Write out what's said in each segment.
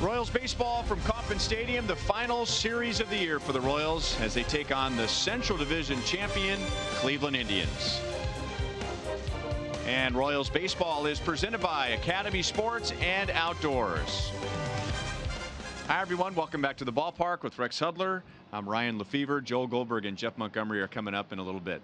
Royals baseball from Kauffman Stadium, the final series of the year for the Royals as they take on the Central Division champion Cleveland Indians. And Royals baseball is presented by Academy Sports and Outdoors. Hi everyone, welcome back to the ballpark with Rex Hudler. I'm Ryan Lefevre. Joel Goldberg and Jeff Montgomery are coming up in a little bit.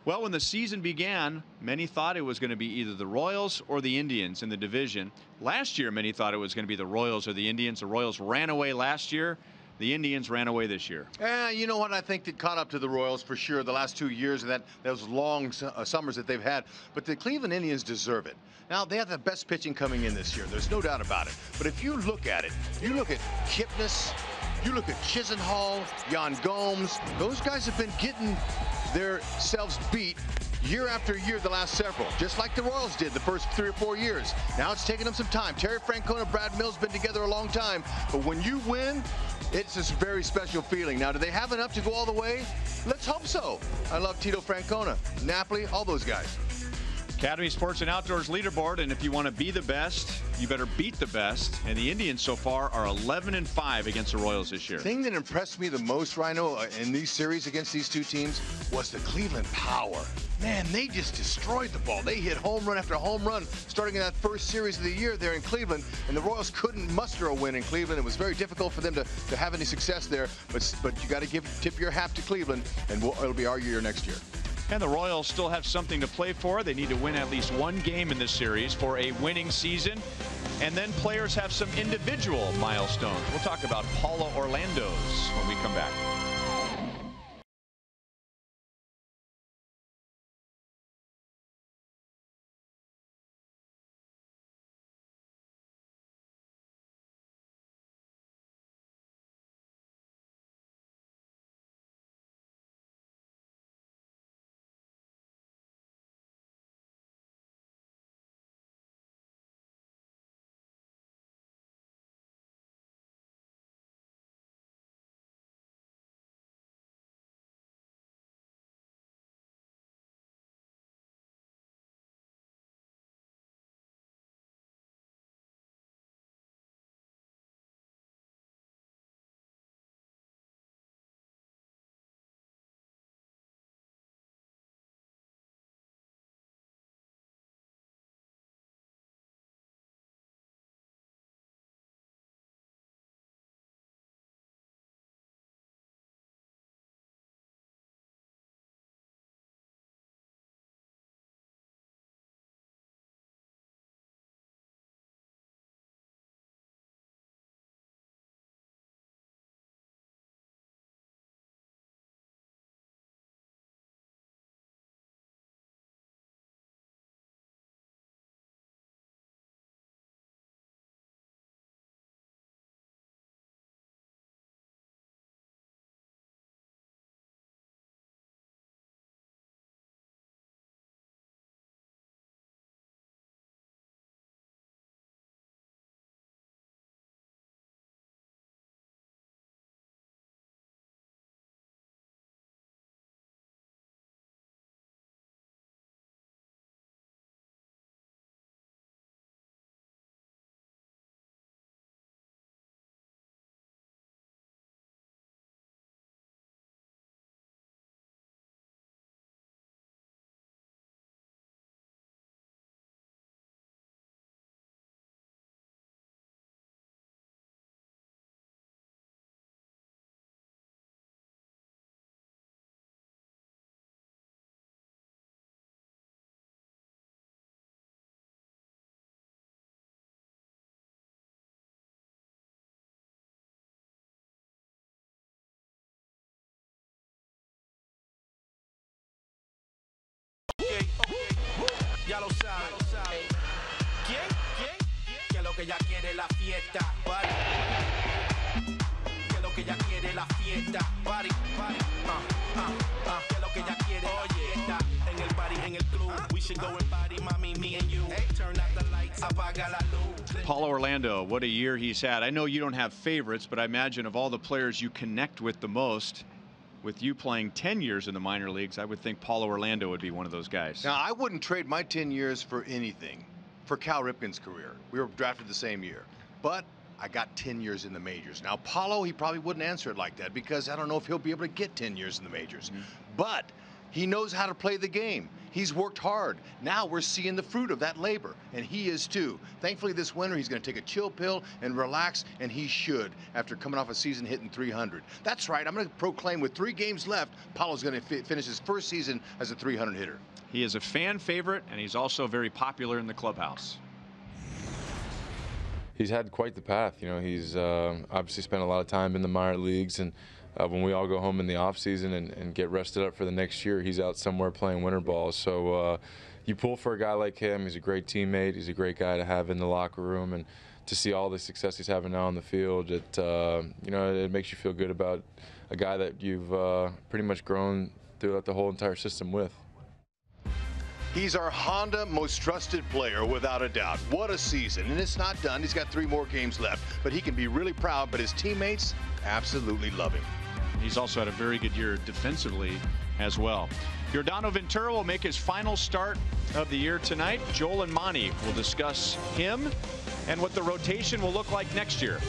Well, when the season began, many thought it was going to be either the Royals or the Indians in the division. Last year, many thought it was going to be the Royals or the Indians. The Royals ran away last year. The Indians ran away this year. You know what? I think that caught up to the Royals for sure the last 2 years and those long summers that they've had. But the Cleveland Indians deserve it. Now, they have the best pitching coming in this year. There's no doubt about it. But if you look at it, you look at Kipnis, you look at Chisenhall, Yan Gomes, those guys have been getting themselves beat year after year the last several, just like the Royals did the first 3 or 4 years. Now it's taking them some time. Terry Francona, Brad Mills been together a long time, but when you win, it's a very special feeling. Now, do they have enough to go all the way? Let's hope so. I love Tito Francona, Napoli, all those guys. Academy Sports and Outdoors leaderboard, and if you want to be the best, you better beat the best. And the Indians so far are 11-5 against the Royals this year. The thing that impressed me the most, Rhino, in these series against these two teams was the Cleveland power. Man, they just destroyed the ball. They hit home run after home run starting in that first series of the year there in Cleveland, and the Royals couldn't muster a win in Cleveland. It was very difficult for them to have any success there, but you got to tip your hat to Cleveland, and it'll be our year next year. And the Royals still have something to play for. They need to win at least one game in this series for a winning season. And then players have some individual milestones. We'll talk about Paulo Orlando's when we come back. Ya lo sabe. ¿Quién? Que lo que ella quiere es la fiesta. Party. Que lo que ella quiere es la fiesta. Party. Que lo que ella quiere es la fiesta. En el party, en el club. We should go and party, mommy, me and you. Turn out the lights, apaga la luz. Paulo Orlando, what a year he's had. I know you don't have favorites, but I imagine of all the players you connect with the most, with you playing 10 years in the minor leagues, I would think Paulo Orlando would be one of those guys. Now, I wouldn't trade my 10 years for anything, for Cal Ripken's career. We were drafted the same year. But I got 10 years in the majors. Now, Paulo, he probably wouldn't answer it like that because I don't know if he'll be able to get 10 years in the majors. But he knows how to play the game. He's worked hard. Now we're seeing the fruit of that labor, and he is too. Thankfully, this winter, he's going to take a chill pill and relax, and he should after coming off a season hitting 300. That's right. I'm going to proclaim with 3 games left, Paulo's going to finish his first season as a 300 hitter. He is a fan favorite, and he's also very popular in the clubhouse. He's had quite the path. You know, he's obviously spent a lot of time in the minor leagues, and when we all go home in the off season and get rested up for the next year, he's out somewhere playing winter ball. So you pull for a guy like him. He's a great teammate. He's a great guy to have in the locker room, and to see all the success he's having now on the field, it you know, it makes you feel good about a guy that you've pretty much grown throughout the whole entire system with. He's our Honda most trusted player, without a doubt. What a season. And it's not done. He's got 3 more games left. But he can be really proud, but his teammates absolutely love him. He's also had a very good year defensively as well. Yordano Ventura will make his final start of the year tonight. Joel and Monty will discuss him and what the rotation will look like next year.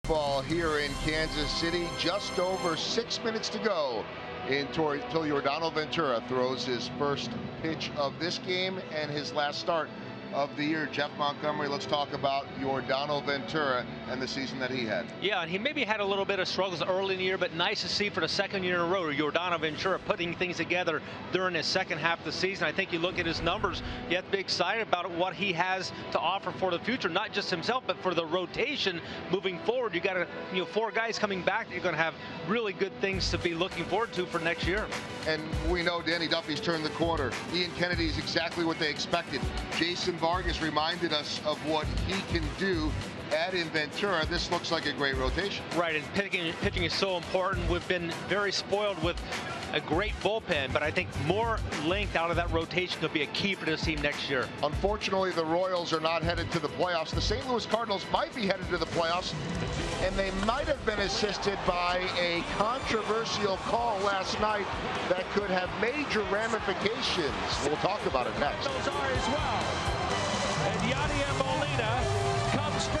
Ball here in Kansas City, just over 6 minutes to go until Yordano Ventura throws his first pitch of this game and his last start of the year. Jeff Montgomery, let's talk about Yordano Ventura and the season that he had. Yeah, and he maybe had a little bit of struggles early in the year, but nice to see for the 2nd year in a row Yordano Ventura putting things together during his 2nd half of the season. I think you look at his numbers, you have to be excited about what he has to offer for the future, not just himself, but for the rotation moving forward. You got 4 guys coming back that you're going to have really good things to be looking forward to for next year. And we know Danny Duffy's turned the corner. Ian Kennedy's exactly what they expected. Jason Vargas reminded us of what he can do. Add in Ventura, this looks like a great rotation. Right, and pitching is so important. We've been very spoiled with a great bullpen, but I think more length out of that rotation could be a key for this team next year. Unfortunately, the Royals are not headed to the playoffs. The St. Louis Cardinals might be headed to the playoffs, and they might have been assisted by a controversial call last night that could have major ramifications. We'll talk about it next. Those are as well. And Yadier Molina comes through.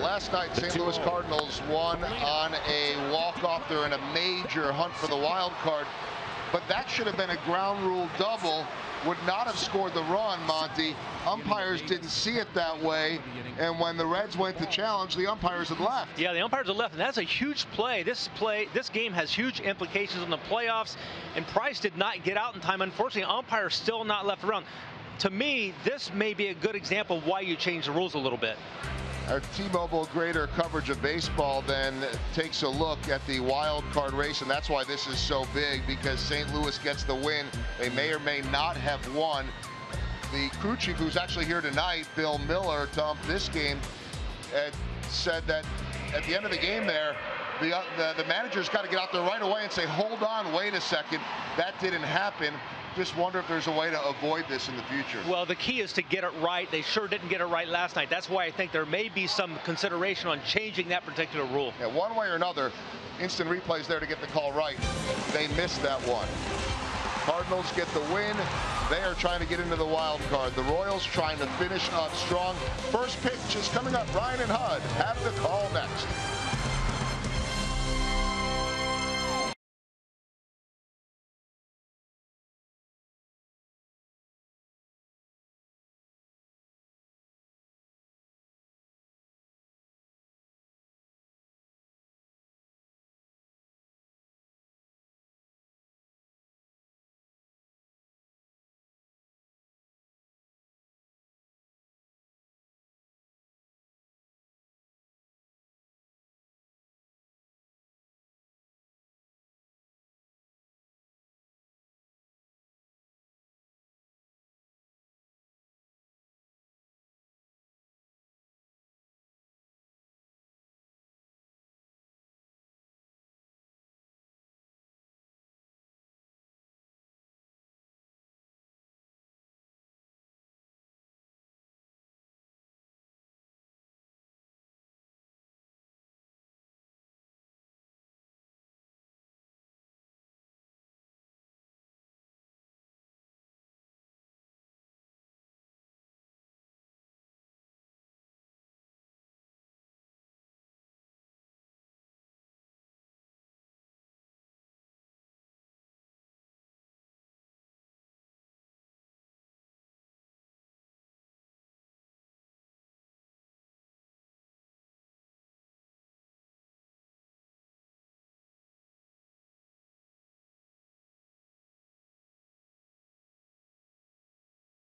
last night, St. Louis Cardinals won on a walk-off. They're in a major hunt for the wild card. But that should have been a ground rule double. Would not have scored the run, Monty. Umpires didn't see it that way. And when the Reds went to challenge, the umpires had left. Yeah, the umpires had left, and that's a huge play. This game has huge implications on the playoffs, and Price did not get out in time. Unfortunately, umpires still not left around. To me, this may be a good example of why you change the rules a little bit. Our T-Mobile greater coverage of baseball then takes a look at the wild card race, and that's why this is so big, because St. Louis gets the win. They may or may not have won. The crew chief, who's actually here tonight, Bill Miller, to ump this game, said that at the end of the game there, the manager's got to get out there right away and say, hold on, wait a second. That didn't happen. Just wonder if there's a way to avoid this in the future. Well, the key is to get it right. They sure didn't get it right last night. That's why I think there may be some consideration on changing that particular rule. Yeah, one way or another, instant replays there to get the call right. They missed that one. Cardinals get the win. They are trying to get into the wild card. The Royals trying to finish up strong. First pitch is coming up. Ryan and Hud have the call next.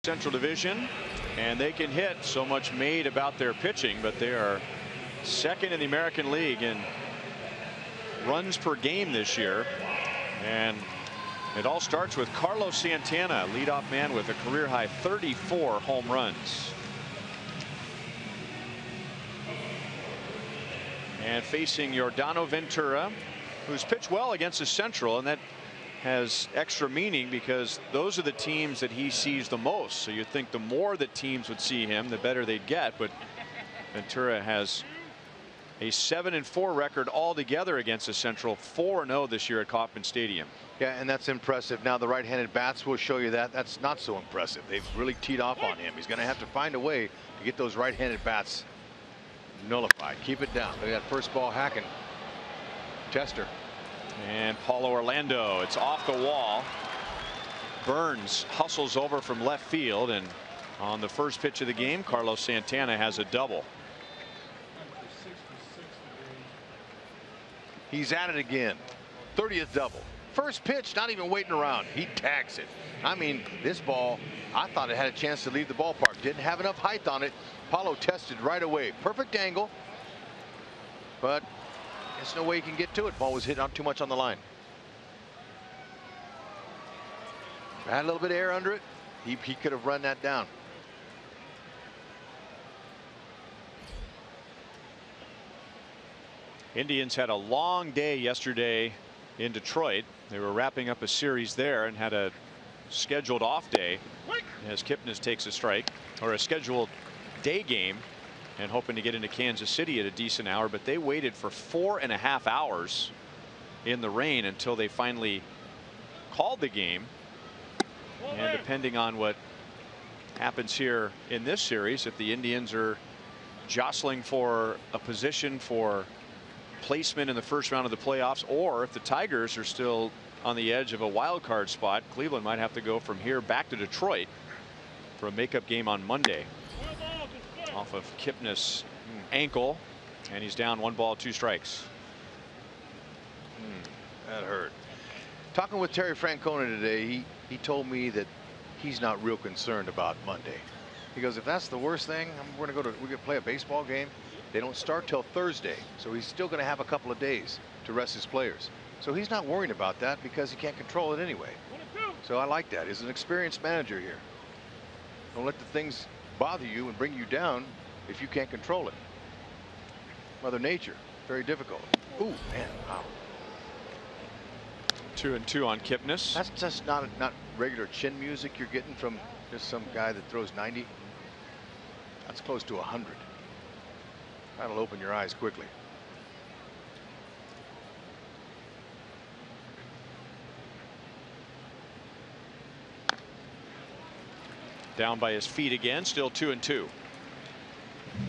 Central Division, and they can hit. So much made about their pitching, but they are second in the American League in runs per game this year. And it all starts with Carlos Santana, leadoff man with a career high 34 home runs. And facing Yordano Ventura, who's pitched well against the Central, and that has extra meaning because those are the teams that he sees the most. So you'd think the more that teams would see him, the better they'd get. But Ventura has a 7-4 record altogether against the Central, 4-0 this year at Kauffman Stadium. Yeah, and that's impressive. Now the right-handed bats will show you that. That's not so impressive. They've really teed off on him. He's going to have to find a way to get those right-handed bats nullified. Keep it down. Look at that first ball hacking. Tester. And Paulo Orlando, it's off the wall. Burns hustles over from left field, and on the first pitch of the game, Carlos Santana has a double. He's at it again. 30th double. First pitch, not even waiting around. He tags it. I mean, this ball, I thought it had a chance to leave the ballpark. Didn't have enough height on it. Paulo tested right away. Perfect angle, but there's no way he can get to it. Ball was hit out too much on the line. Had a little bit of air under it. He could have run that down. Indians had a long day yesterday in Detroit. They were wrapping up a series there and had a scheduled off day as Kipnis takes a strike, or a scheduled day game, and hoping to get into Kansas City at a decent hour. But they waited for 4.5 hours in the rain until they finally called the game. And depending on what happens here in this series, if the Indians are jostling for a position for placement in the first round of the playoffs, or if the Tigers are still on the edge of a wild card spot, Cleveland might have to go from here back to Detroit for a makeup game on Monday. Off of Kipnis' ankle, and he's down 1 ball 2 strikes. That hurt. Talking with Terry Francona today, he told me that he's not real concerned about Monday. He goes, if that's the worst thing, we're gonna play a baseball game. They don't start till Thursday, so he's still going to have a couple of days to rest his players. So he's not worried about that because he can't control it anyway. So I like that. He's an experienced manager here. Don't let the things bother you and bring you down if you can't control it. Mother Nature, very difficult. Ooh, man, wow. 2-2 on Kipnis. That's just not regular chin music you're getting from just some guy that throws 90. That's close to 100. That'll open your eyes quickly. Down by his feet again, still 2-2.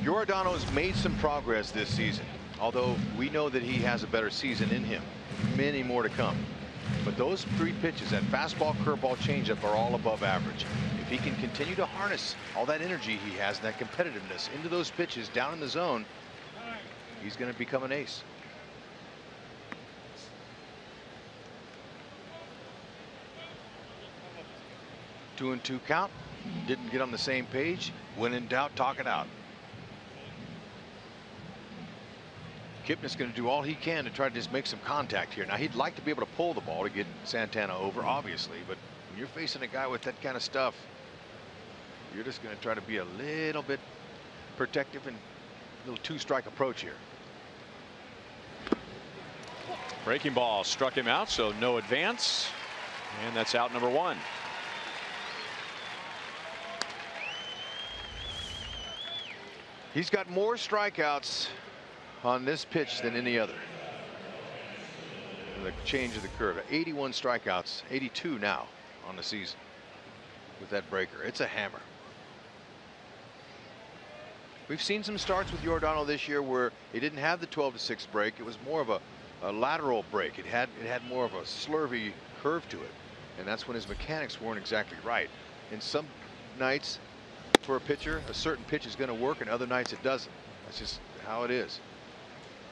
Giordano's made some progress this season, although we know that he has a better season in him. Many more to come. But those 3 pitches, that fastball, curveball, changeup, are all above average. If he can continue to harness all that energy he has and that competitiveness into those pitches down in the zone, he's going to become an ace. Two and two count. Didn't get on the same page. When in doubt, talk it out. Kipnis going to do all he can to try to just make some contact here. Now, he'd like to be able to pull the ball to get Santana over, obviously, but when you're facing a guy with that kind of stuff, you're just going to try to be a little bit protective and a little 2-strike approach here. Breaking ball struck him out, so no advance, and that's out number 1. He's got more strikeouts on this pitch than any other. The change of the curve. 81 strikeouts, 82 now on the season with that breaker. It's a hammer. We've seen some starts with Giordano this year where he didn't have the 12-6 break. It was more of a lateral break. It had more of a slurvy curve to it, and that's when his mechanics weren't exactly right. And some nights for a pitcher, a certain pitch is going to work, and other nights it doesn't. That's just how it is.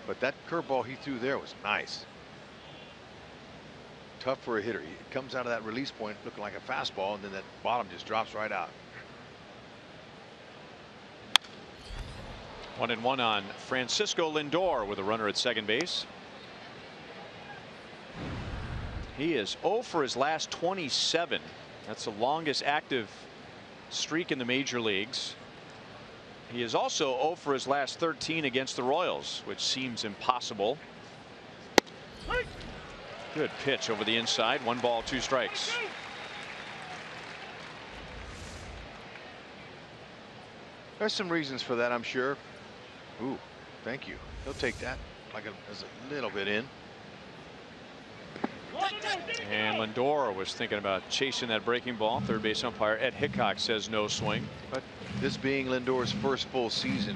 But that curveball he threw there was nice. Tough for a hitter. He comes out of that release point looking like a fastball, and then that bottom just drops right out. 1-1 on Francisco Lindor with a runner at second base. He is 0 for his last 27. That's the longest active streak in the major leagues. He is also 0 for his last 13 against the Royals, which seems impossible. Good pitch over the inside. 1 ball 2 strikes. There's some reasons for that, I'm sure. Ooh, thank you. He'll take that like as a little bit in. And Lindor was thinking about chasing that breaking ball. Third base umpire Ed Hickok says no swing. But this being Lindor's first full season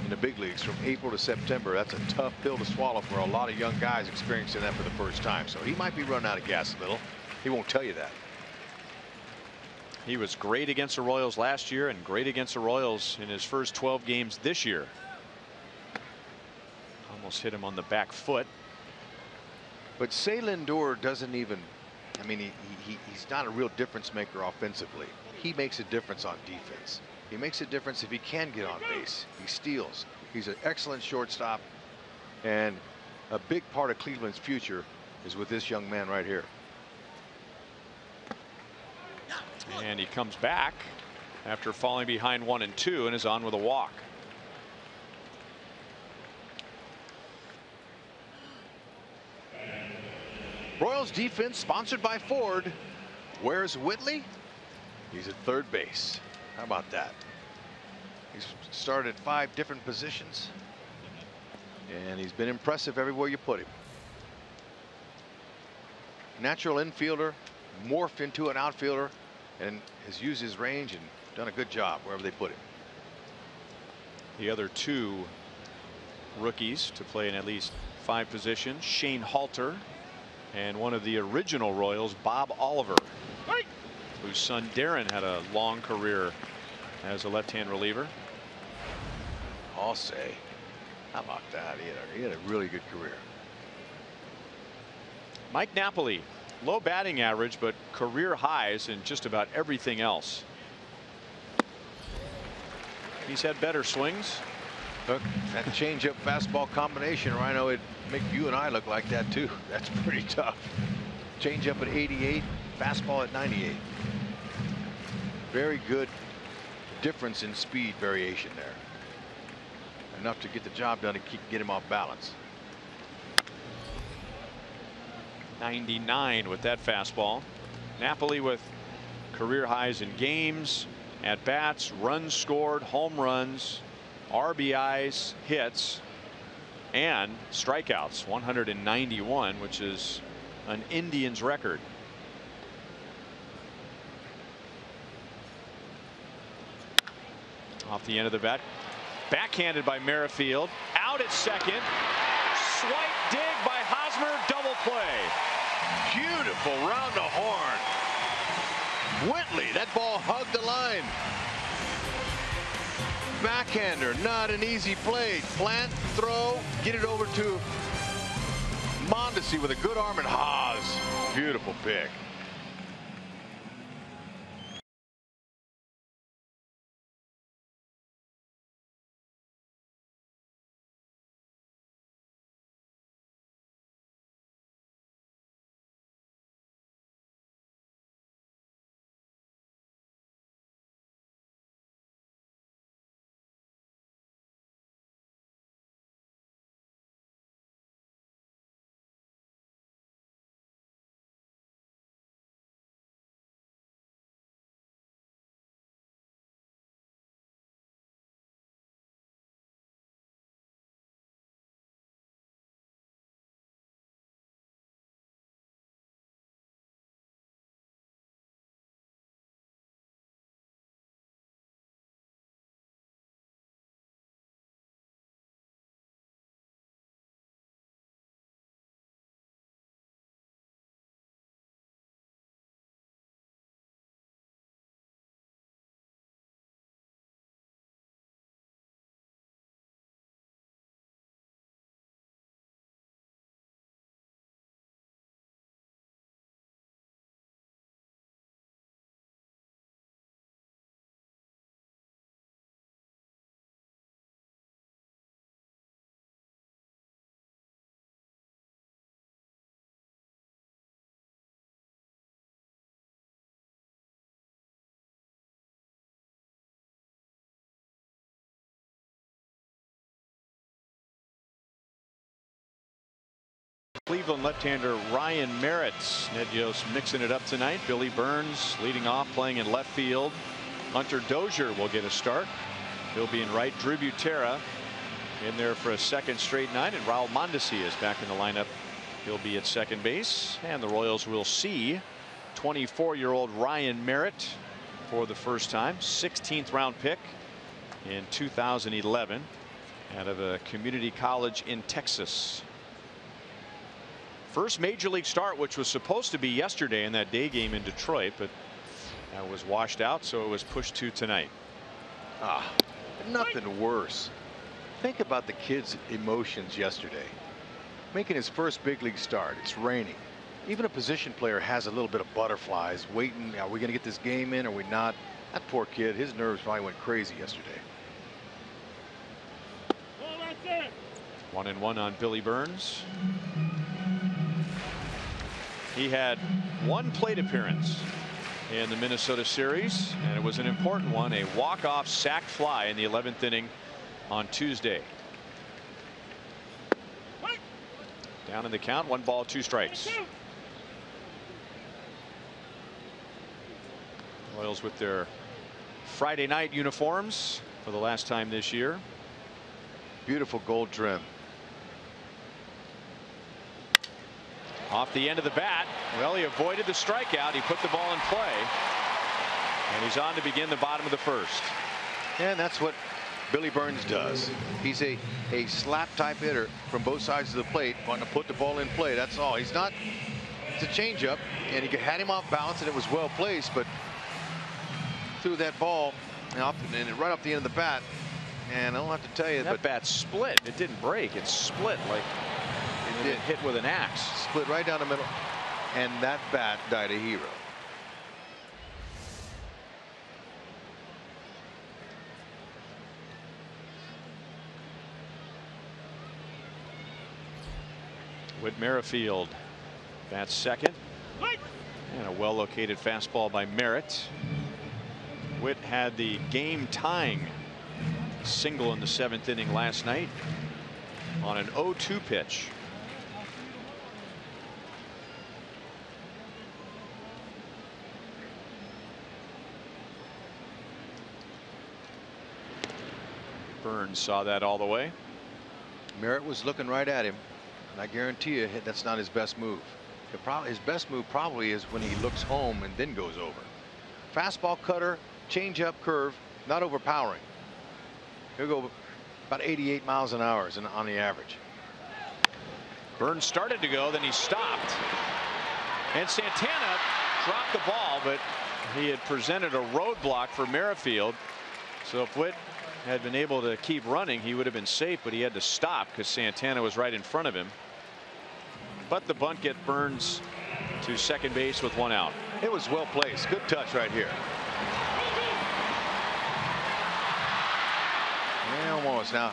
in the big leagues from April to September, that's a tough pill to swallow for a lot of young guys experiencing that for the first time. So he might be running out of gas a little. He won't tell you that. He was great against the Royals last year and great against the Royals in his first 12 games this year. Almost hit him on the back foot. But say Lindor doesn't even, I mean, he's not a real difference maker offensively. He makes a difference on defense. He makes a difference if he can get on base. He steals. He's an excellent shortstop. And a big part of Cleveland's future is with this young man right here. And he comes back after falling behind 1-2 and is on with a walk. Royals defense sponsored by Ford. Where's Whitley? He's at third base. How about that? He's started 5 different positions, and he's been impressive everywhere you put him. Natural infielder, morphed into an outfielder, and has used his range and done a good job wherever they put him. The other two rookies to play in at least 5 positions, Shane Halter and one of the original Royals, Bob Oliver, whose son Darren had a long career as a left-hand reliever. I'll say, how about that? He had a really good career. Mike Napoli, low batting average, but career highs in just about everything else. He's had better swings. Look, that changeup fastball combination, Rhino, it'd make you and I look like that too. That's pretty tough. Changeup at 88, fastball at 98. Very good difference in speed variation there. Enough to get the job done and get him off balance. 99 with that fastball. Napoli with career highs in games, at bats, runs scored, home runs, RBIs, hits, and strikeouts. 191, which is an Indians record. Off the end of the bat, backhanded by Merrifield, out at second, swipe dig by Hosmer, double play. Beautiful round the horn. Whitley, that ball hugged the line. Backhander, not an easy play. Plant, throw, get it over to Mondesi with a good arm and Haas. Beautiful pick. Cleveland left-hander Ryan Merritt. Ned Yost mixing it up tonight. Billy Burns leading off, playing in left field. Hunter Dozier will get a start. He'll be in right. Drew Butera in there for a second straight night, and Raul Mondesi is back in the lineup. He'll be at second base, and the Royals will see 24-year-old Ryan Merritt for the first time. 16th round pick in 2011 out of a community college in Texas. First major league start, which was supposed to be yesterday in that day game in Detroit, but that was washed out, so it was pushed to tonight. Nothing worse. Think about the kid's emotions yesterday. Making his first big league start. It's raining. Even a position player has a little bit of butterflies, waiting. Are we going to get this game in? Or are we not? That poor kid, his nerves probably went crazy yesterday. 1-1 on Billy Burns. He had one plate appearance in the Minnesota series, and it was an important one, a walk-off sac fly in the 11th inning on Tuesday. Down in the count, 1 ball, 2 strikes. Royals with their Friday night uniforms for the last time this year. Beautiful gold trim. Off the end of the bat. Well, he avoided the strikeout. He put the ball in play. And he's on to begin the bottom of the first. And that's what Billy Burns does. He's a slap type hitter from both sides of the plate, wanting to put the ball in play. That's all. He's not. It's a changeup, and he had him off balance, and it was well placed, but threw that ball and right off the end of the bat. And I don't have to tell you, that bat split. It didn't break. It split like it did hit with an axe. Split right down the middle, and that bat died a hero. Whit Merrifield bats second, and a well-located fastball by Merritt. Whit had the game-tying single in the 7th inning last night on an 0-2 pitch. Burns saw that all the way. Merritt was looking right at him, and I guarantee you that's not his best move. His best move probably is when he looks home and then goes over. Fastball, cutter, changeup, curve, not overpowering. He'll go about 88 miles an hour on the average. Burns started to go, then he stopped. And Santana dropped the ball, but he had presented a roadblock for Merrifield. So if Whit had been able to keep running, he would have been safe, but he had to stop because Santana was right in front of him. But the bunt gets Burns to second base with 1 out. It was well placed. Good touch right here. Yeah, almost. Now,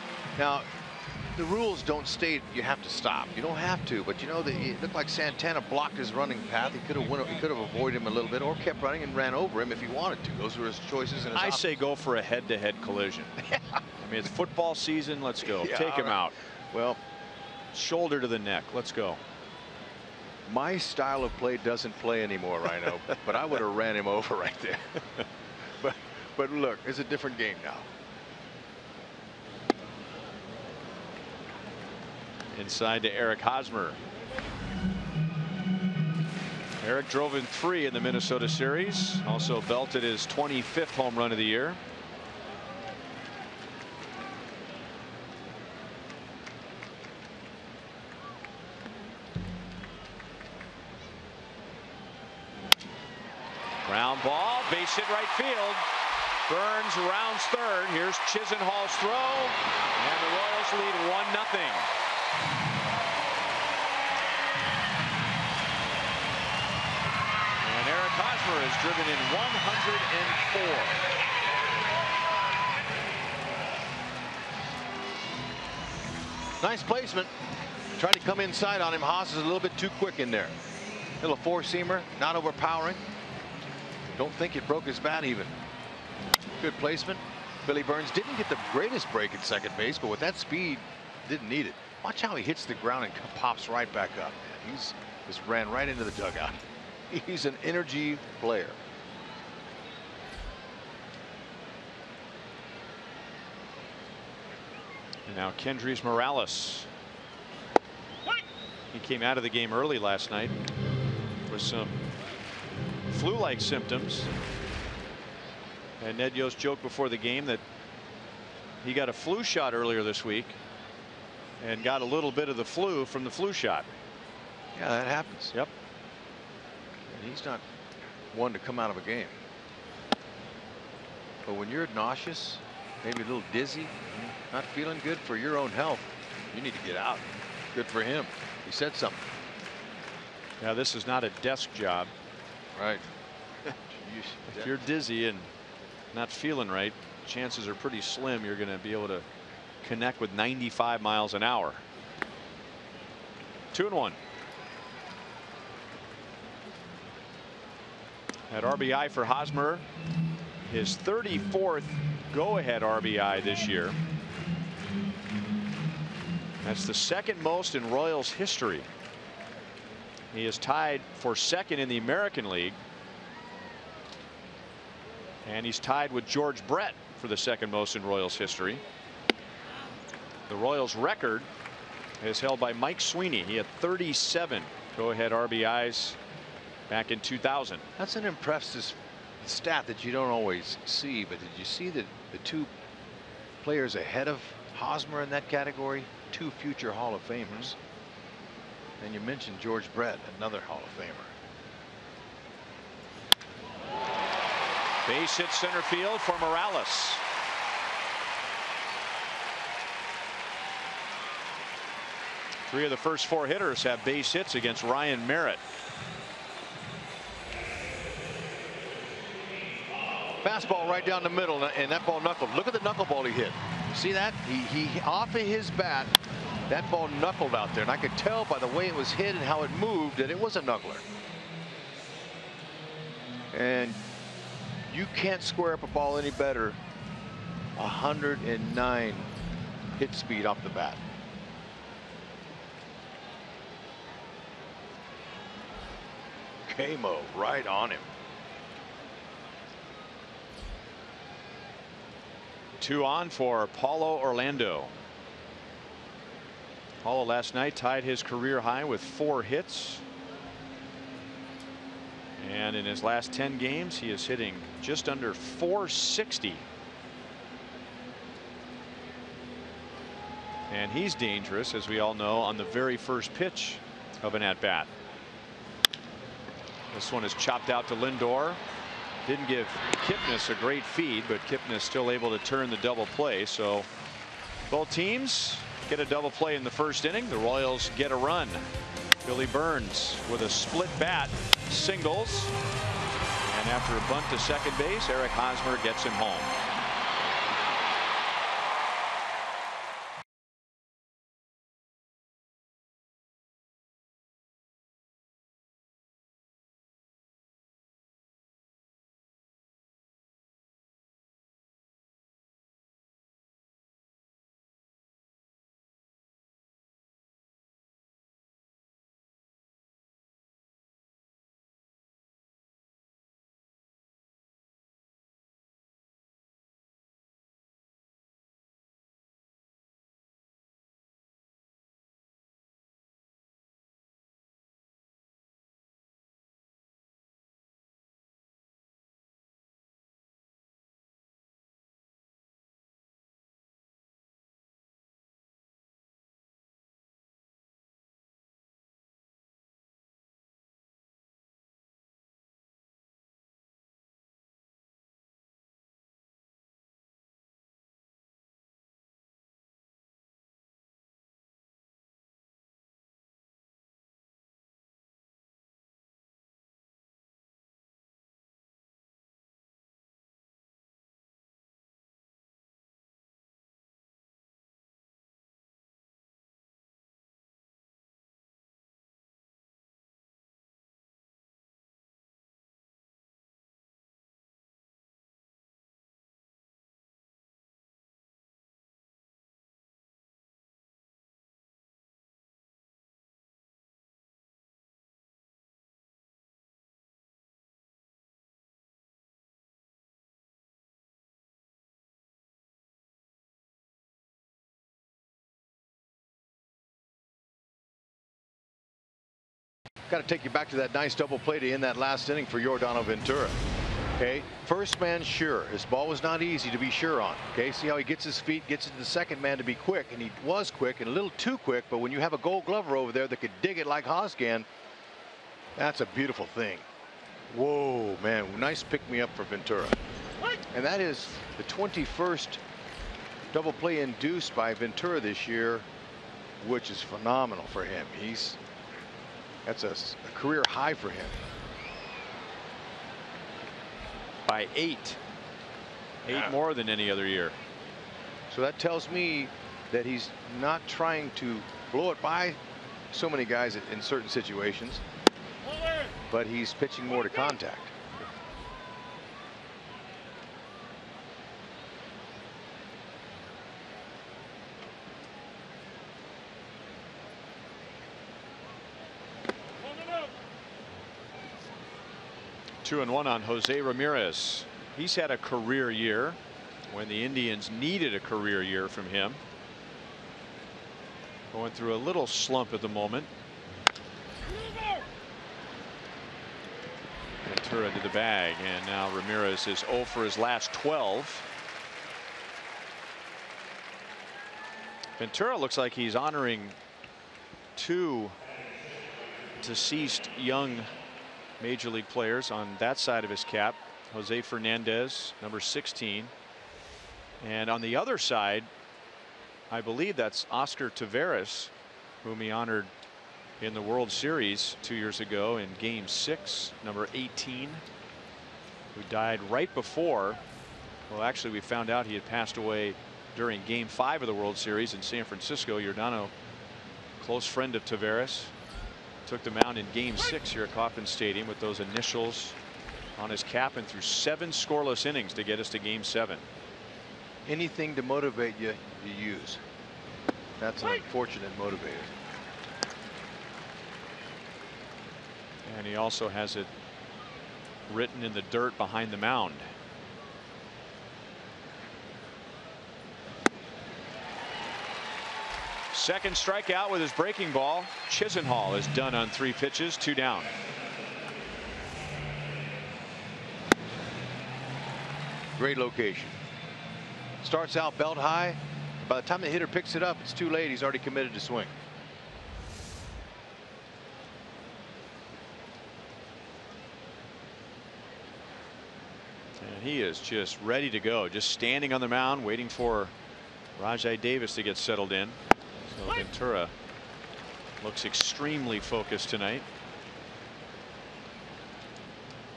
the rules don't state you have to stop. You don't have to, but you know that it looked like Santana blocked his running path. He could have avoided him a little bit, or kept running and ran over him if he wanted to. Those were his choices. And I say go for a head-to-head collision. Yeah. I mean, it's football season. Let's go. Yeah, take him out. Well, shoulder to the neck. Let's go. My style of play doesn't play anymore, Rhino, but I would have ran him over right there. but look, it's a different game now. Inside to Eric Hosmer. Eric drove in 3 in the Minnesota series. Also belted his 25th home run of the year. Ground ball, base hit right field. Burns rounds third. Here's Chisenhall's throw, and the Royals lead 1-0. And Eric Hosmer has driven in 104. Nice placement. Tried to come inside on him. Haas is a little bit too quick in there. Little four-seamer, not overpowering. Don't think it broke his bat even. Good placement. Billy Burns didn't get the greatest break at second base, but with that speed, didn't need it. Watch how he hits the ground and pops right back up. He's just ran right into the dugout. He's an energy player. And now Kendrys Morales. He came out of the game early last night with some flu-like symptoms. And Ned Yost joked before the game that he got a flu shot earlier this week and got a little bit of the flu from the flu shot. Yeah, that happens. Yep. And he's not one to come out of a game. But when you're nauseous, maybe a little dizzy, not feeling good for your own health, you need to get out. Good for him. He said something. Yeah, this is not a desk job. Right. If you're dizzy and not feeling right, chances are pretty slim you're going to be able to connect with 95 miles an hour. 2-1. At RBI for Hosmer, his 34th go-ahead RBI this year. That's the second most in Royals history. He is tied for second in the American League. And he's tied with George Brett for the second most in Royals history. The Royals record is held by Mike Sweeney. He had 37 go-ahead RBIs back in 2000. That's an impressive stat that you don't always see. But did you see the two players ahead of Hosmer in that category, 2 future Hall of Famers. And you mentioned George Brett, another Hall of Famer. Base hit center field for Morales. Three of the first 4 hitters have base hits against Ryan Merritt. Fastball right down the middle, and that ball knuckled. Look at the knuckleball he hit. See that? He off of his bat, that ball knuckled out there, and I could tell by the way it was hit and how it moved that it was a knuckler. And you can't square up a ball any better. 109 hit speed off the bat. Camo right on him. 2 on for Paulo Orlando. Paulo last night tied his career high with 4 hits. And in his last 10 games, he is hitting just under .460. And he's dangerous, as we all know, on the very first pitch of an at-bat. This one is chopped out to Lindor. Didn't give Kipnis a great feed, but Kipnis still able to turn the double play. So both teams get a double play in the first inning. The Royals get a run. Billy Burns with a split bat singles. And after a bunt to second base, Eric Hosmer gets him home. Got to take you back to that nice double play to end that last inning for Yordano Ventura. Okay, first man sure. His ball was not easy to be sure on. Okay, see how he gets his feet, gets it to the second man to be quick, and he was quick and a little too quick. But when you have a Gold Glover over there that could dig it like Hosgan, that's a beautiful thing. Whoa, man, nice pick me up for Ventura. And that is the 21st double play induced by Ventura this year, which is phenomenal for him. That's a career high for him. By 8. 8 more than any other year. So that tells me that he's not trying to blow it by so many guys in certain situations, but he's pitching more to contact. Two and one on Jose Ramirez. He's had a career year when the Indians needed a career year from him. Going through a little slump at the moment. Ventura to the bag, and now Ramirez is 0 for his last 12. Ventura looks like he's honoring 2 deceased young major league players on that side of his cap. Jose Fernandez, number 16. And on the other side, I believe that's Oscar Taveras, whom he honored in the World Series 2 years ago in Game 6, number 18, who died right before. Well, actually, we found out he had passed away during Game 5 of the World Series in San Francisco. Giordano, close friend of Taveras, took the mound in Game 6 here at Kauffman Stadium with those initials on his cap and threw 7 scoreless innings to get us to Game 7. Anything to motivate you, you use. That's an unfortunate motivator. And he also has it written in the dirt behind the mound. Second strikeout with his breaking ball. Chisenhall is done on 3 pitches, 2 down. Great location. Starts out belt high. By the time the hitter picks it up, it's too late. He's already committed to swing. And he is just ready to go, just standing on the mound waiting for Rajai Davis to get settled in. So Ventura looks extremely focused tonight.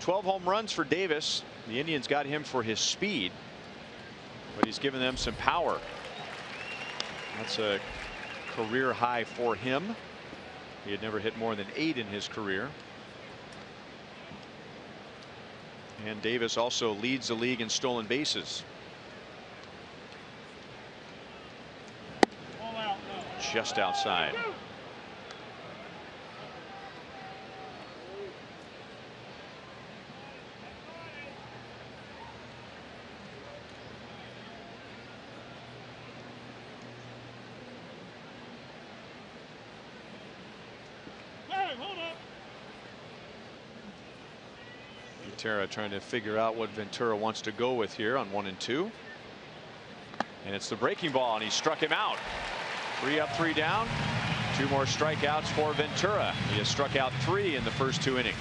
12 home runs for Davis. The Indians got him for his speed, but he's given them some power. That's a career high for him. He had never hit more than 8 in his career. And Davis also leads the league in stolen bases. Just outside. Ventura trying to figure out what Ventura wants to go with here on 1 and 2. And it's the breaking ball, and he struck him out. 3 up, 3 down. 2 more strikeouts for Ventura. He has struck out 3 in the first 2 innings.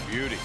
Beauty.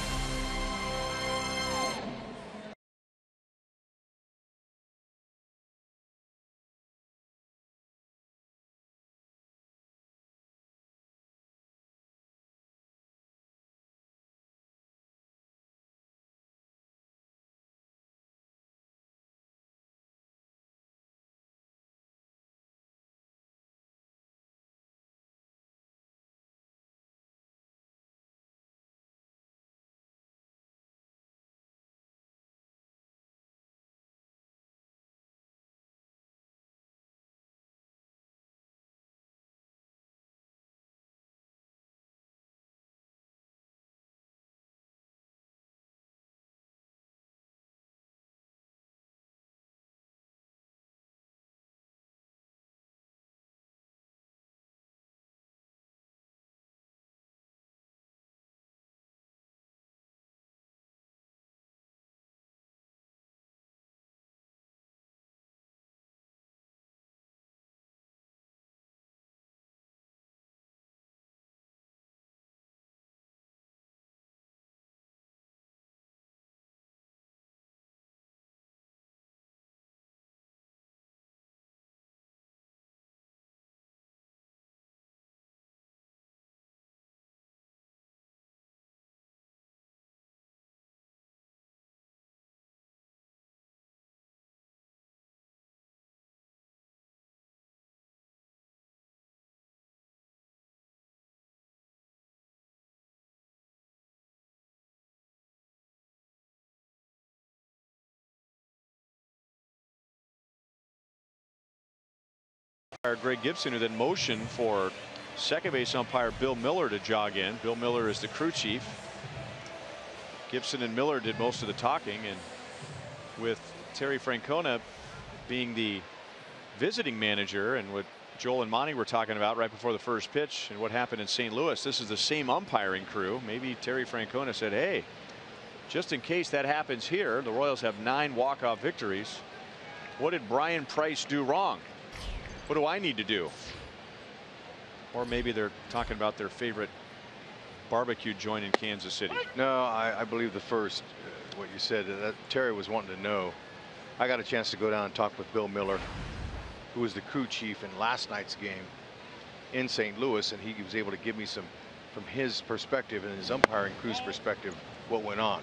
Greg Gibson, who then motioned for second base umpire Bill Miller to jog in. Bill Miller is the crew chief. Gibson and Miller did most of the talking, and with Terry Francona being the visiting manager, and what Joel and Monty were talking about right before the first pitch and what happened in St. Louis, this is the same umpiring crew. Maybe Terry Francona said, hey, just in case that happens here, the Royals have 9 walk-off victories. What did Bryan Price do wrong? What do I need to do? Or maybe they're talking about their favorite barbecue joint in Kansas City. No, I believe the first, what you said, that Terry was wanting to know. I got a chance to go down and talk with Bill Miller, who was the crew chief in last night's game in St. Louis, and he was able to give me some, from his perspective and his umpiring crew's perspective, what went on.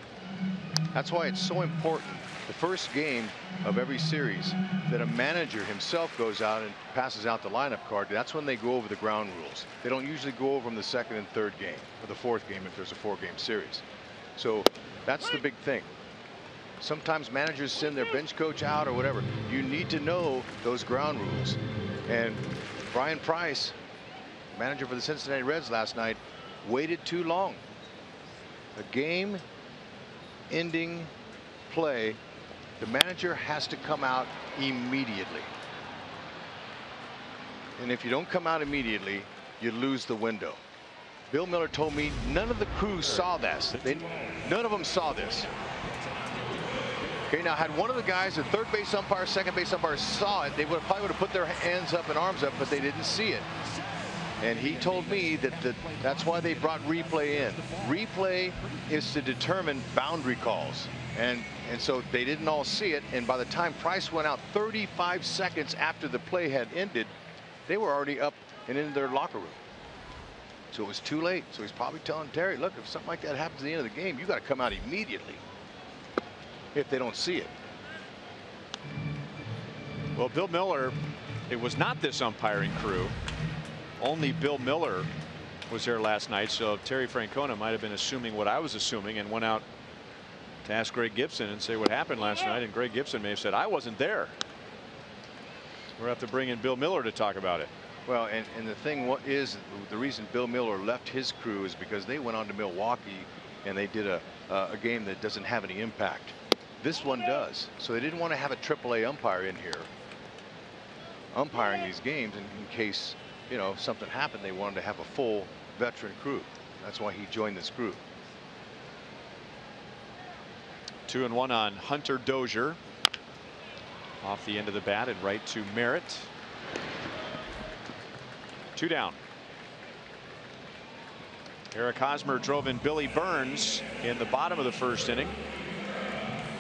That's why it's so important, the first game of every series, that a manager himself goes out and passes out the lineup card. That's when they go over the ground rules. They don't usually go over them the second and third game, or the fourth game if there's a 4-game series. So that's the big thing. Sometimes managers send their bench coach out or whatever. You need to know those ground rules. And Bryan Price, manager for the Cincinnati Reds last night, waited too long. A game-ending play, the manager has to come out immediately. And if you don't come out immediately, you lose the window. Bill Miller told me none of the crew saw this. None of them saw this. Okay, now had one of the guys, the third base umpire, second base umpire, saw it, they probably would have put their hands up and arms up, but they didn't see it. And he told me that that's why they brought replay in. Replay is to determine boundary calls. And so they didn't all see it. And by the time Price went out 35 seconds after the play had ended, they were already up and in their locker room. So it was too late. So he's probably telling Terry, look, if something like that happens at the end of the game, you got to come out immediately if they don't see it. Well, Bill Miller, it was not this umpiring crew. Only Bill Miller was there last night, so Terry Francona might have been assuming what I was assuming and went out to ask Greg Gibson and say what happened last night, and Greg Gibson may have said I wasn't there. We're going to have to bring in Bill Miller to talk about it. Well, and the thing is, the reason Bill Miller left his crew is because they went on to Milwaukee and they did a game that doesn't have any impact. This one does. So they didn't want to have a AAA umpire in here umpiring these games in case, you know, something happened. They wanted to have a full veteran crew. That's why he joined this crew. 2-1 on Hunter Dozier. Off the end of the bat and right to Merritt. 2 down. Eric Hosmer drove in Billy Burns in the bottom of the first inning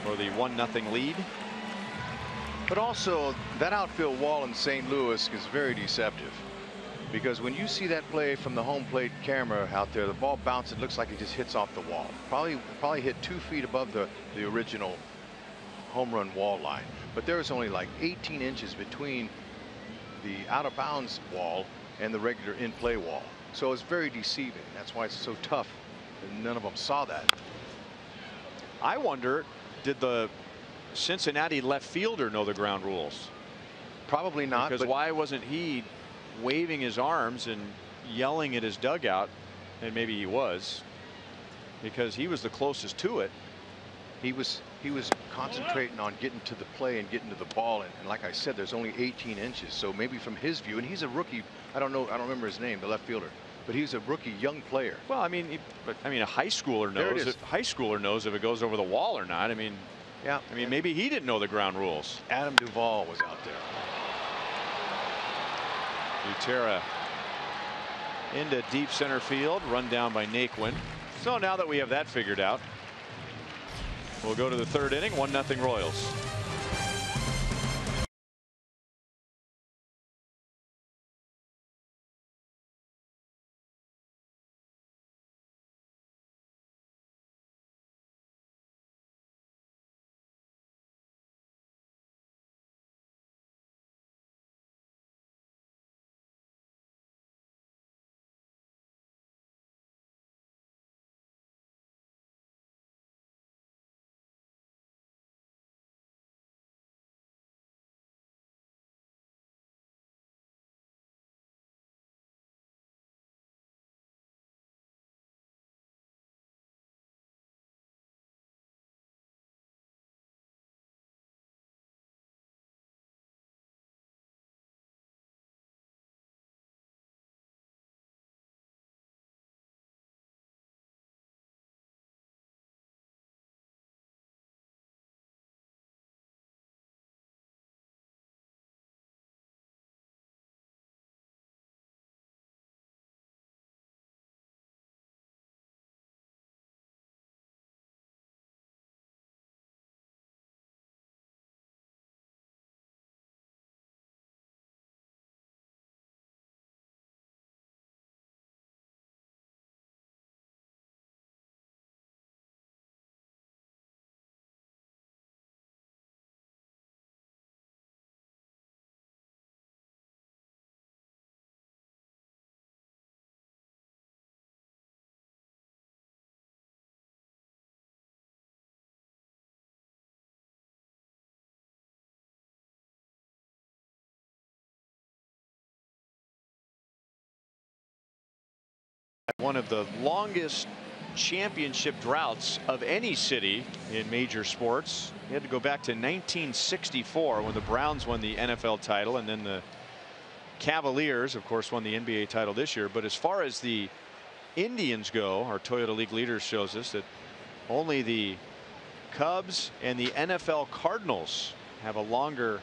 for the 1-0 lead. But also that outfield wall in St. Louis is very deceptive, because when you see that play from the home plate camera out there, the ball bounces, it looks like it just hits off the wall. Probably hit 2 feet above the original home run wall line. But there's only like 18 inches between the out of bounds wall and the regular in play wall. So it's very deceiving. That's why it's so tough. And none of them saw that. I wonder, did the Cincinnati left fielder know the ground rules? Probably not. Because why wasn't he waving his arms and yelling at his dugout? And maybe he was, because he was the closest to it. He was concentrating on getting to the play and getting to the ball, and like I said, there's only 18 inches. So maybe from his view, and he's a rookie. I don't remember his name, the left fielder, but he's a rookie, young player. Well, I mean, a high schooler knows. High schooler knows if it goes over the wall or not. I mean, yeah. I mean, maybe he didn't know the ground rules. Adam Duvall was out there. Butera into deep center field, run down by Naquin. So now that we have that figured out, we'll go to the 3rd inning, 1-0 Royals. One of the longest championship droughts of any city in major sports. You had to go back to 1964 when the Browns won the NFL title, and then the Cavaliers, of course, won the NBA title this year. But as far as the Indians go, our Toyota League leaders shows us that only the Cubs and the NFL Cardinals have a longer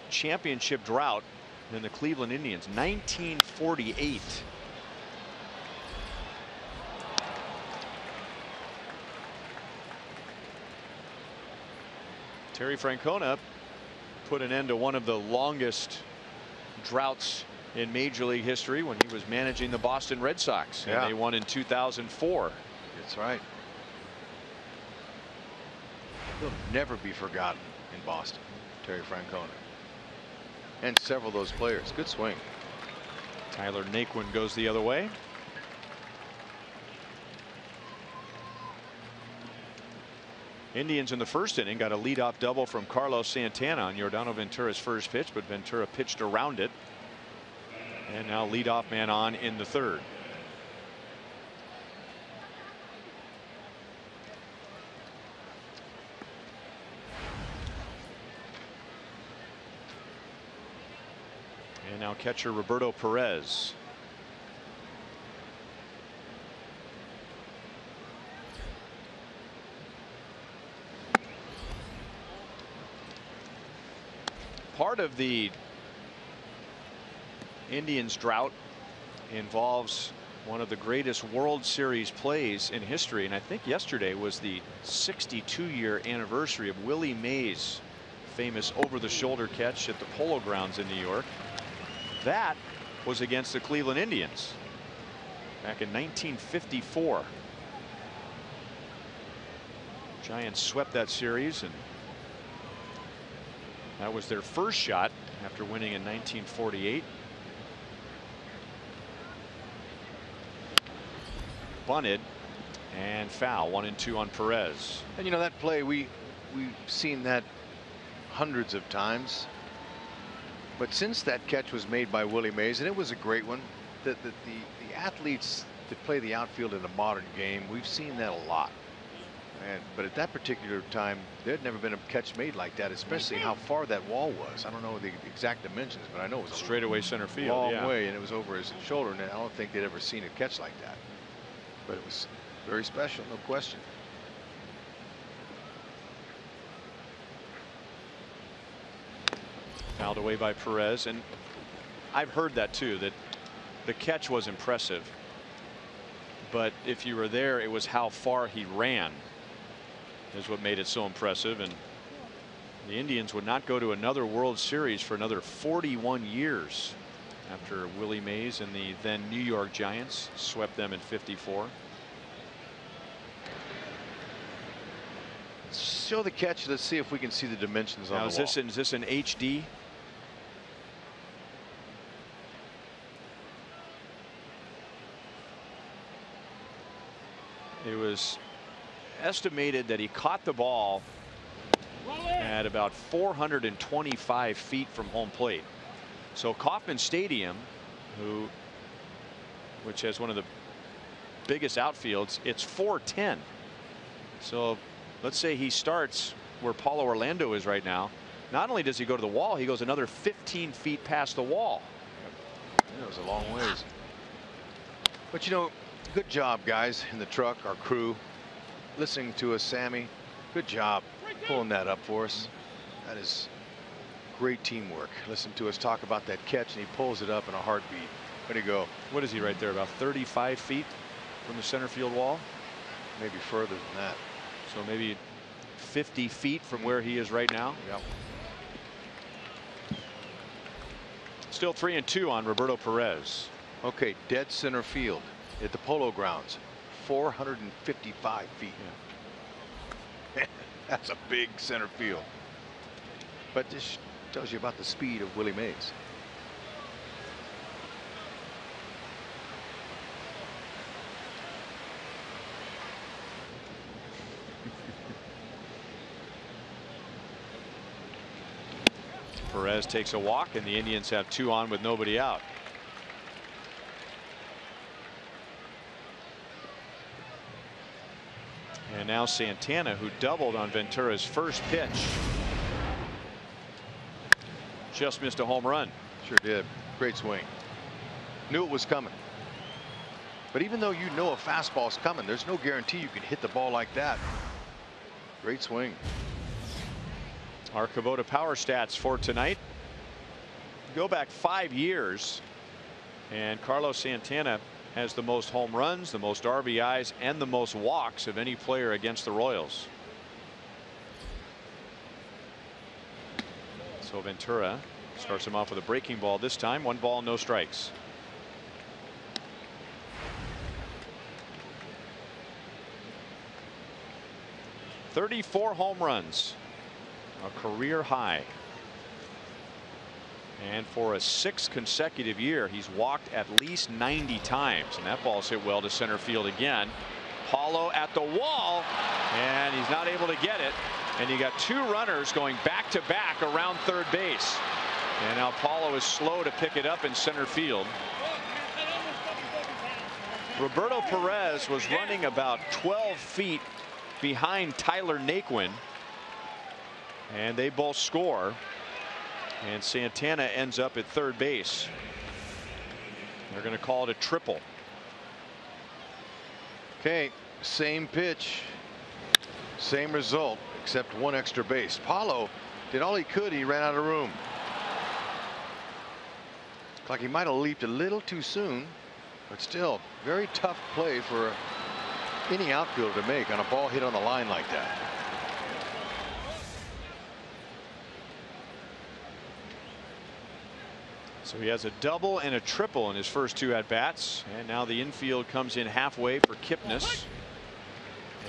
championship drought than the Cleveland Indians. 1948. Terry Francona put an end to one of the longest droughts in Major League history when he was managing the Boston Red Sox. And they won in 2004. That's right. He'll never be forgotten in Boston, Terry Francona. And several of those players. Good swing. Tyler Naquin goes the other way. Indians in the first inning got a leadoff double from Carlos Santana on Yordano Ventura's first pitch, but Ventura pitched around it. And now leadoff man on in the third. And now catcher Roberto Perez. Part of the Indians drought involves one of the greatest World Series plays in history, and I think yesterday was the 62-year anniversary of Willie Mays' famous over-the-shoulder catch at the Polo Grounds in New York. That was against the Cleveland Indians back in 1954. Giants swept that series, and that was their first shot after winning in 1948. Bunted and foul. 1-2 on Perez. And you know that play, we've seen that hundreds of times. But since that catch was made by Willie Mays, and it was a great one, the athletes that play the outfield in a modern game, we've seen that a lot. But at that particular time, there had never been a catch made like that, especially how far that wall was. I don't know the exact dimensions, but I know it was a straightaway center field, long way, and it was over his shoulder. And I don't think they'd ever seen a catch like that. But it was very special, no question. Fouled away by Perez, and I've heard that too, that the catch was impressive. But if you were there, it was how far he ran is what made it so impressive. And the Indians would not go to another World Series for another 41 years after Willie Mays and the then New York Giants swept them in '54. Show the catch. Let's see if we can see the dimensions on the wall. Is this an HD? It was estimated that he caught the ball at about 425 feet from home plate. So Kauffman Stadium, which has one of the biggest outfields, it's 410. So let's say he starts where Paulo Orlando is right now. Not only does he go to the wall, he goes another 15 feet past the wall. That was a long ways. But you know, good job, guys in the truck, our crew, listening to us. Sammy, good job pulling that up for us. That is great teamwork. Listen to us talk about that catch, and he pulls it up in a heartbeat. Way to go. What is he right there, about 35 feet from the center field wall? Maybe further than that. So maybe 50 feet from where he is right now. Yep. Still 3-2 on Roberto Perez. Okay, dead center field at the Polo Grounds, 455 feet. Yeah. That's a big center field. But this tells you about the speed of Willie Mays. Perez takes a walk, and the Indians have 2 on with nobody out. And now Santana, who doubled on Ventura's first pitch, just missed a home run. Sure did. Great swing. Knew it was coming. But even though you know a fastball's coming, there's no guarantee you can hit the ball like that. Great swing. Our Kubota Power Stats for tonight. Go back 5 years, and Carlos Santana has the most home runs, the most RBIs, and the most walks of any player against the Royals. So Ventura starts him off with a breaking ball this time. 1 ball, no strikes. "34 home runs, a career high. And for a 6th consecutive year, he's walked at least 90 times. And that ball's hit well to center field again. Paulo at the wall, and he's not able to get it. And you got 2 runners going back to back around third base. And now Paulo is slow to pick it up in center field. Roberto Perez was running about 12 feet behind Tyler Naquin, and they both score, and Santana ends up at third base. They're going to call it a triple. Okay, same pitch, same result, except 1 extra base. Paulo did all he could. He ran out of room. Looked like he might have leaped a little too soon, but still very tough play for any outfielder to make on a ball hit on the line like that. So he has a double and a triple in his first 2 at-bats, and now the infield comes in halfway for Kipnis,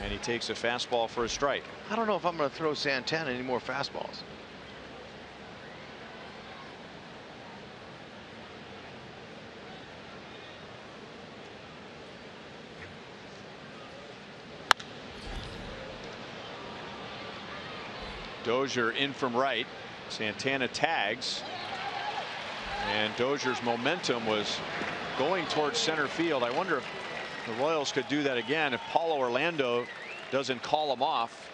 and he takes a fastball for a strike. I don't know if I'm going to throw Santana any more fastballs. Dozier in from right. Santana tags, and Dozier's momentum was going towards center field. I wonder if the Royals could do that again if Paulo Orlando doesn't call him off,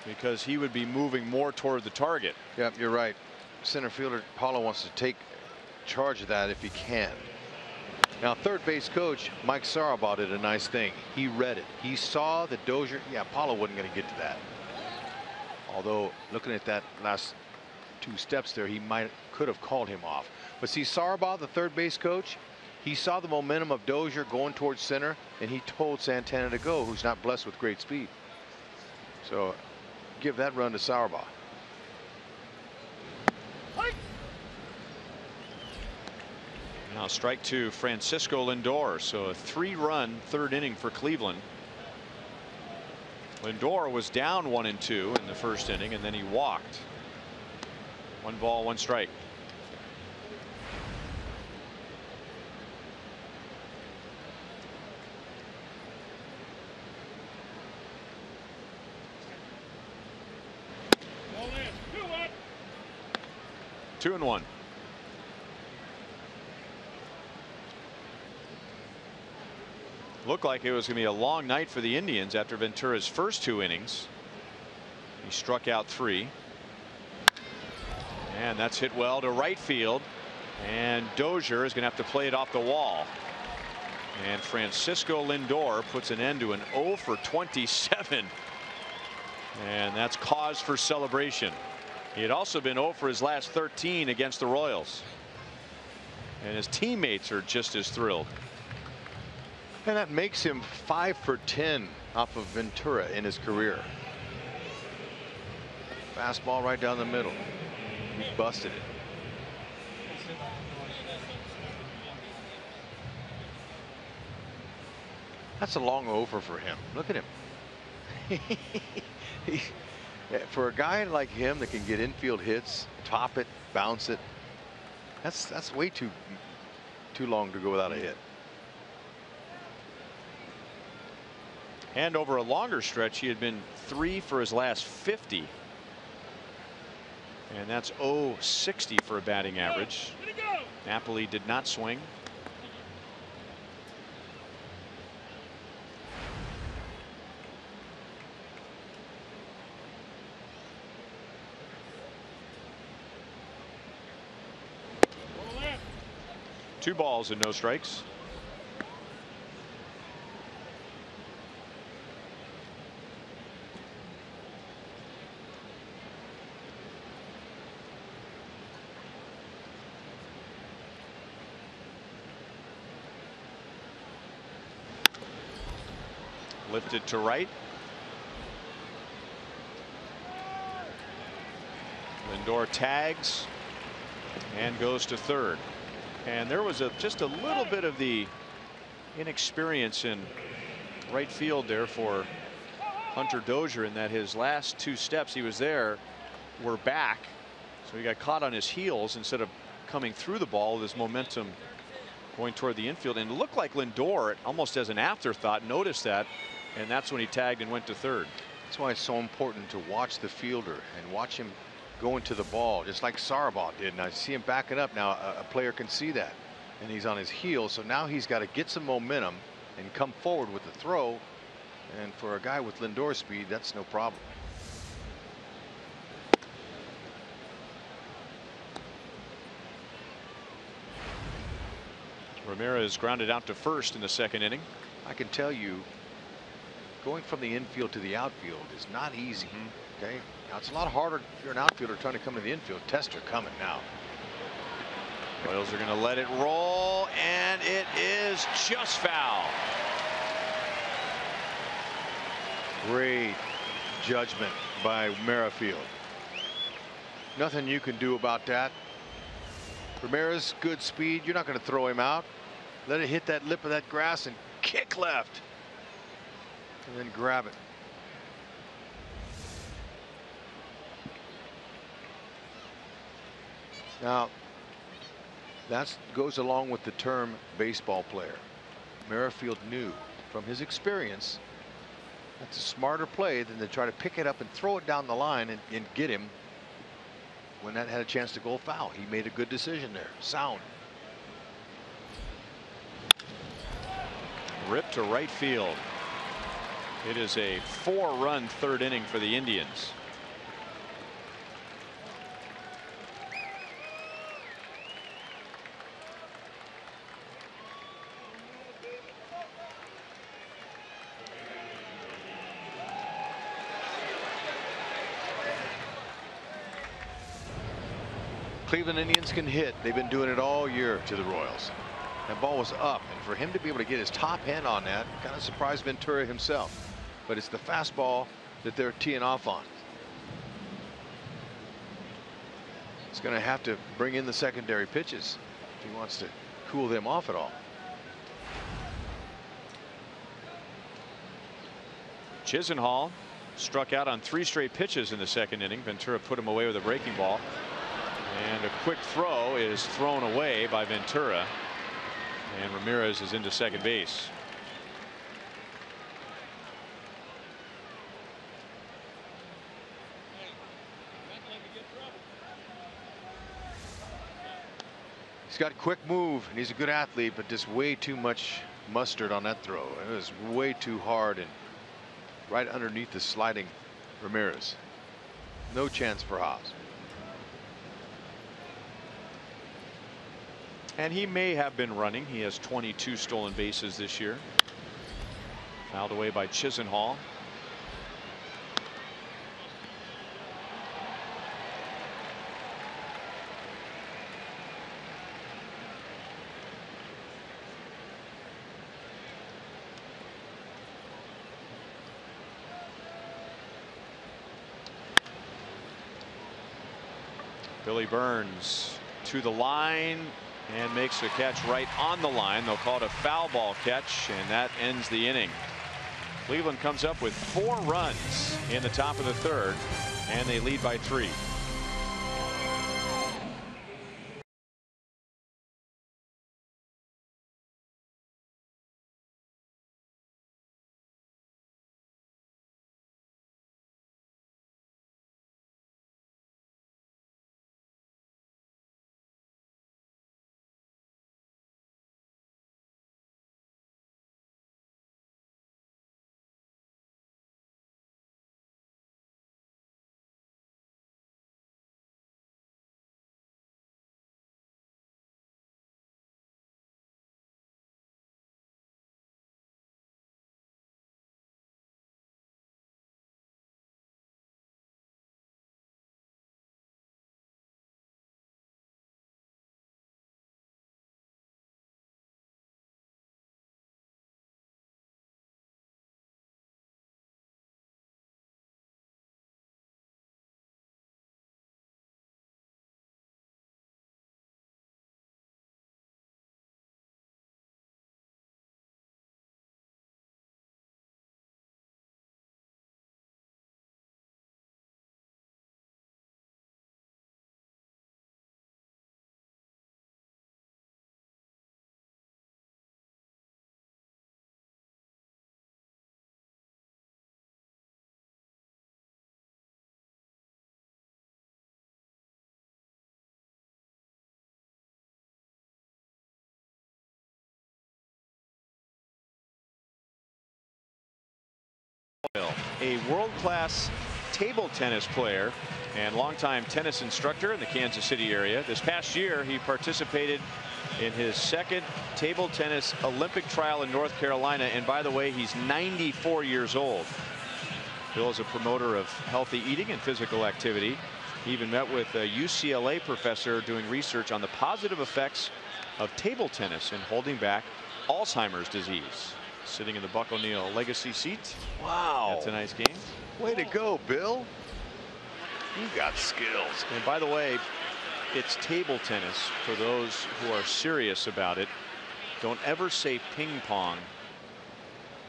because he would be moving more toward the target. Yep, you're right. Center fielder Paulo wants to take charge of that if he can. Now, third base coach Mike Sarabia did a nice thing. He read it. He saw that Dozier, Paulo wasn't going to get to that. Although looking at that last 2 steps there, he could have called him off. But see, Sarabia, the third base coach, he saw the momentum of Dozier going towards center, and he told Santana to go, who's not blessed with great speed. So give that run to Sarabia. Now strike 2, Francisco Lindor. So a 3-run 3rd inning for Cleveland. Lindor was down 1-2 in the first inning, and then he walked. 1 ball, 1 strike. Two and 1. Looked like it was going to be a long night for the Indians after Ventura's first 2 innings. He struck out 3. And that's hit well to right field. And Dozier is going to have to play it off the wall. And Francisco Lindor puts an end to an 0 for 27. And that's cause for celebration. He had also been 0 for his last 13 against the Royals. And his teammates are just as thrilled. And that makes him 5 for 10 off of Ventura in his career. Fastball right down the middle. He busted it. That's a long over for him. Look at him. For a guy like him that can get infield hits, top it, bounce it, that's way too long to go without a hit. And over a longer stretch, he had been 3 for his last 50. And that's 0.60 for a batting average. Napoli did not swing. 2 balls and no strikes. Lifted to right. Lindor tags and goes to third. And there was just a little bit of the inexperience in right field there for Hunter Dozier in that his last 2 steps he was there were back. So he got caught on his heels instead of coming through the ball with his momentum going toward the infield. And it looked like Lindor, almost as an afterthought, noticed that. And that's when he tagged and went to third. That's why it's so important to watch the fielder and watch him go into the ball, just like Sarabot did. And I see him backing up now. A player can see that, and he's on his heels. So now he's got to get some momentum and come forward with the throw. And for a guy with Lindor's speed, that's no problem. Ramirez grounded out to first in the 2nd inning. I can tell you, going from the infield to the outfield is not easy. Okay, now it's a lot harder if you're an outfielder trying to come to the infield. Tester coming now. Royals are going to let it roll, and it is just foul. Great judgment by Merrifield. Nothing you can do about that. Ramirez, good speed. You're not going to throw him out. Let it hit that lip of that grass and kick left. And then grab it. Now, that goes along with the term baseball player. Merrifield knew from his experience that's a smarter play than to try to pick it up and throw it down the line and get him when that had a chance to go foul. He made a good decision there. Sound. Ripped to right field. It is a 4-run 3rd inning for the Indians. Cleveland Indians can hit. They've been doing it all year to the Royals. That ball was up, and for him to be able to get his top hand on that kind of surprised Ventura himself. But it's the fastball that they're teeing off on. He's going to have to bring in the secondary pitches if he wants to cool them off at all. Chisenhall struck out on 3 straight pitches in the 2nd inning. Ventura put him away with a breaking ball. And a quick throw is thrown away by Ventura. And Ramirez is into second base. He's got a quick move and he's a good athlete, but just way too much mustard on that throw. It was way too hard and right underneath the sliding Ramirez. No chance for Haas. And he may have been running. He has 22 stolen bases this year. Fouled away by Chisenhall. Billy Burns to the line and makes a catch right on the line. They'll call it a foul ball catch, and that ends the inning. Cleveland comes up with 4 runs in the top of the 3rd, and they lead by 3. A world-class table tennis player and longtime tennis instructor in the Kansas City area. This past year, he participated in his second table tennis Olympic trial in North Carolina. And by the way, he's 94 years old. Bill is a promoter of healthy eating and physical activity. He even met with a UCLA professor doing research on the positive effects of table tennis in holding back Alzheimer's disease. Sitting in the Buck O'Neil Legacy seat. Wow. At tonight's game. Way to go, Bill. You got skills. And by the way, it's table tennis for those who are serious about it. Don't ever say ping pong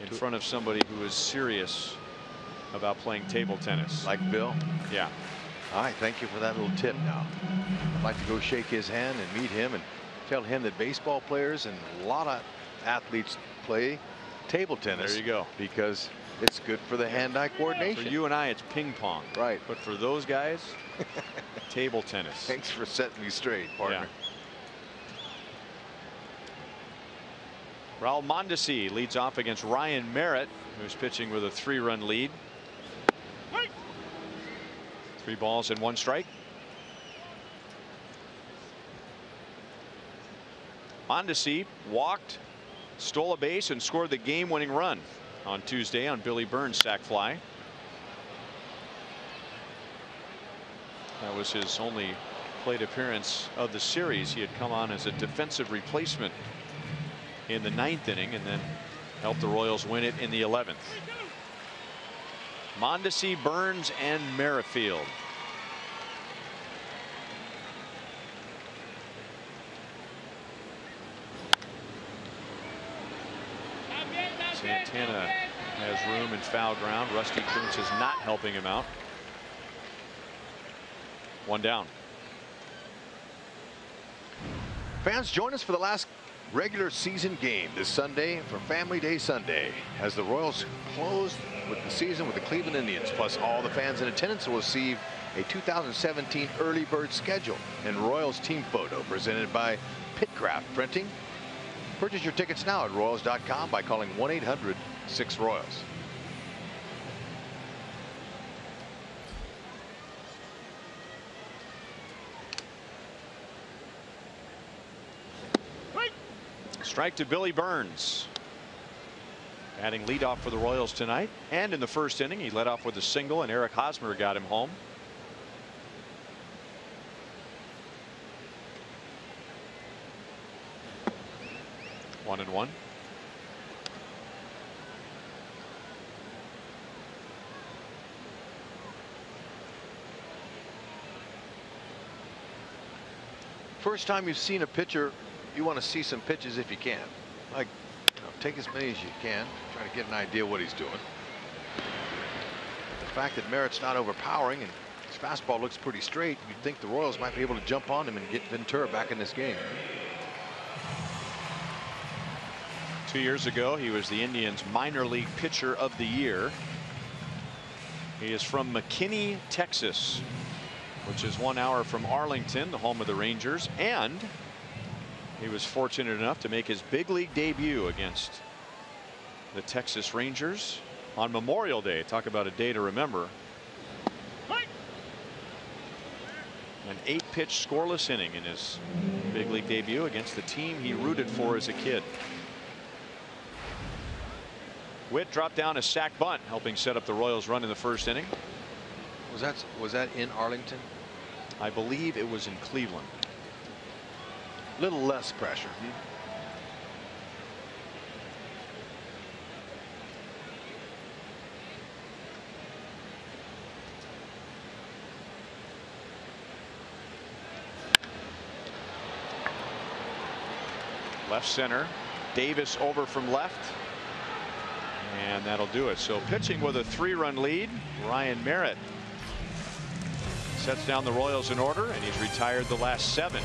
in front of somebody who is serious about playing table tennis. Like Bill? Yeah. All right, thank you for that little tip now. I'd like to go shake his hand and meet him and tell him that baseball players and a lot of athletes play table tennis. There you go. Because it's good for the hand-eye coordination. For you and I, it's ping pong. Right. But for those guys, table tennis. Thanks for setting me straight, partner. Yeah. Raul Mondesi leads off against Ryan Merritt, who's pitching with a 3-run lead. 3 balls and 1 strike. Mondesi walked, stole a base, and scored the game-winning run on Tuesday on Billy Burns' sac fly. That was his only plate appearance of the series. He had come on as a defensive replacement in the 9th inning and then helped the Royals win it in the 11th. Mondesi, Burns, and Merrifield. Santana has room and foul ground. Rusty Kuntz is not helping him out. 1 down. Fans, join us for the last regular season game this Sunday for Family Day Sunday as the Royals close with the season with the Cleveland Indians. Plus, all the fans in attendance will receive a 2017 early bird schedule and Royals team photo presented by Pitcraft Printing. Purchase your tickets now at Royals.com by calling 1-800-6-ROYALS. Strike to Billy Burns. Batting leadoff for the Royals tonight. And in the first inning, he led off with a single, and Eric Hosmer got him home. One and one. First time you've seen a pitcher, you want to see some pitches if you can. Like, take as many as you can, try to get an idea what he's doing. The fact that Merritt's not overpowering and his fastball looks pretty straight, you'd think the Royals might be able to jump on him and get Ventura back in this game. 2 years ago, he was the Indians' minor league pitcher of the year. He is from McKinney, Texas, which is 1 hour from Arlington, the home of the Rangers, and he was fortunate enough to make his big league debut against the Texas Rangers on Memorial Day. Talk about a day to remember. An 8-pitch scoreless inning in his big league debut against the team he rooted for as a kid. Witt dropped down a sac bunt, helping set up the Royals' run in the first inning. Was that in Arlington? I believe it was in Cleveland. Little less pressure. Left center. Davis over from left. And that'll do it. So pitching with a 3-run lead, Ryan Merritt sets down the Royals in order, and he's retired the last 7.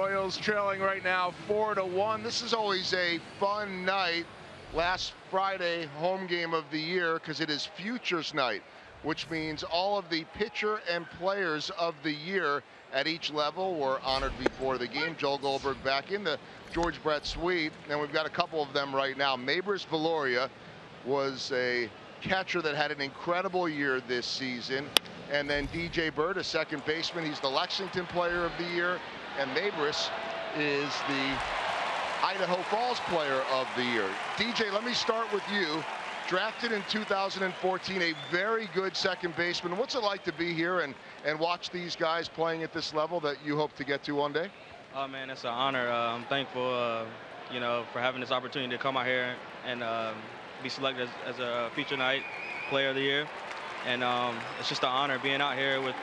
Royals trailing right now 4-1. This is always a fun night. Last Friday, home game of the year, because it is Futures Night, which means all of the pitcher and players of the year at each level were honored before the game. Joel Goldberg back in the George Brett suite, and we've got a couple of them right now. Maybris Viloria was a catcher that had an incredible year this season. And then DJ Bird, a second baseman. He's the Lexington Player of the Year. And Maybris is the Idaho Falls Player of the Year. DJ, let me start with you. Drafted in 2014, a very good second baseman. What's it like to be here and watch these guys playing at this level that you hope to get to one day? Oh, man, it's an honor. I'm thankful, you know, for having this opportunity to come out here and be selected as a Future Night Player of the Year. And it's just an honor being out here with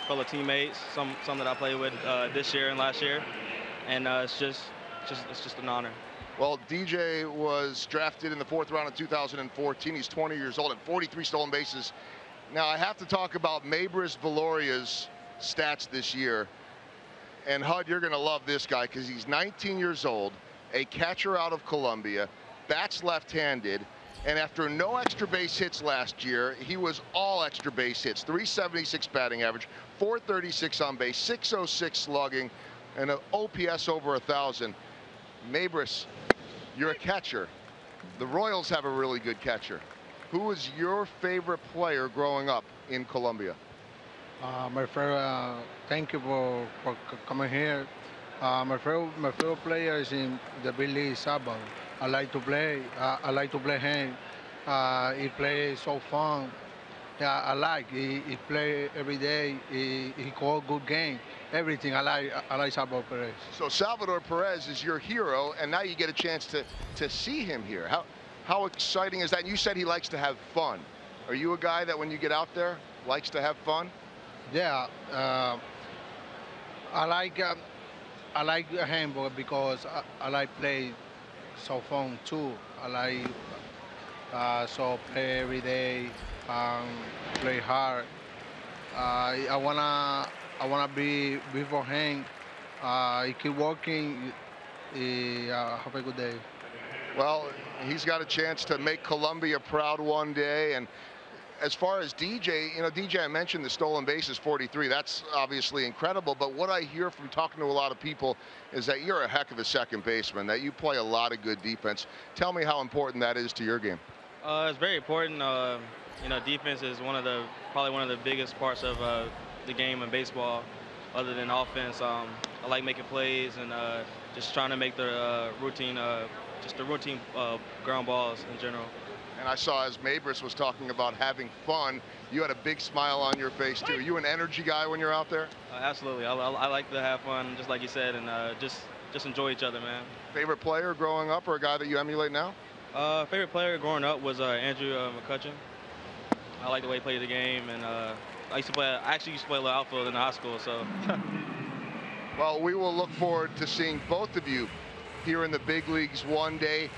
fellow teammates, some that I played with this year and last year. And it's just an honor. Well, DJ was drafted in the 4th round of 2014. He's 20 years old at 43 stolen bases. Now, I have to talk about Maybris Viloria's stats this year. And, Hud, you're going to love this guy because he's 19 years old, a catcher out of Columbia, bats left-handed. And after no extra base hits last year, he was all extra base hits. 376 batting average, 436 on base, 606 slugging, and an OPS over 1,000. Maybris, you're a catcher. The Royals have a really good catcher. Who was your favorite player growing up in Columbia? My favorite, thank you for coming here. My favorite player is in the big league, Sabo. I like to play. I like to play him. He plays so fun. Yeah, I like. He play every day. He call good game. Everything. I like Salvador Perez. So Salvador Perez is your hero, and now you get a chance to see him here. How exciting is that? And you said he likes to have fun. Are you a guy that when you get out there likes to have fun? Yeah. I like him because I like play so fun too. I like so play every day, play hard. I wanna be for him. Keep working. Have a good day. Well, he's got a chance to make Columbia proud one day. And as far as DJ, you know, DJ, I mentioned the stolen bases 43. That's obviously incredible. But what I hear from talking to a lot of people is that you're a heck of a second baseman, that you play a lot of good defense. Tell me how important that is to your game. It's very important. You know, defense is probably one of the biggest parts of the game in baseball, other than offense. I like making plays and just trying to make the routine ground balls in general. And I saw as Maybris was talking about having fun, you had a big smile on your face too. Are you an energy guy when you're out there? Absolutely. I like to have fun, just like you said, and just enjoy each other, man. Favorite player growing up or a guy that you emulate now? Favorite player growing up was Andrew McCutchen. I like the way he played the game, and I actually used to play a little outfield in high school, so. Well, we will look forward to seeing both of you here in the big leagues one day.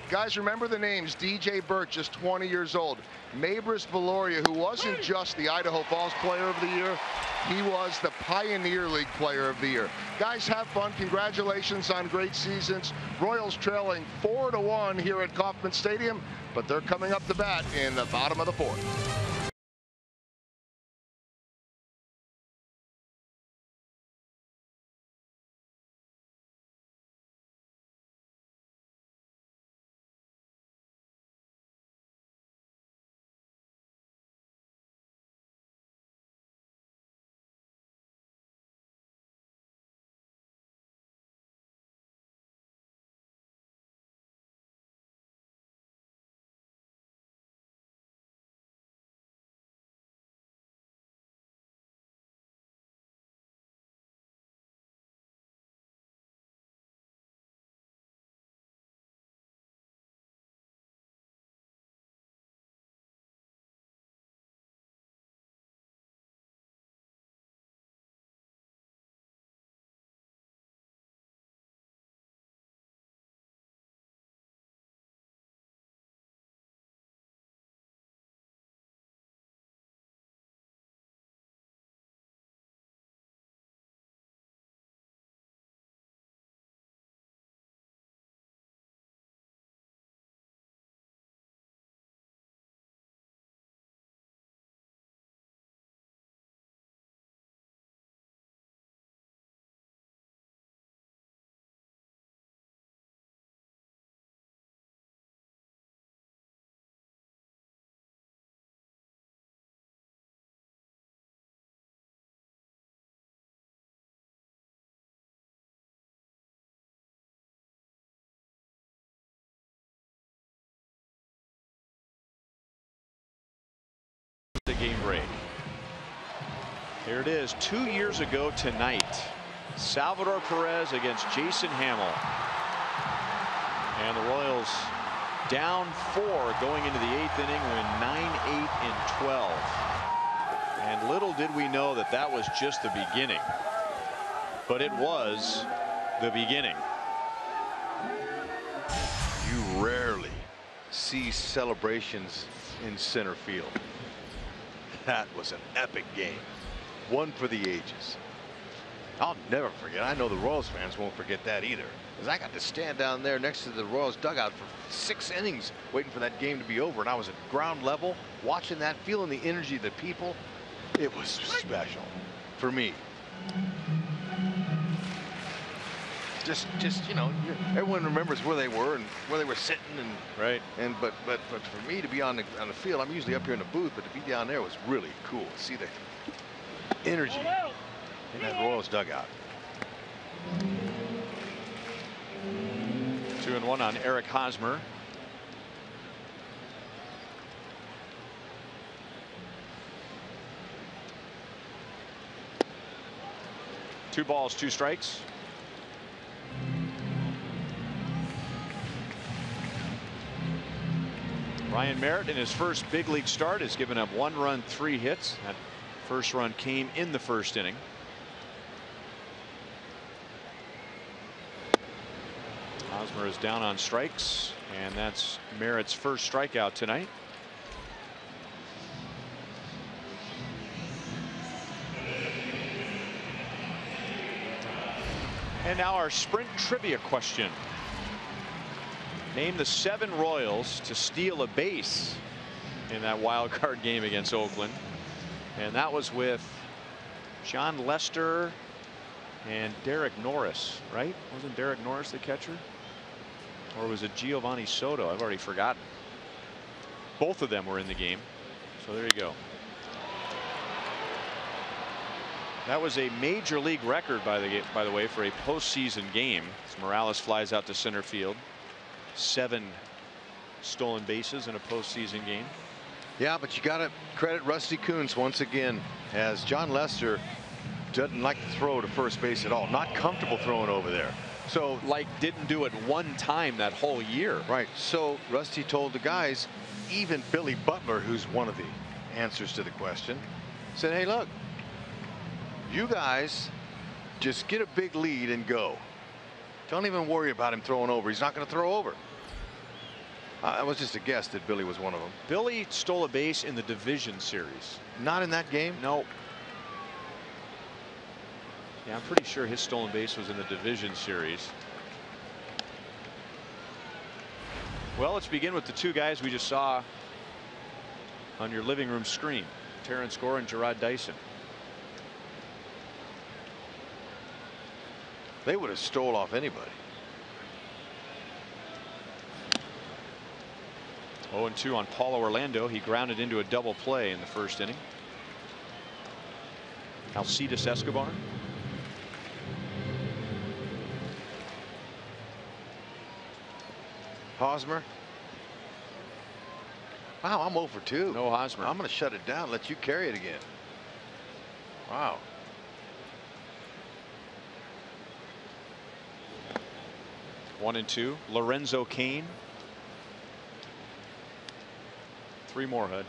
Guys, remember the names. DJ Burt, just 20 years old. Maybris Viloria, who wasn't just the Idaho Falls Player of the Year, he was the Pioneer League Player of the Year. Guys, have fun. Congratulations on great seasons. Royals trailing 4-1 here at Kauffman Stadium, but they're coming up to bat in the bottom of the 4th. game break. Here it is, 2 years ago tonight. Salvador Perez against Jason Hamill. And the Royals down 4 going into the 8th inning, win 9-8 and 12. And little did we know that that was just the beginning. But it was the beginning. You rarely see celebrations in center field. That was an epic game. One for the ages. I'll never forget. I know the Royals fans won't forget that either. Because I got to stand down there next to the Royals dugout for 6 innings waiting for that game to be over. And I was at ground level watching that, feeling the energy of the people. It was special for me. Just you know, everyone remembers where they were and where they were sitting, and right. And but for me to be on the field, I'm usually up here in the booth, but to be down there was really cool. To see the energy in that Royals dugout. 2-1 on Eric Hosmer. Two balls, 2 strikes. Ryan Merritt in his first big league start has given up 1 run, 3 hits. That first run came in the first inning. Hosmer is down on strikes, and that's Merritt's first strikeout tonight. And now our sprint trivia question. Name the 7 Royals to steal a base in that wild card game against Oakland. And that was with John Lester and Derek Norris, right? Wasn't Derek Norris the catcher? Or was it Giovanni Soto? I've already forgotten. Both of them were in the game. So there you go. That was a major league record, by the way, for a postseason game. As Morales flies out to center field. 7 stolen bases in a postseason game. Yeah, but you got to credit Rusty Kuntz once again, as John Lester doesn't like to throw to first base at all. Not comfortable throwing over there. So like didn't do it one time that whole year. Right. So Rusty told the guys, even Billy Butler, who's one of the answers to the question, said, hey, look, you guys just get a big lead and go. Don't even worry about him throwing over. He's not going to throw over. That was just a guess that Billy was one of them. Billy stole a base in the division series. Not in that game? No. Yeah, I'm pretty sure his stolen base was in the division series. Well, let's begin with the 2 guys we just saw on your living room screen. Terrence Gore and Jarrod Dyson. They would have stole off anybody. 0-2 on Paulo Orlando. He grounded into a double play in the first inning. Alcides Escobar. Hosmer. Wow, I'm 0 for 2. No Hosmer. I'm going to shut it down, let you carry it again. Wow. One and 2. Lorenzo Cain. 3 more, Hud.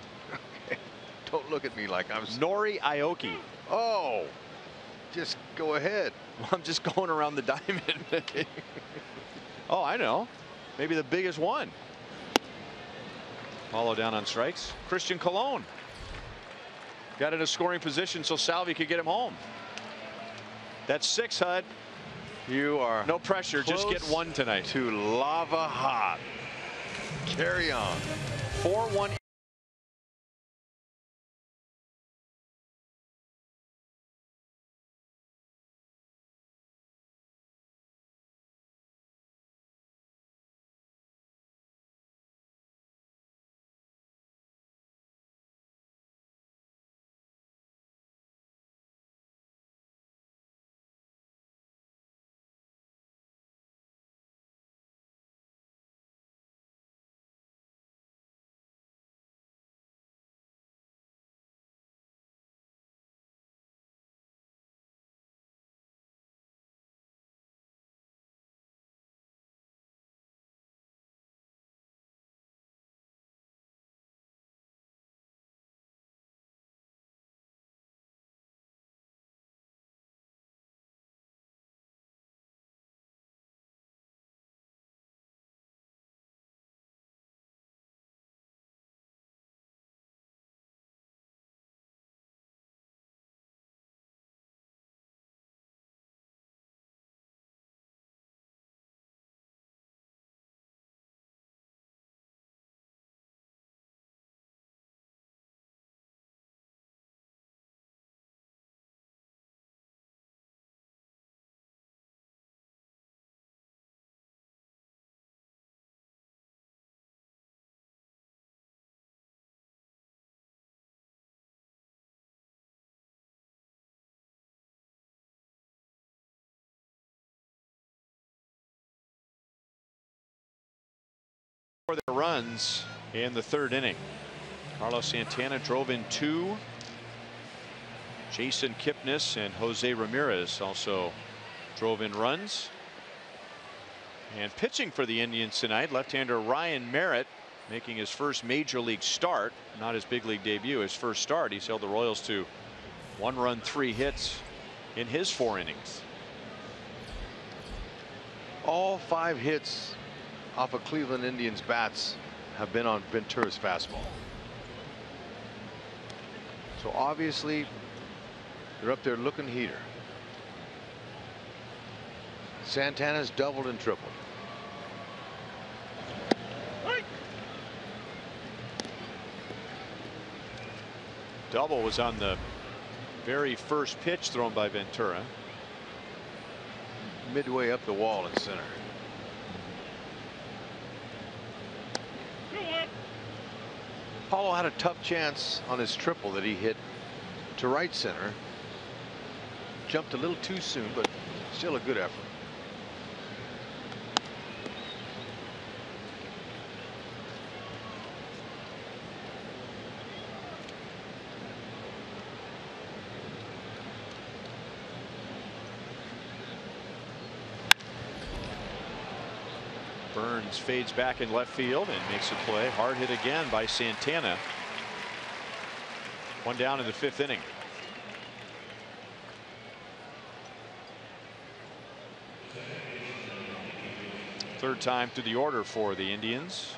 Don't look at me like I'm Nori Aoki. Oh, just go ahead. I'm just going around the diamond. Oh, I know. Maybe the biggest one. Follow down on strikes. Christian Colon got in a scoring position so Salvi could get him home. That's 6, Hud. You are no pressure. Just get 1 tonight. To lava hot. Carry on. 4-1. for their runs in the third inning. Carlos Santana drove in 2. Jason Kipnis and Jose Ramirez also drove in runs. And pitching for the Indians tonight, left-hander Ryan Merritt making his first major league start, not his big league debut, his first start. He's held the Royals to 1 run, 3 hits in his 4 innings. All 5 hits off of Cleveland Indians bats have been on Ventura's fastball. So obviously they're up there looking heater. Santana's doubled and tripled. Double was on the very first pitch thrown by Ventura. Midway up the wall in center. Paulo had a tough chance on his triple that he hit to right center. Jumped a little too soon, but still a good effort. Burns fades back in left field and makes a play. Hard hit again by Santana. 1 down in the 5th inning. Third time through the order for the Indians.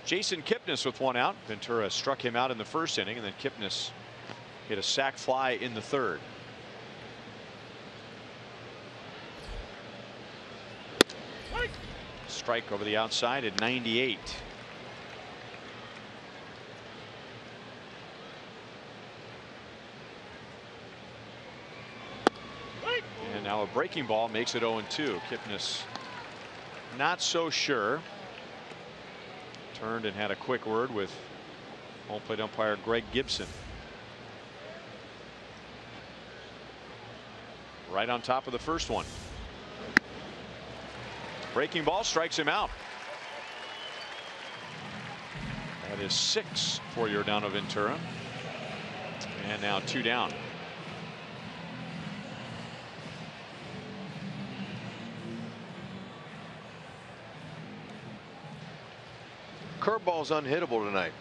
Jason Kipnis with 1 out. Ventura struck him out in the 1st inning, and then Kipnis hit a sac fly in the 3rd. Strike over the outside at 98. And now a breaking ball makes it 0-2. Kipnis not so sure. Turned and had a quick word with home plate umpire Greg Gibson. Right on top of the first one. Breaking ball strikes him out. That is 6 for Yordano Ventura. And now 2 down. Curveball's unhittable tonight,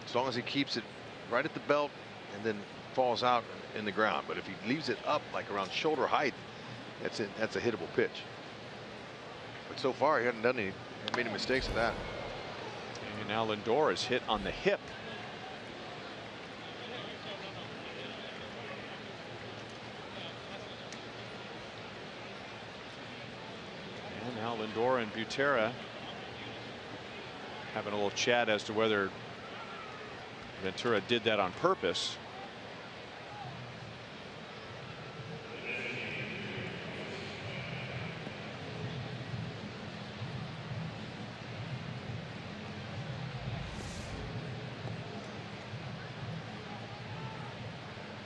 as long as he keeps it right at the belt and then falls out in the ground. But if he leaves it up like around shoulder height, that's a hittable pitch. But so far he hasn't done made any mistakes with that. And now Lindor is hit on the hip. And now Lindor and Butera having a little chat as to whether Ventura did that on purpose.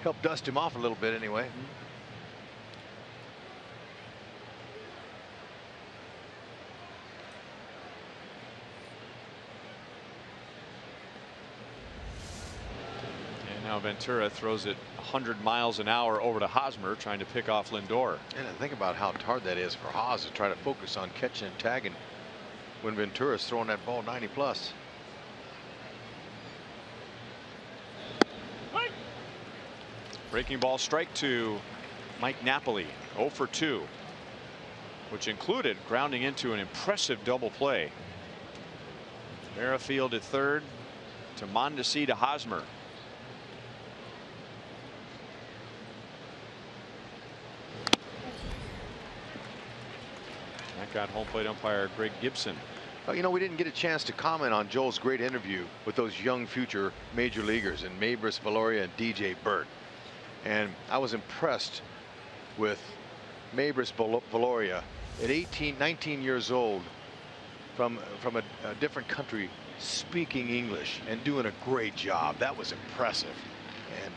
Help dust him off a little bit anyway. And now Ventura throws it 100 miles an hour over to Hosmer, trying to pick off Lindor. And think about how hard that is for Haas to try to focus on catching and tagging when Ventura's throwing that ball 90 plus. Breaking ball strike to Mike Napoli, 0 for 2, which included grounding into an impressive double play. Merrifield at third to Mondesi to Hosmer. That got home plate umpire Greg Gibson. Well, you know, we didn't get a chance to comment on Joel's great interview with those young future major leaguers and Maybris Viloria and DJ Burt. And I was impressed with Maybris Viloria at 19 years old from a different country, speaking English and doing a great job. That was impressive. And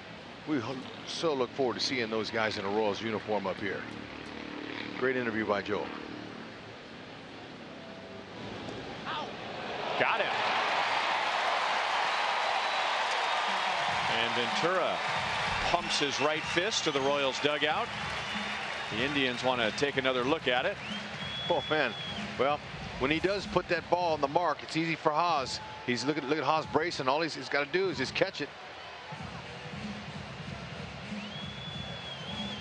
we so look forward to seeing those guys in a Royals uniform up here. Great interview by Joel. Got him. And Ventura pumps his right fist to the Royals dugout. The Indians want to take another look at it. Oh man, well, when he does put that ball on the mark, it's easy for Haas. He's look at Haas bracing. All he's got to do is just catch it,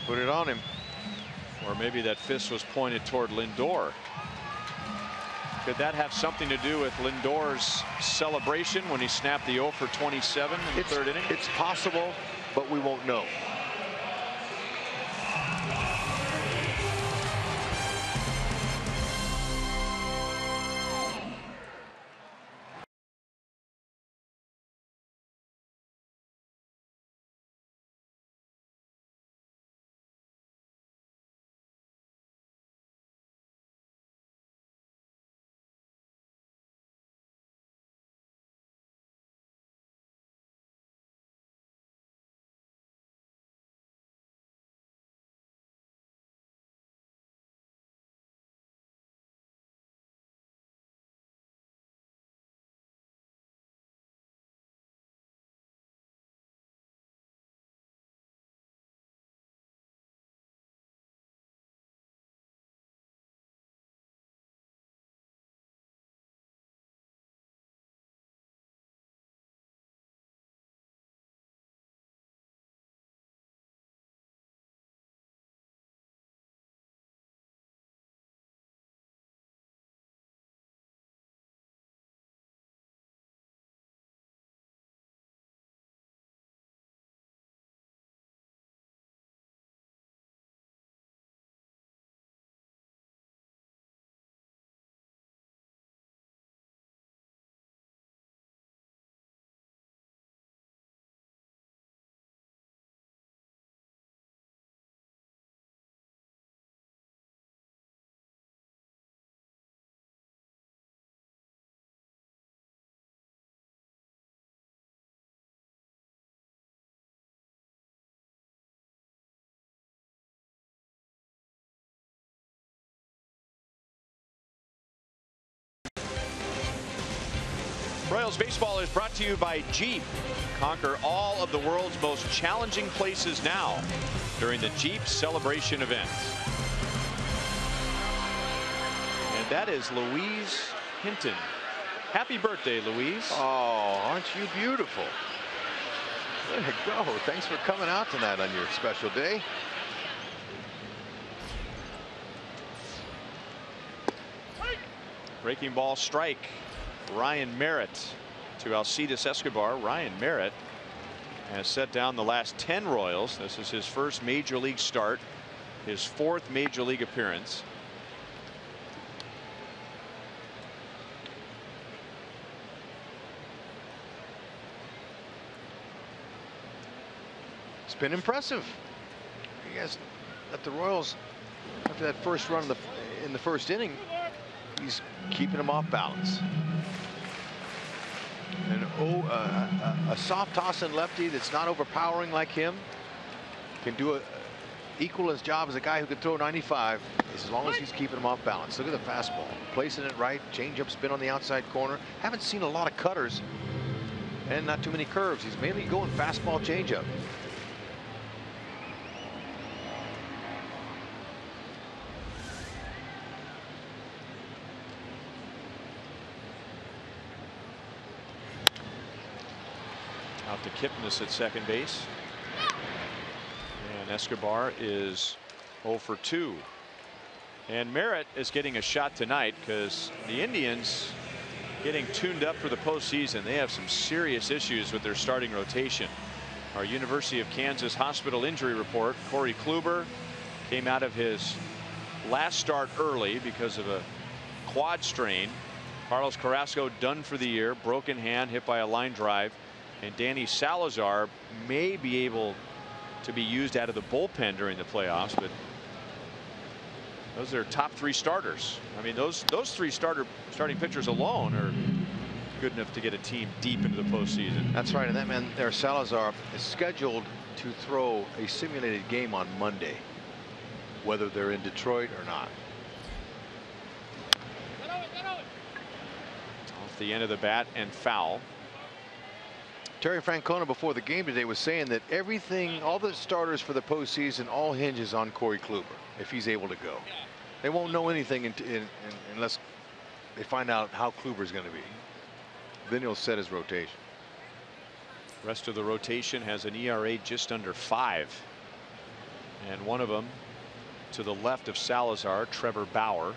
put it on him. Or maybe that fist was pointed toward Lindor. Could that have something to do with Lindor's celebration when he snapped the 0 for 27 in the third inning? It's possible, but we won't know. Royals baseball is brought to you by Jeep. Conquer all of the world's most challenging places now during the Jeep Celebration event. And that is Louise Hinton. Happy birthday, Louise. Oh, aren't you beautiful? There you go. Thanks for coming out tonight on your special day. Breaking ball strike. Ryan Merritt to Alcides Escobar. Ryan Merritt has set down the last 10 Royals. This is his first major league start, his 4th major league appearance. It's been impressive. You guys let the Royals, after that first run in the first inning, he's keeping them off balance. And a soft tossing lefty that's not overpowering like him can do equal his job as a guy who can throw 95 as long as he's keeping them off balance. Look at the fastball, placing it right, changeup spin on the outside corner. Haven't seen a lot of cutters and not too many curves. He's mainly going fastball, changeup. Out to Kipnis at second base. And Escobar is 0 for 2. And Merritt is getting a shot tonight because the Indians getting tuned up for the postseason. They have some serious issues with their starting rotation. Our University of Kansas Hospital injury report, Corey Kluber came out of his last start early because of a quad strain. Carlos Carrasco done for the year, broken hand, hit by a line drive. And Danny Salazar may be able to be used out of the bullpen during the playoffs, but those are top 3 starters. I mean, those 3 starting pitchers alone are good enough to get a team deep into the postseason. That's right. And that man there, Salazar, is scheduled to throw a simulated game on Monday, whether they're in Detroit or not. the end of the bat and foul. Terry Francona before the game today was saying that everything, all the starters for the postseason, all hinges on Corey Kluber if he's able to go. They won't know anything unless they find out how Kluber's going to be. Then he'll set his rotation. Rest of the rotation has an ERA just under 5. And one of them to the left of Salazar, Trevor Bauer.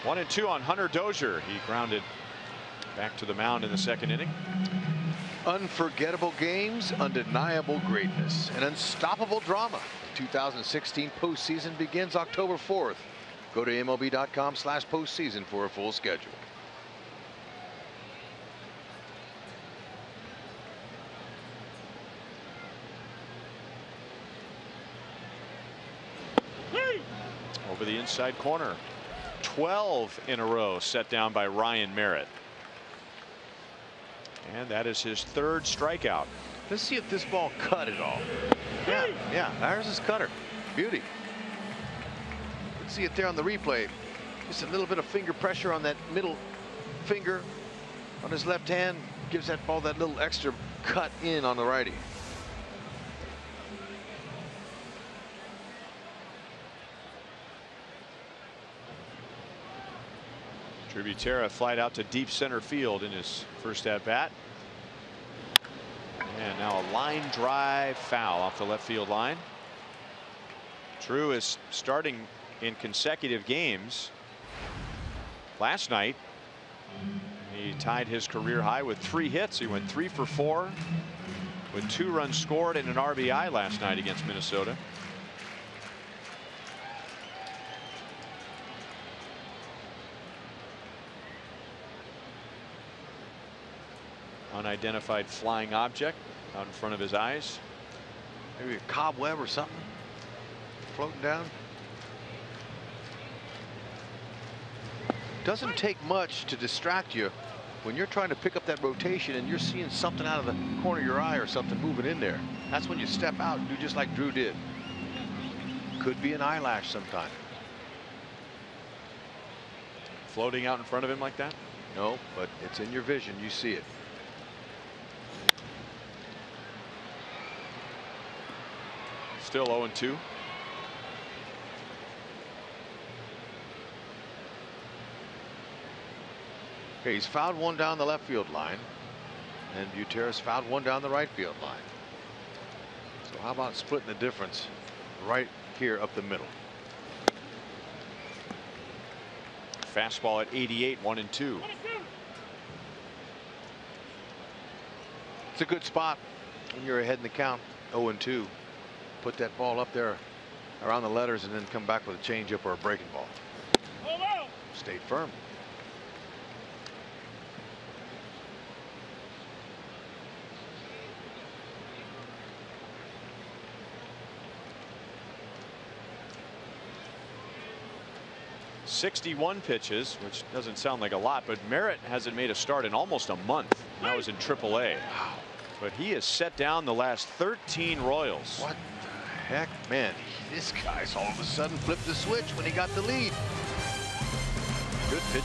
One and two on Hunter Dozier. He grounded back to the mound in the second inning. Unforgettable games, undeniable greatness, and unstoppable drama. The 2016 postseason begins October 4th. Go to MLB.com/postseason for a full schedule. Over the inside corner. 12 in a row set down by Ryan Merritt. And that is his 3rd strikeout. Let's see if this ball cut at all. Yeah, there's his cutter. Beauty. Let's see it there on the replay. Just a little bit of finger pressure on that middle finger on his left hand. Gives that ball that little extra cut in on the righty. Drew Butera flied out to deep center field in his first at bat. And now a line drive foul off the left field line. Drew is starting in consecutive games. Last night he tied his career high with 3 hits. He went 3 for 4 with 2 runs scored and an RBI last night against Minnesota. Unidentified flying object out in front of his eyes. Maybe a cobweb or something floating down. Doesn't take much to distract you when you're trying to pick up that rotation and you're seeing something out of the corner of your eye or something moving in there. That's when you step out and do just like Drew did. Could be an eyelash sometime. Floating out in front of him like that? No, but it's in your vision. You see it. Still 0-2. Okay, he's fouled one down the left field line, and Butera's fouled one down the right field line. So how about splitting the difference right here up the middle? Fastball at 88, 1-2. It's a good spot when you're ahead in the count, 0-2. Put that ball up there around the letters and then come back with a changeup or a breaking ball. Stay firm. .61 pitches, which doesn't sound like a lot, but Merritt hasn't made a start in almost a month. That was in AAA. But he has set down the last 13 Royals. What the heck, man? This guy's all of a sudden flipped the switch when he got the lead. Good pitch.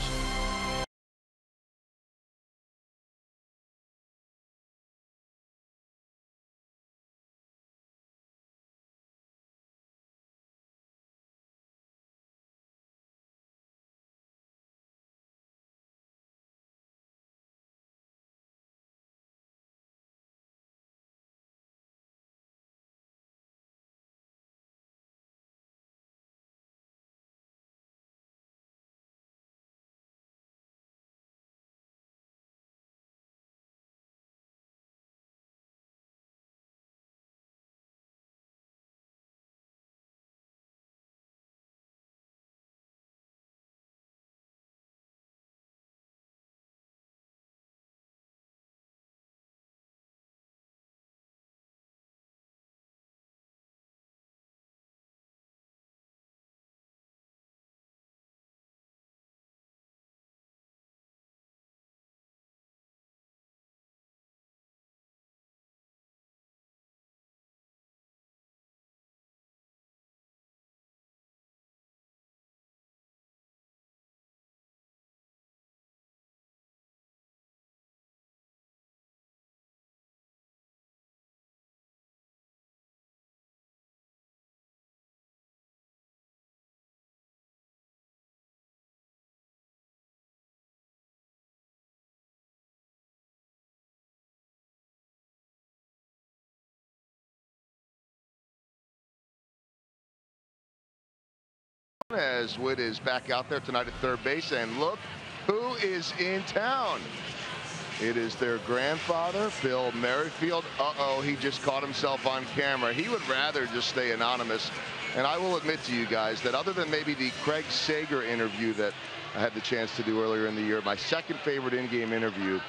as Witt is back out there tonight at third base. And look who is in town. It is their grandfather, Bill Merrifield. Uh-oh, he just caught himself on camera. He would rather just stay anonymous. And I will admit to you guys that other than maybe the Craig Sager interview that I had the chance to do earlier in the year, my second favorite in-game interview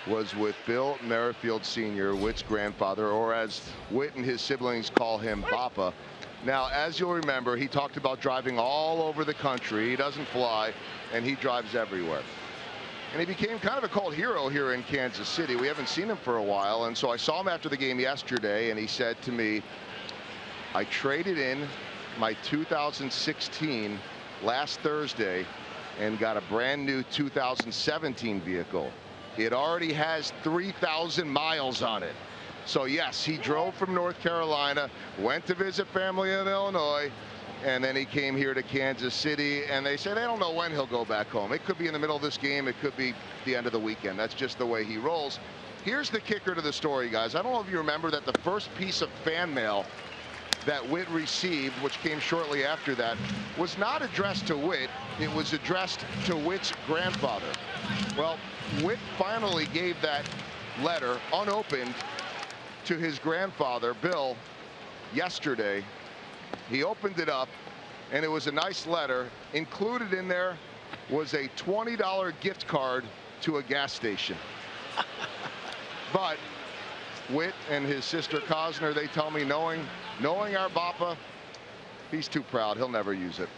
was with Bill Merrifield Sr., Witt's grandfather, or as Witt and his siblings call him, Papa. Now, as you'll remember, he talked about driving all over the country. He doesn't fly, and he drives everywhere. And he became kind of a cult hero here in Kansas City. We haven't seen him for a while, and so I saw him after the game yesterday, and he said to me, I traded in my 2016 last Thursday and got a brand new 2017 vehicle. It already has 3,000 miles on it. So yes, he drove from North Carolina, went to visit family in Illinois, and then he came here to Kansas City, and they say they don't know when he'll go back home. It could be in the middle of this game, it could be the end of the weekend. That's just the way he rolls. Here's the kicker to the story, guys. I don't know if you remember that the first piece of fan mail that Witt received, which came shortly after that, was not addressed to Witt. It was addressed to Witt's grandfather. Well, Witt finally gave that letter unopened to his grandfather, Bill, yesterday. He opened it up, and it was a nice letter. Included in there was a $20 gift card to a gas station. But Witt and his sister Cosner, they tell me, knowing our Papa, he's too proud. He'll never use it.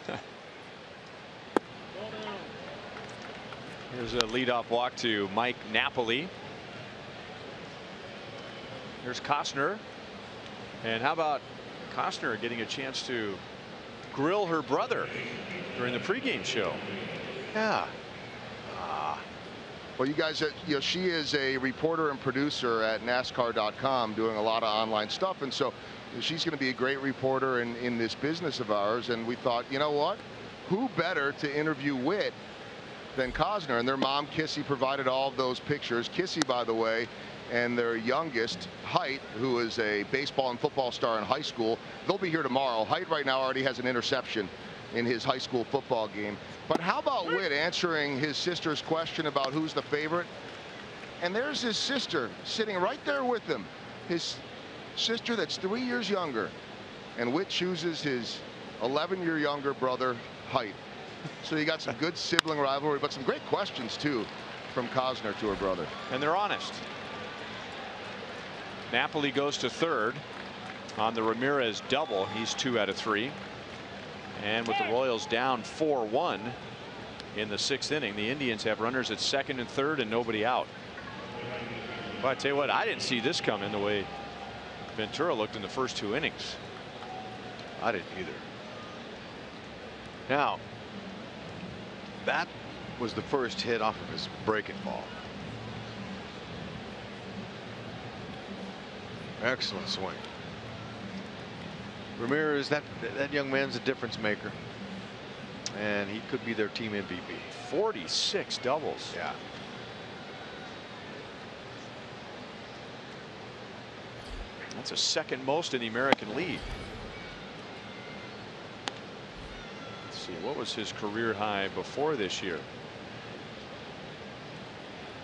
Here's a leadoff walk to Mike Napoli. Here's Cosner. And how about Cosner getting a chance to grill her brother during the pregame show? Yeah. Well, you guys, you know, she is a reporter and producer at NASCAR.com doing a lot of online stuff. And so she's going to be a great reporter in this business of ours. And we thought, you know what? Who better to interview Witt than Cosner? And their mom, Kissy, provided all of those pictures. Kissy, by the way, and their youngest, Height, who is a baseball and football star in high school. They'll be here tomorrow. Height right now already has an interception in his high school football game. But how about Witt answering his sister's question about who's the favorite? And there's his sister sitting right there with him. His sister that's 3 years younger. And Witt chooses his 11-year younger brother, Height. So you got some good sibling rivalry, but some great questions, too, from Cosner to her brother. And they're honest. Napoli goes to third on the Ramirez double. He's 2 out of 3. And with the Royals down 4-1 in the 6th inning, the Indians have runners at second and third and nobody out. But I tell you what, I didn't see this coming the way Ventura looked in the first 2 innings. I didn't either. Now, that was the first hit off of his breaking ball. Excellent swing. Ramirez, that young man's a difference maker, and he could be their team MVP. 46 doubles. Yeah. That's a second most in the American League. Let's see, what was his career high before this year?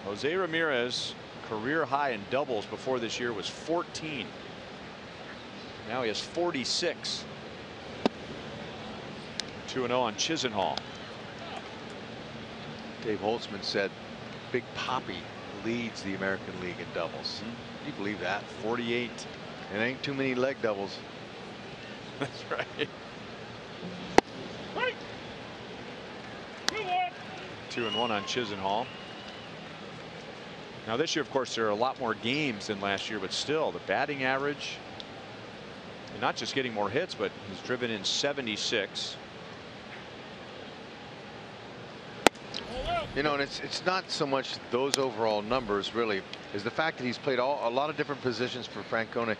Jose Ramirez career high in doubles before this year was 14. Now he has 46. 2-0 on Chisenhall. Dave Holtzman said Big Papi leads the American League in doubles. Can you believe that? 48. It ain't too many leg doubles. That's right. 2-1 on Chisenhall. Now this year, of course, there are a lot more games than last year, but still the batting average, and not just getting more hits, but he's driven in 76. You know, and it's not so much those overall numbers, really, is the fact that he's played a lot of different positions for Francona,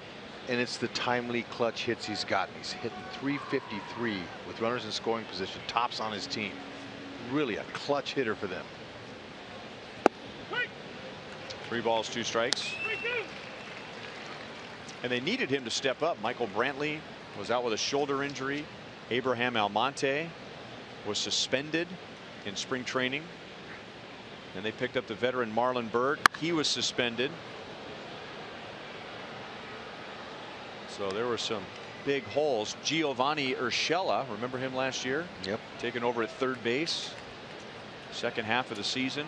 and it's the timely clutch hits he's gotten. He's hitting .353 with runners in scoring position, tops on his team. Really a clutch hitter for them. 3 balls, 2 strikes. And they needed him to step up. Michael Brantley was out with a shoulder injury. Abraham Almonte was suspended in spring training. And they picked up the veteran Marlon Byrd. He was suspended. So there were some big holes. Giovanni Urshela, remember him last year? Yep. Taking over at third base. Second half of the season.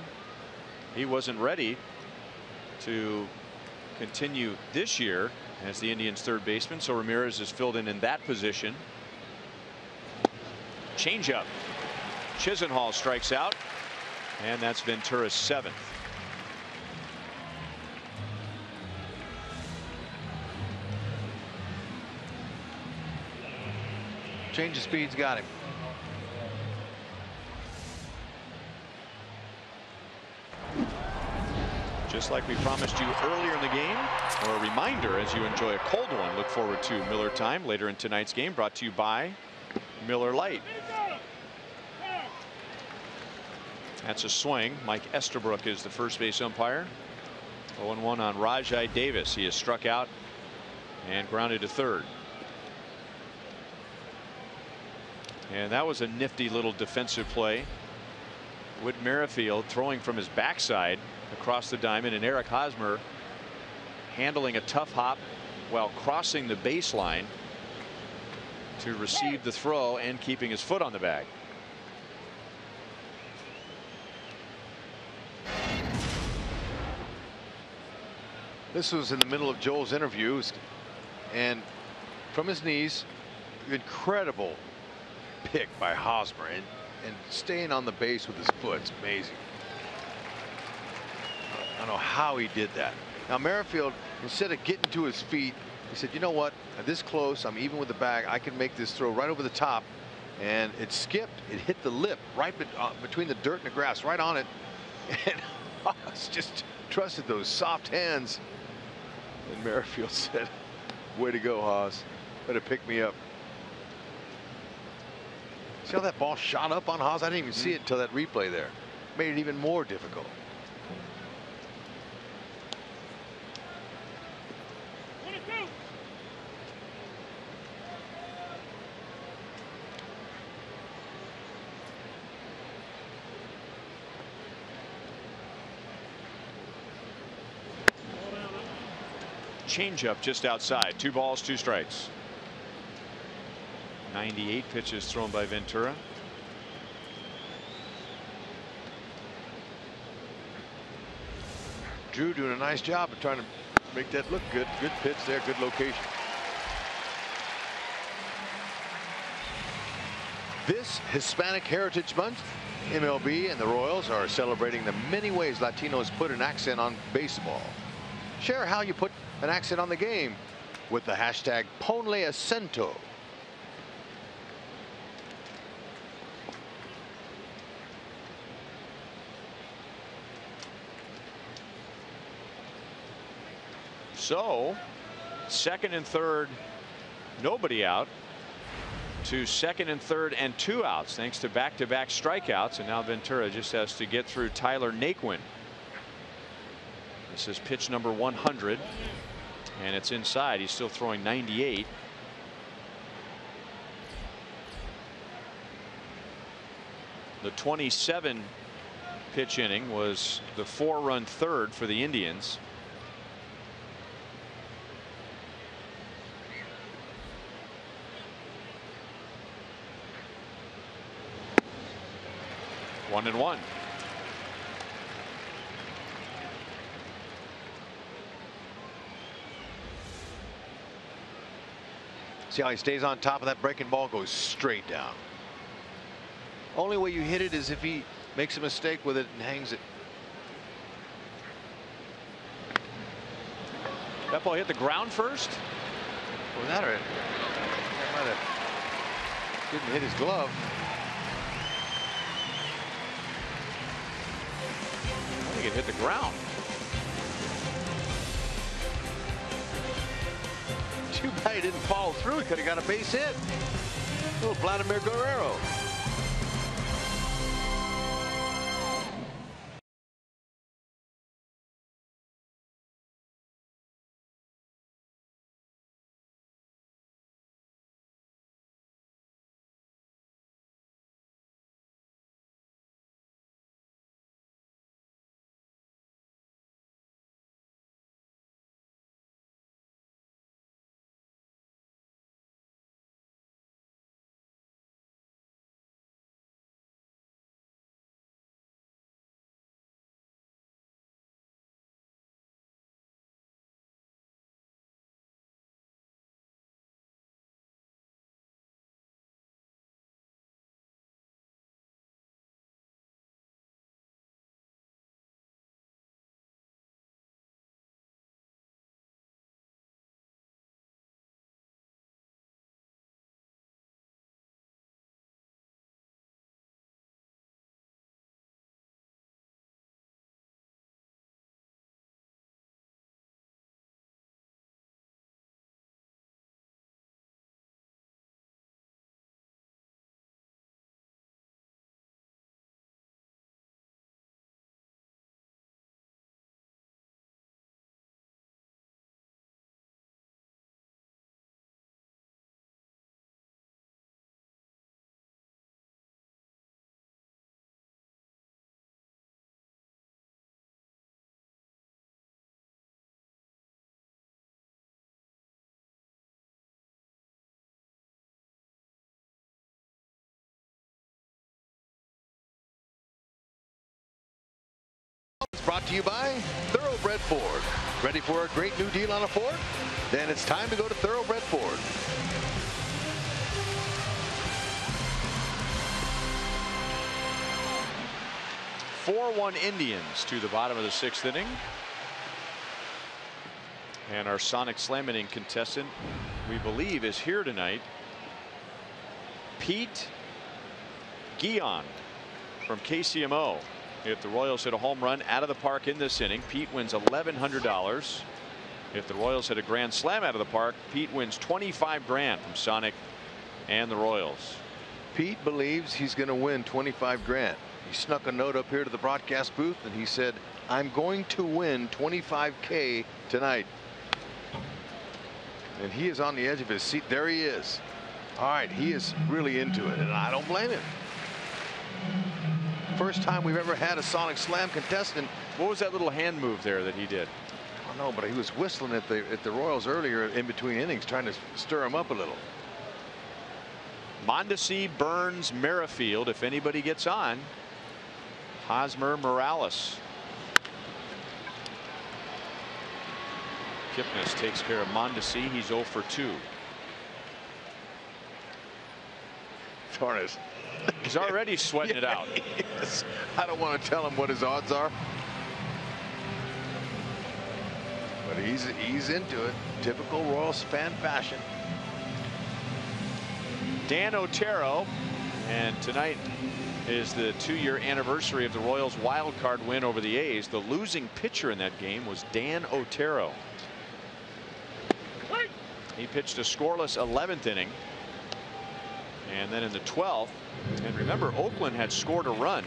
He wasn't ready to continue this year as the Indians' third baseman. So Ramirez is filled in that position. Changeup. Chisenhall strikes out. And that's Ventura's 7th. Change of speed's got him. Just like we promised you earlier in the game, or a reminder as you enjoy a cold one, look forward to Miller Time later in tonight's game, brought to you by Miller Lite. That's a swing. Mike Estabrook is the first base umpire. 0-1 on Rajai Davis. He is struck out and grounded to third. And that was a nifty little defensive play. Whit Merrifield throwing from his backside across the diamond, and Eric Hosmer handling a tough hop while crossing the baseline to receive the throw and keeping his foot on the bag. This was in the middle of Joel's interviews, and from his knees, incredible pick by Hosmer, and staying on the base with his foot. It's amazing. I don't know how he did that. Now Merrifield, instead of getting to his feet, he said, you know what, I'm this close, I'm even with the bag, I can make this throw right over the top. And it skipped, it hit the lip right between the dirt and the grass, right on it. And Haas just trusted those soft hands. And Merrifield said, way to go, Haas. Better pick me up. See how that ball shot up on Haas? I didn't even see it until that replay there. Made it even more difficult. Changeup just outside. 2 balls, 2 strikes. 98 pitches thrown by Ventura. Drew doing a nice job of trying to make that look good. Good pitch there, good location. This Hispanic Heritage Month, MLB and the Royals are celebrating the many ways Latinos put an accent on baseball. Share how you put an accent on the game with the hashtag Ponle Acento. So second and third, nobody out, to second and third and 2 outs thanks to back-to-back strikeouts, and now Ventura just has to get through Tyler Naquin. This is pitch number 100, and it's inside. He's still throwing 98. The 27 pitch inning was the 4-run third for the Indians. One and one. See how he stays on top of that breaking ball, goes straight down. Only way you hit it is if he makes a mistake with it and hangs it. That ball hit the ground first. Was that or that might have didn't hit his glove. I think it hit the ground. Too bad he didn't follow through. He could have got a base hit. Little Vladimir Guerrero. It's brought to you by Thoroughbred Ford. Ready for a great new deal on a Ford? Then it's time to go to Thoroughbred Ford. 4-1 Indians to the bottom of the 6th inning. And our Sonic Slam inning contestant, we believe, is here tonight. Pete Guion from KCMO. If the Royals hit a home run out of the park in this inning, Pete wins $1,100. If the Royals hit a grand slam out of the park, Pete wins $25,000 from Sonic and the Royals. Pete believes he's going to win $25,000. He snuck a note up here to the broadcast booth and he said, "I'm going to win $25K tonight." And he is on the edge of his seat. There he is. All right, he is really into it, and I don't blame him. First time we've ever had a Sonic Slam contestant. What was that little hand move there that he did? I don't know, but he was whistling at the Royals earlier in between innings, trying to stir him up a little. Mondesi, Burns, Merrifield, if anybody gets on. Hosmer, Morales. Kipnis takes care of Mondesi. He's 0 for 2. Torres. He's already sweating it out. Yes. I don't want to tell him what his odds are. But he's into it. Typical Royals fan fashion. Dan Otero, and tonight is the 2-year anniversary of the Royals wild card win over the A's. The losing pitcher in that game was Dan Otero. He pitched a scoreless 11th inning. And then in the 12th, and remember, Oakland had scored a run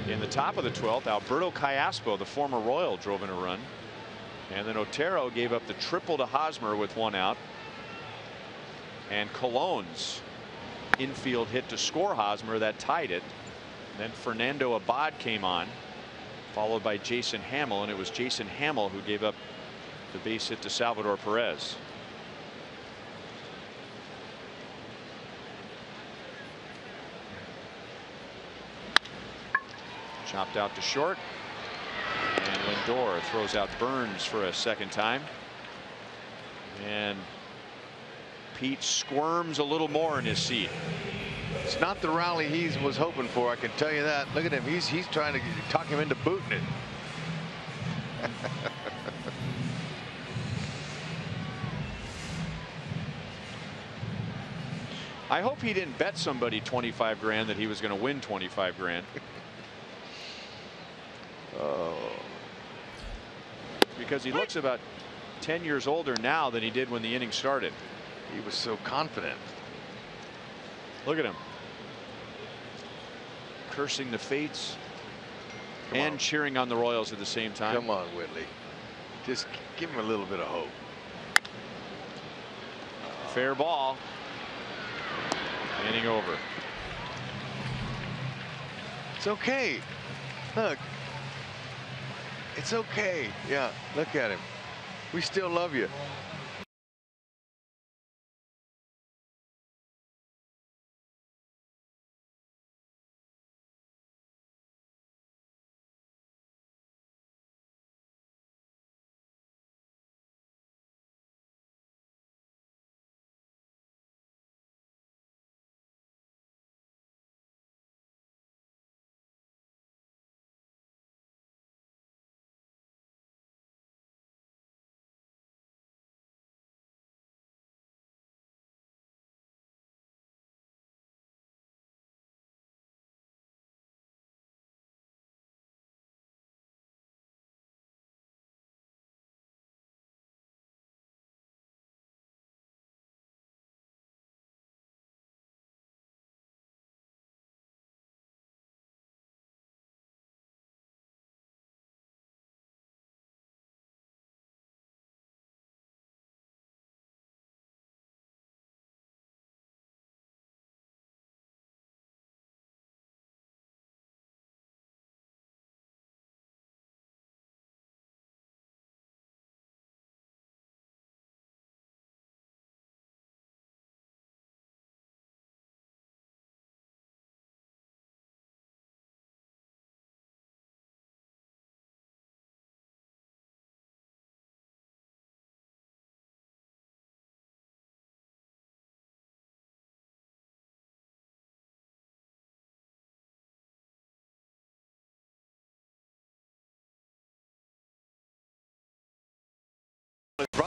in the top of the 12th. Alberto Callaspo, the former Royal, drove in a run. And then Otero gave up the triple to Hosmer with 1 out. And Cologne's infield hit to score Hosmer that tied it. And then Fernando Abad came on, followed by Jason Hamill, and it was Jason Hamill who gave up the base hit to Salvador Perez. Chopped out to short, and Lindor throws out Burns for a second time, and Pete squirms a little more in his seat. It's not the rally he was hoping for, I can tell you that. Look at him. He's trying to talk him into booting it. I hope he didn't bet somebody $25,000 that he was going to win $25,000. Oh. Because he looks about 10 years older now than he did when the inning started. He was so confident. Look at him. Cursing the fates and cheering on the Royals at the same time. Come on, Whitley. Just give him a little bit of hope. Fair ball. Inning over. It's okay. Look. It's okay. Yeah, look at him. We still love you.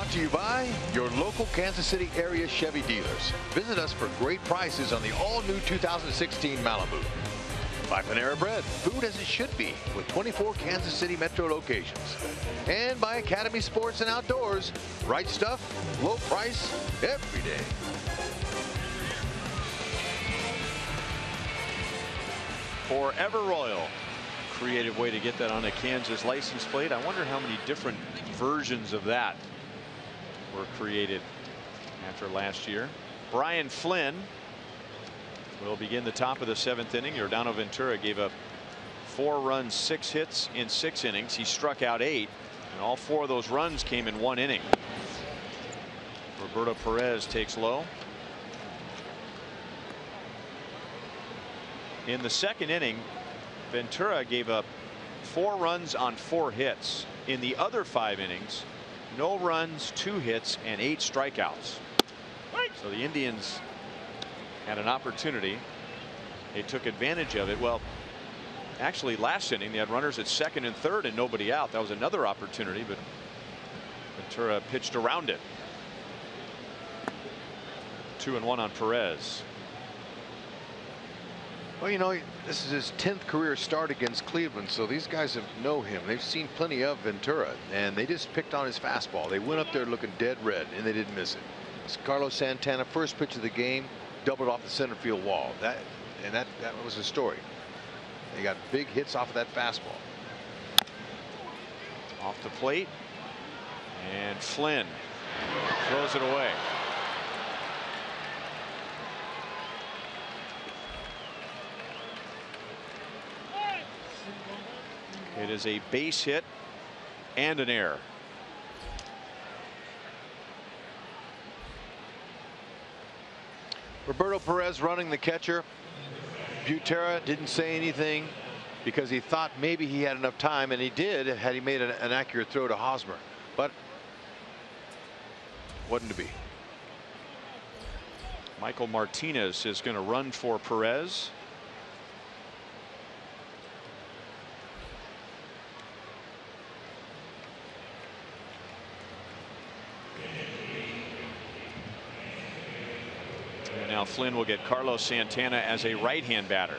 Brought to you by your local Kansas City area Chevy dealers. Visit us for great prices on the all-new 2016 Malibu. By Panera Bread, food as it should be, with 24 Kansas City metro locations. And by Academy Sports and Outdoors, right stuff, low price, every day. Forever Royal. Creative way to get that on a Kansas license plate. I wonder how many different versions of that were created after last year. Brian Flynn will begin the top of the 7th inning. Yordano Ventura gave up 4 runs, 6 hits in 6 innings. He struck out 8, and all 4 of those runs came in 1 inning. Roberto Perez takes low. In the 2nd inning, Ventura gave up 4 runs on 4 hits. In the other 5 innings, no runs, 2 hits, and 8 strikeouts. So the Indians had an opportunity. They took advantage of it. Well, actually, last inning, they had runners at 2nd and 3rd and nobody out. That was another opportunity, but Ventura pitched around it. 2-1 on Perez. Well, you know, this is his 10th career start against Cleveland, so these guys know him. They've seen plenty of Ventura, and they just picked on his fastball. They went up there looking dead red, and they didn't miss it. It's Carlos Santana, first pitch of the game, doubled off the center field wall. That was the story. They got big hits off of that fastball. Off the plate, and Flynn throws it away. It is a base hit and an error. Roberto Perez running the catcher. Butera didn't say anything because he thought maybe he had enough time, and he did had he made an accurate throw to Hosmer, but wasn't to be. Michael Martinez is going to run for Perez. Now Flynn will get Carlos Santana as a right-hand batter.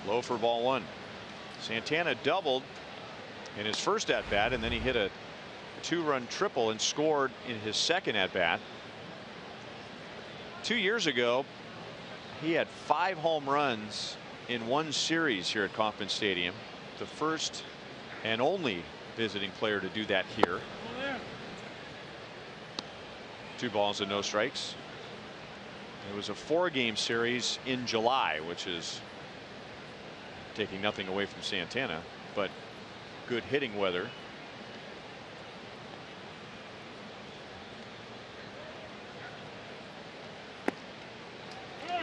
Low for ball 1. Santana doubled in his first at bat, and then he hit a 2-run triple and scored in his second at bat. 2 years ago, he had 5 home runs in 1 series here at Kauffman Stadium. The first and only visiting player to do that here. 2 balls and no strikes. It was a 4-game series in July, which is taking nothing away from Santana, but good hitting weather.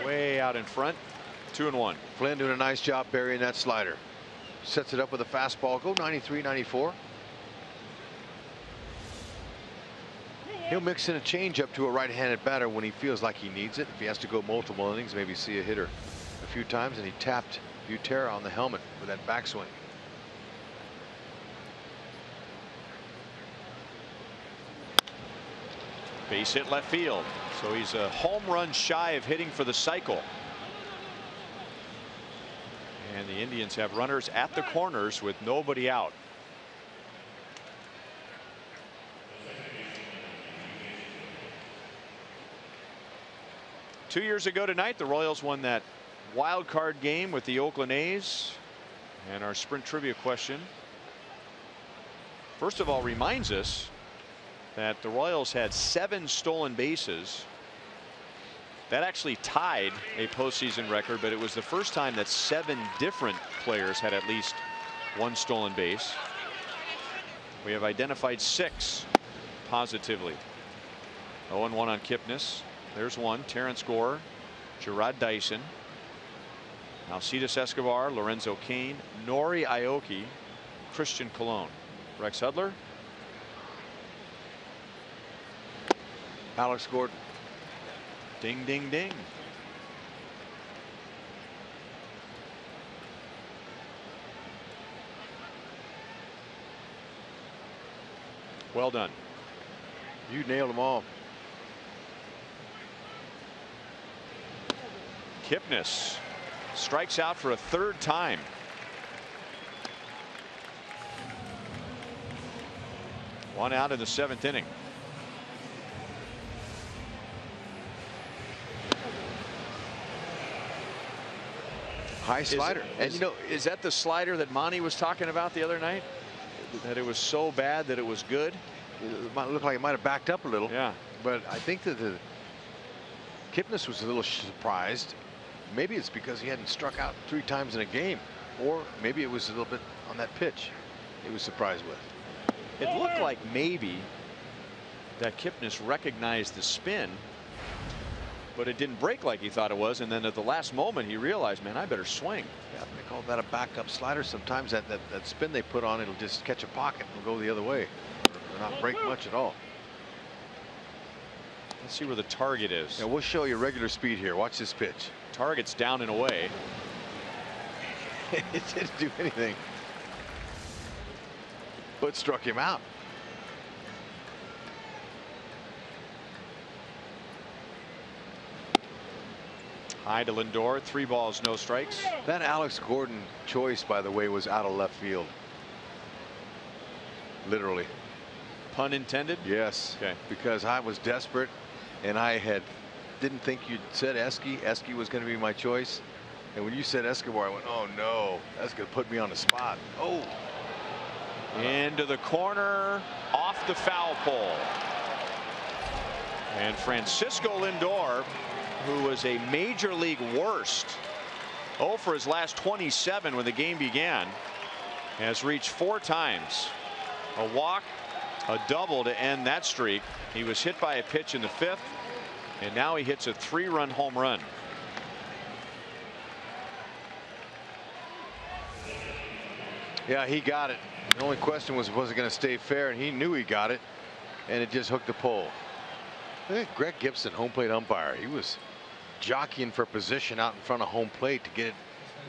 Way out in front. 2-1. Flynn doing a nice job burying that slider. Sets it up with a fastball. Go 93, 94. He'll mix in a changeup to a right-handed batter when he feels like he needs it. If he has to go multiple innings, maybe see a hitter a few times, and he tapped Butera on the helmet with that backswing. Base hit left field. So he's a home run shy of hitting for the cycle. And the Indians have runners at the corners with nobody out. Two years ago tonight, the Royals won that wild card game with the Oakland A's. And our sprint trivia question, first of all, reminds us that the Royals had 7 stolen bases. That actually tied a postseason record, but it was the first time that 7 different players had at least 1 stolen base. We have identified 6 positively. 0-1 on Kipnis. There's 1. Terrence Gore, Gerard Dyson, Alcides Escobar, Lorenzo Cain, Nori Aoki, Christian Colon. Rex Hudler. Alex Gordon. Ding, ding, ding. Well done. You nailed them all. Kipnis strikes out for a third time. One out in the 7th inning. High slider. And you know, is that the slider that Monty was talking about the other night? That it was so bad that it was good? It might look like it might have backed up a little. Yeah. But I think that the Kipnis was a little surprised. Maybe it's because he hadn't struck out 3 times in a game, or maybe it was a little bit on that pitch he was surprised with. It looked like maybe that Kipnis recognized the spin, but it didn't break like he thought it was, and then at the last moment he realized, man, I better swing. Yeah, they call that a backup slider. Sometimes that spin they put on, it'll just catch a pocket and go the other way. It'll not break much at all. Let's see where the target is. Yeah, we'll show you regular speed here. Watch this pitch. Target's down and away. It didn't do anything, but struck him out. High to Lindor, 3 balls, no strikes. That Alex Gordon choice, by the way, was out of left field. Literally. Pun intended? Yes. Okay. Because I was desperate, and I didn't think you'd said Eske. Eske was going to be my choice. And when you said Escobar, I went, oh no, that's going to put me on the spot. Oh. Into the corner, off the foul pole. And Francisco Lindor, who was a major league worst 0 for his last 27 when the game began, has reached 4 times. A walk, a double to end that streak. He was hit by a pitch in the 5th, and now he hits a 3-run home run. Yeah, he got it. The only question was it going to stay fair, and he knew he got it, and it just hooked the pole. Greg Gibson, home plate umpire, he was jockeying for position out in front of home plate to get it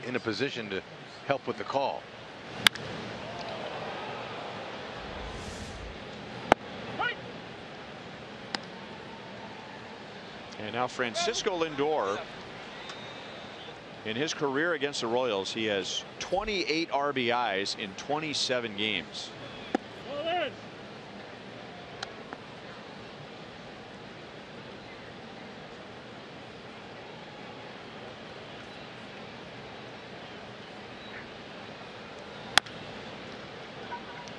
in a position to help with the call. And now Francisco Lindor, in his career against the Royals, he has 28 RBIs in 27 games.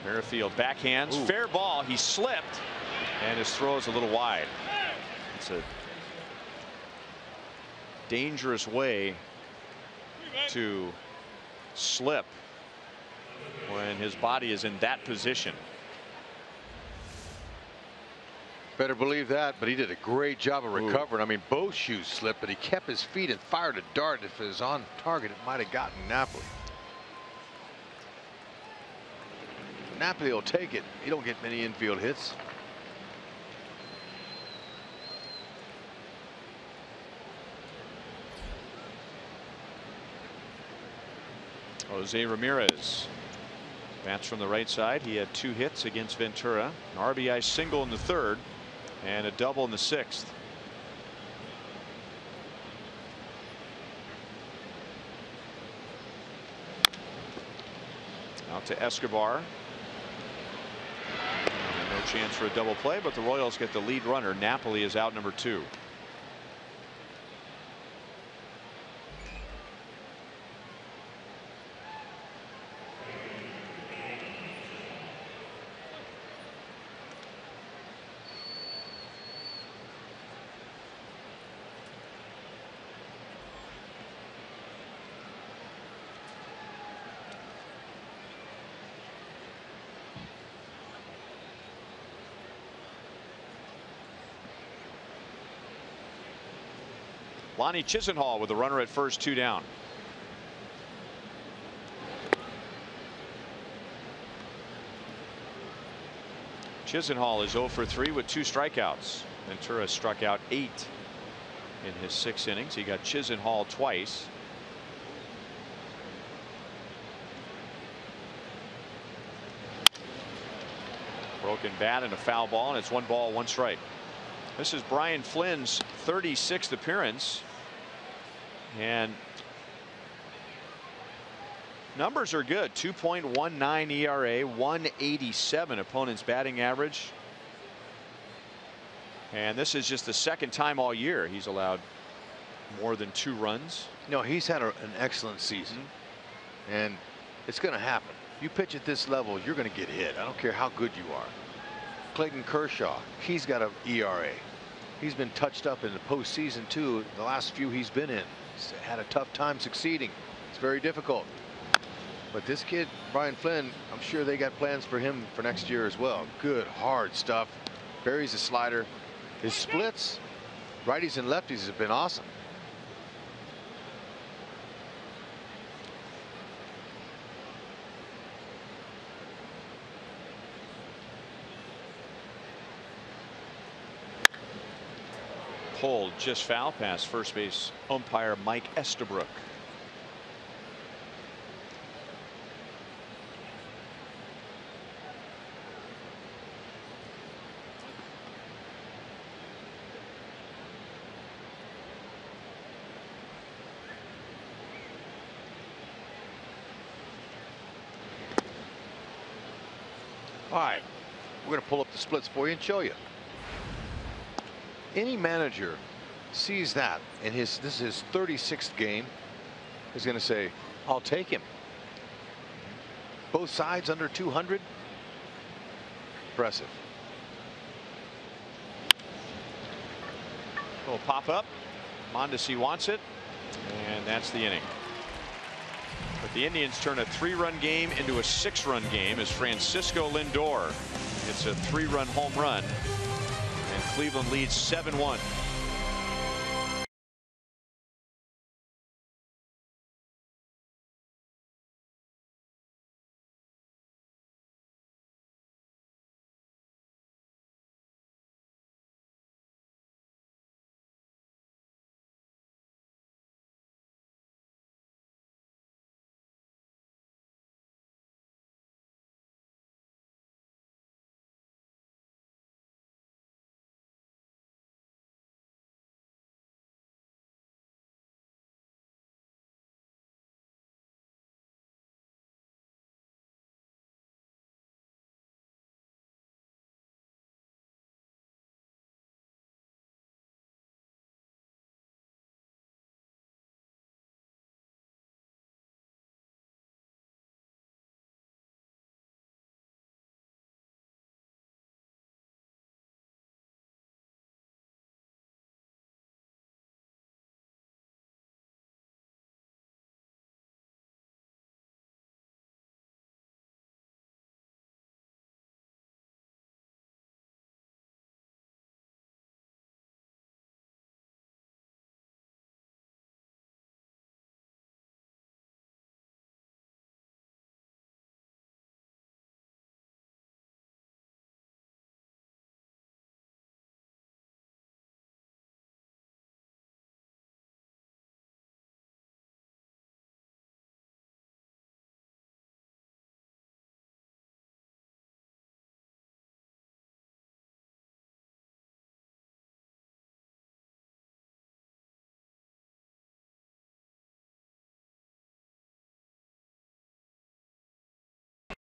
Merrifield backhands. Ooh. Fair ball. He slipped, and his throw is a little wide. It's a dangerous way to slip when his body is in that position. Better believe that, but he did a great job of recovering. Ooh. I mean, both shoes slipped, but he kept his feet and fired a dart. If it was on target, it might have gotten Napoli. Napoli will take it. He don't get many infield hits. Jose Ramirez bats from the right side. He had 2 hits against Ventura, an RBI single in the 3rd and a double in the 6th. Out to Escobar. No chance for a double play, but the Royals get the lead runner. Napoli is out number 2. Lonnie Chisenhall with the runner at first, 2 down. Chisenhall is 0 for 3 with 2 strikeouts. Ventura struck out 8 in his 6 innings. He got Chisenhall twice. Broken bat and a foul ball, and it's 1 ball, 1 strike. This is Brian Flynn's 36th appearance, and numbers are good. 2.19 ERA, 187 opponent's batting average. And this is just the 2nd time all year he's allowed more than 2 runs. No, he's had an excellent season, and it's going to happen. You pitch at this level, you're going to get hit. I don't care how good you are. Clayton Kershaw, he's got an ERA. He's been touched up in the postseason too. The last few he's been in, he's had a tough time succeeding. It's very difficult. But this kid, Brian Flynn, I'm sure they got plans for him for next year as well. Good, hard stuff. Buries a slider. His splits, righties and lefties, have been awesome. Pulled just foul past first base umpire Mike Estabrook. All right, we're going to pull up the splits for you and show you. Any manager sees that in this is his 36th game, is going to say, I'll take him. Both sides under 200. Impressive. Little pop up. Mondesi wants it, and that's the inning. But the Indians turn a 3-run game into a 6-run game as Francisco Lindor hits a 3-run home run. And Cleveland leads 7-1.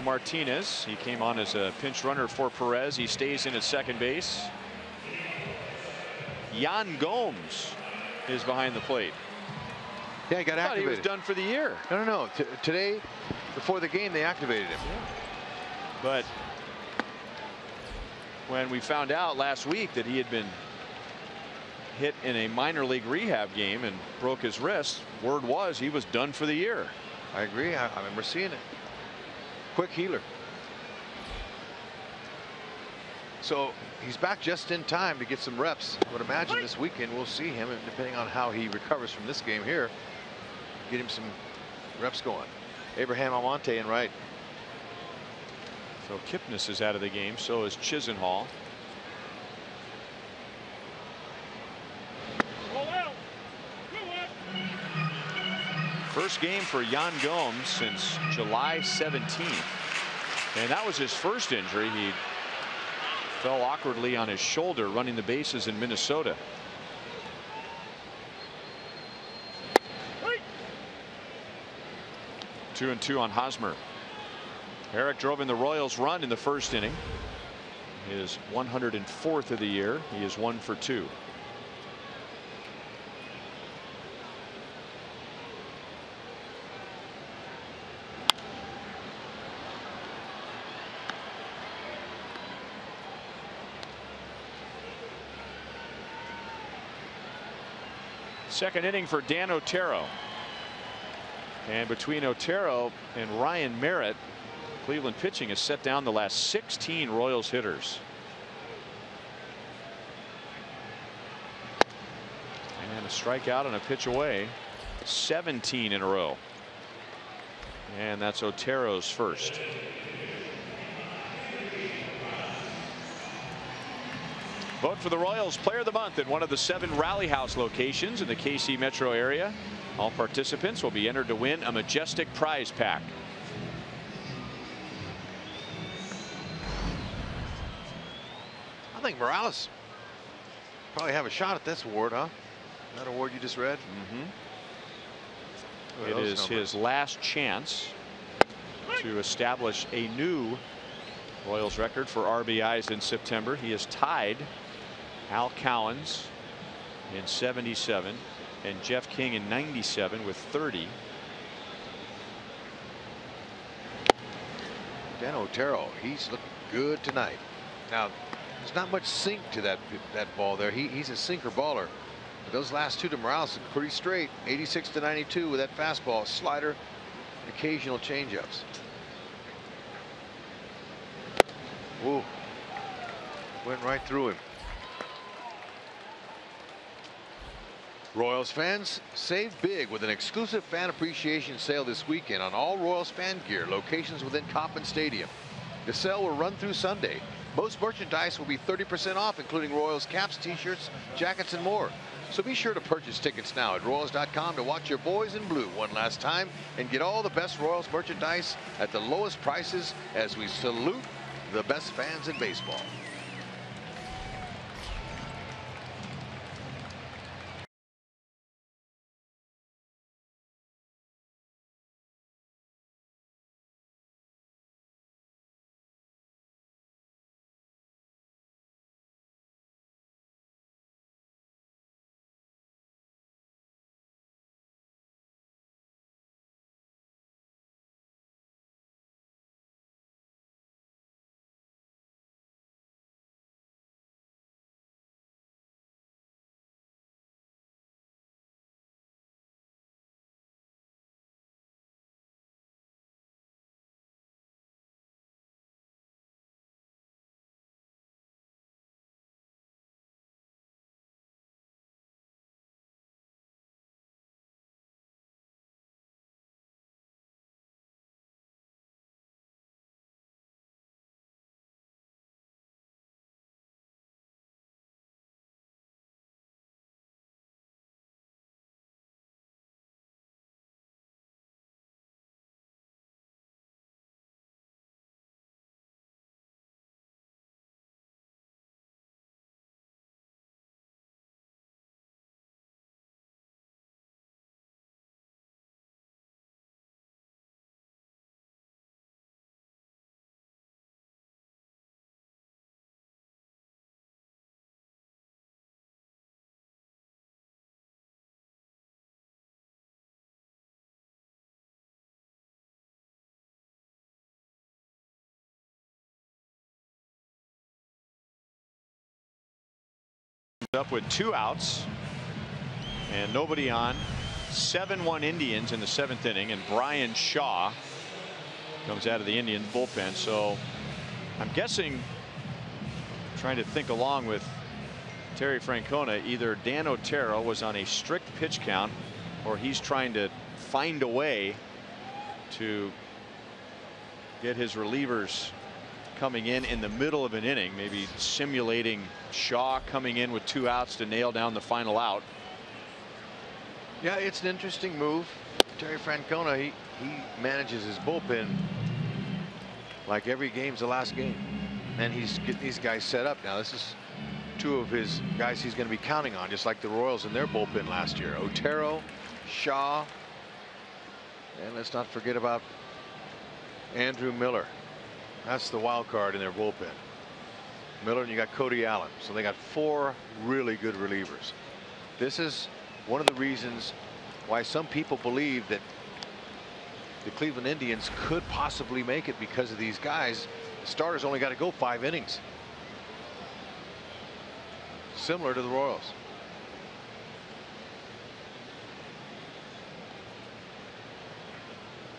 Martinez, he came on as a pinch runner for Perez. He stays in at second base. Yan Gomes is behind the plate. Yeah, he got activated. He was done for the year. No. Today, before the game, they activated him. Yeah. But when we found out last week that he had been hit in a minor league rehab game and broke his wrist, word was he was done for the year. I agree. I remember seeing it. Quick healer. So he's back just in time to get some reps. I would imagine this weekend we'll see him, and depending on how he recovers from this game here, get him some reps going. Abraham Almonte in right. So Kipnis is out of the game. So is Chisenhall. Roll out. First game for Yan Gomes since July 17th. And that was his first injury. He fell awkwardly on his shoulder running the bases in Minnesota. 2-2 on Hosmer. Eric drove in the Royals run in the first inning. His 104th of the year. He is 1 for 2. Second inning for Dan Otero. And between Otero and Ryan Merritt, Cleveland pitching has set down the last 16 Royals hitters. And a strikeout and a pitch away. 17 in a row. And that's Otero's first. Vote for the Royals Player of the Month at one of the 7 Rally House locations in the KC metro area. All participants will be entered to win a majestic prize pack. I think Morales probably have a shot at this award, huh? That award you just read. It is his last chance to establish a new Royals record for RBIs in September. He has tied Al Cowens in 77 and Jeff King in 97 with 30. Dan Otero, he's looking good tonight. Now, there's not much sink to that ball there. He's a sinker baller. But those last two to Morales are pretty straight. 86 to 92 with that fastball, slider, and occasional changeups. Whoa. Went right through him. Royals fans, save big with an exclusive fan appreciation sale this weekend on all Royals fan gear, locations within Kauffman Stadium. The sale will run through Sunday. Most merchandise will be 30% off, including Royals caps, t-shirts, jackets, and more. So be sure to purchase tickets now at Royals.com to watch your boys in blue one last time and get all the best Royals merchandise at the lowest prices as we salute the best fans in baseball. Up with 2 outs and nobody on. 7-1 Indians in the 7th inning, and Brian Shaw comes out of the Indian bullpen. So I'm guessing, trying to think along with Terry Francona, either Dan Otero was on a strict pitch count or he's trying to find a way to get his relievers coming in the middle of an inning, maybe simulating Shaw coming in with 2 outs to nail down the final out. Yeah, it's an interesting move. Terry Francona, he manages his bullpen like every game's the last game. And he's getting these guys set up now. This is two of his guys he's going to be counting on, just like the Royals in their bullpen last year. Otero, Shaw, and let's not forget about Andrew Miller. That's the wild card in their bullpen. Miller, and you got Cody Allen. So they got 4 really good relievers. This is one of the reasons why some people believe that the Cleveland Indians could possibly make it, because of these guys. The starters only got to go 5 innings. Similar to the Royals.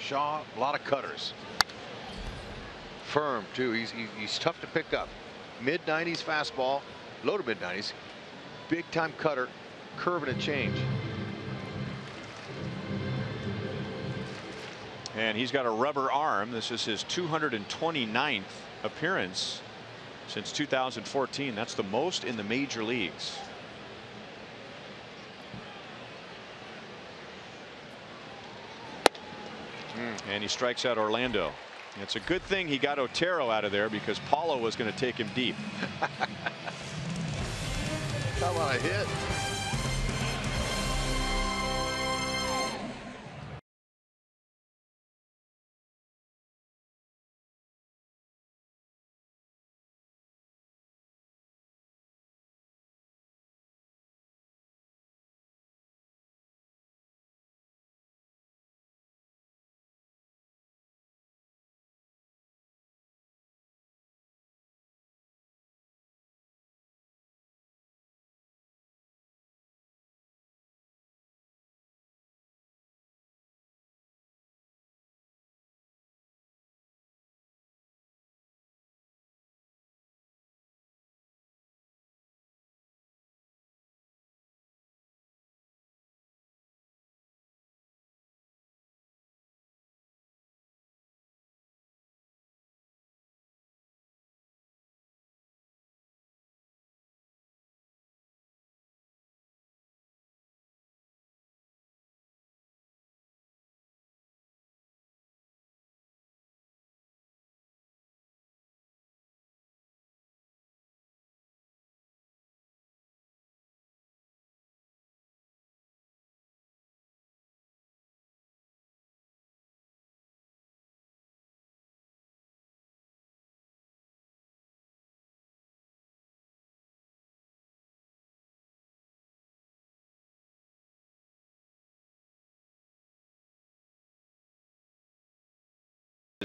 Shaw, a lot of cutters. Firm too. He's tough to pick up. Mid-90s fastball, low to mid-90s, big time cutter, curve and a change. And he's got a rubber arm. This is his 229th appearance since 2014. That's the most in the major leagues. And he strikes out Orlando. It's a good thing he got Otero out of there, because Paulo was going to take him deep. How about a hit?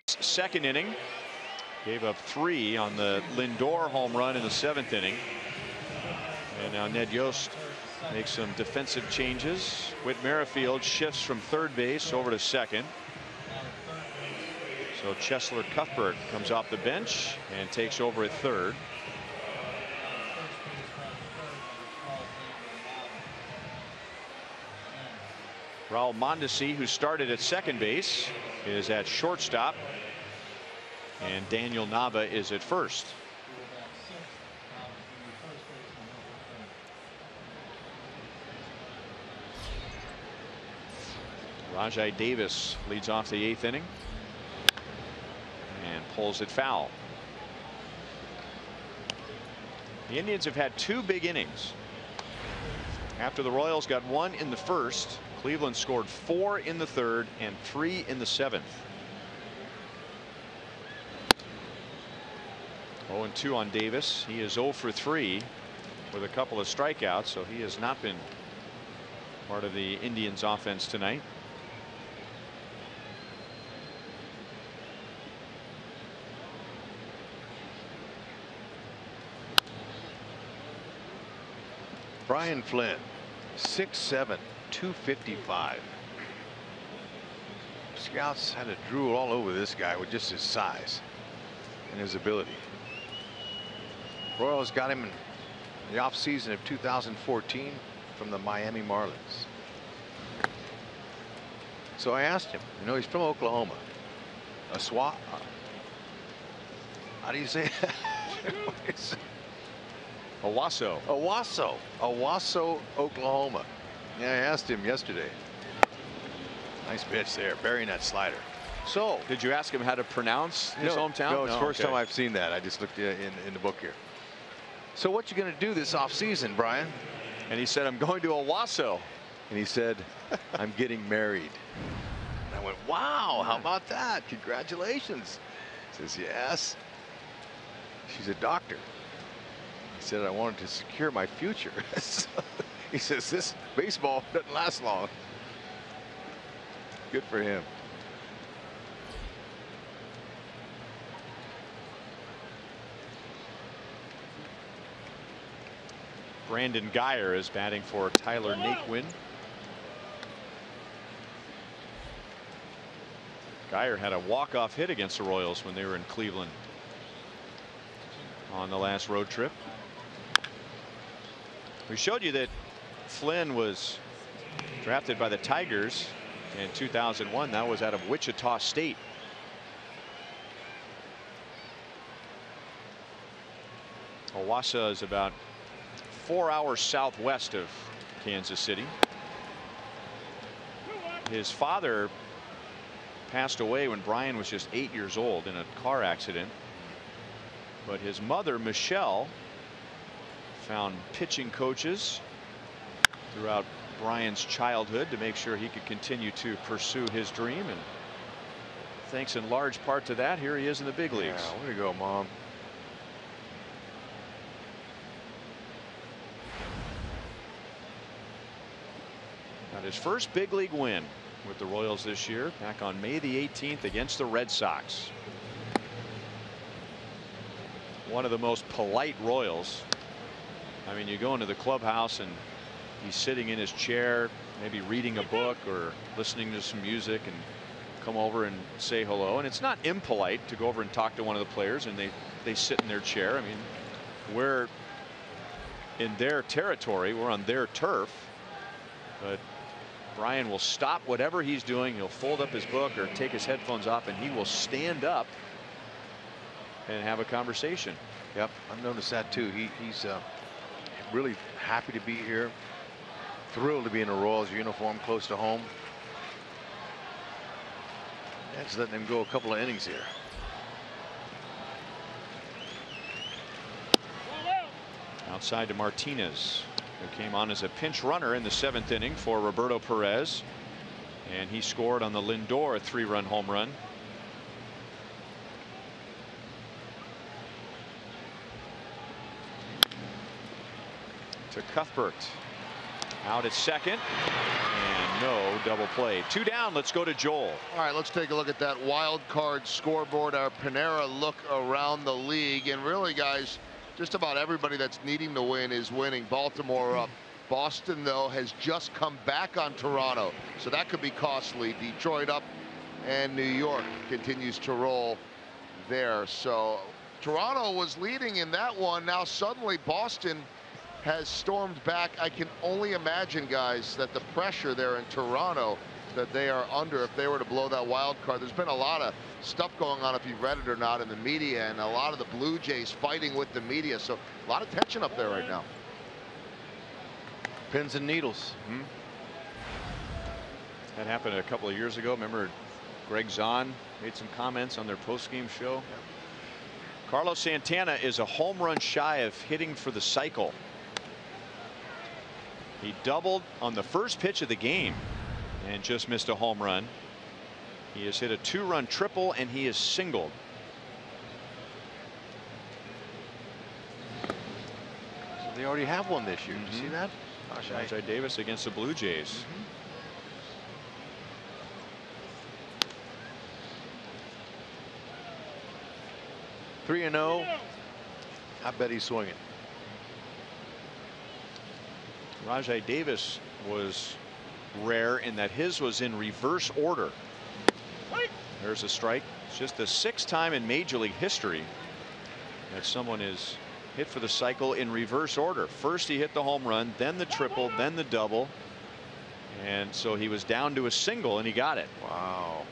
Second inning, gave up 3 on the Lindor home run in the 7th inning. And now Ned Yost makes some defensive changes. Whit Merrifield shifts from third base over to second. So Cheslor Cuthbert comes off the bench and takes over at third. Raul Mondesi, who started at second base, is at shortstop, and Daniel Nava is at first. Rajai Davis leads off the 8th inning and pulls it foul. The Indians have had 2 big innings. After the Royals got 1 in the first, Cleveland scored 4 in the 3rd and 3 in the 7th. 0-2 on Davis. He is 0 for 3 with a couple of strikeouts, so he has not been part of the Indians offense tonight. Brian Flynn, 6'7", 255. Scouts had to drool all over this guy with just his size and his ability. Royals got him in the offseason of 2014 from the Miami Marlins. So I asked him, you know, he's from Oklahoma. How do you say that? Owasso. Owasso, Oklahoma. Yeah, I asked him yesterday. Nice pitch there, burying that slider. So, did you ask him how to pronounce his hometown? No, it's the first okay. time I've seen that. I just looked in the book here. So what you going to do this offseason, Brian? And he said, I'm going to Owasso. And he said, I'm getting married. And I went, wow, how about that? Congratulations. He says, yes. She's a doctor. He said, I wanted to secure my future. So, he says, this baseball doesn't last long. Good for him. Brandon Geyer is batting for Tyler Naquin. Geyer had a walk-off hit against the Royals when they were in Cleveland on the last road trip. We showed you that Flynn was drafted by the Tigers in 2001. That was out of Wichita State. Owasso is about 4 hours southwest of Kansas City. His father passed away when Brian was just 8 years old in a car accident. But his mother, Michelle, found pitching coaches throughout Brian's childhood to make sure he could continue to pursue his dream. And thanks in large part to that, here he is in the big leagues. Yeah, way to go, Mom. Got his first big league win with the Royals this year, back on May the 18th against the Red Sox. One of the most polite Royals. I mean, you go into the clubhouse and he's sitting in his chair, maybe reading a book or listening to some music, and come over and say hello. And it's not impolite to go over and talk to one of the players and they sit in their chair. I mean, we're in their territory, we're on their turf. But Brian will stop whatever he's doing. He'll fold up his book or take his headphones off, and he will stand up and have a conversation. Yep, I've noticed that too. He's really happy to be here. Thrilled to be in a Royals uniform close to home. That's letting him go a couple of innings here. Outside to Martinez, who came on as a pinch runner in the 7th inning for Roberto Perez, and he scored on the Lindor 3-run home run. To Cuthbert, out at second, and no double play. 2 down. Let's go to Joel. All right, let's take a look at that wild card scoreboard, our Panera look around the league. And really, guys, just about everybody that's needing to win is winning. Baltimore up. Boston, though, has just come back on Toronto, so that could be costly. Detroit up, and New York continues to roll there. So Toronto was leading in that one. Now suddenly Boston has stormed back. I can only imagine, guys, that the pressure there in Toronto that they are under if they were to blow that wild card. There's been a lot of stuff going on, if you've read it or not, in the media, and a lot of the Blue Jays fighting with the media. So a lot of tension up there right now. Pins and needles. That happened a couple of years ago. Remember, Greg Zahn made some comments on their post-game show. Carlos Santana is a home run shy of hitting for the cycle. He doubled on the first pitch of the game and just missed a home run. He has hit a 2-run triple, and he is singled. So they already have one this year. You see that? Rajai Davis against the Blue Jays. 3-0. I bet he's swinging. Rajai Davis was rare in that his was in reverse order. There's a strike. It's just the 6th time in Major League history that someone is hit for the cycle in reverse order. First he hit the home run, then the triple, then the double, and so he was down to a single and he got it. Wow,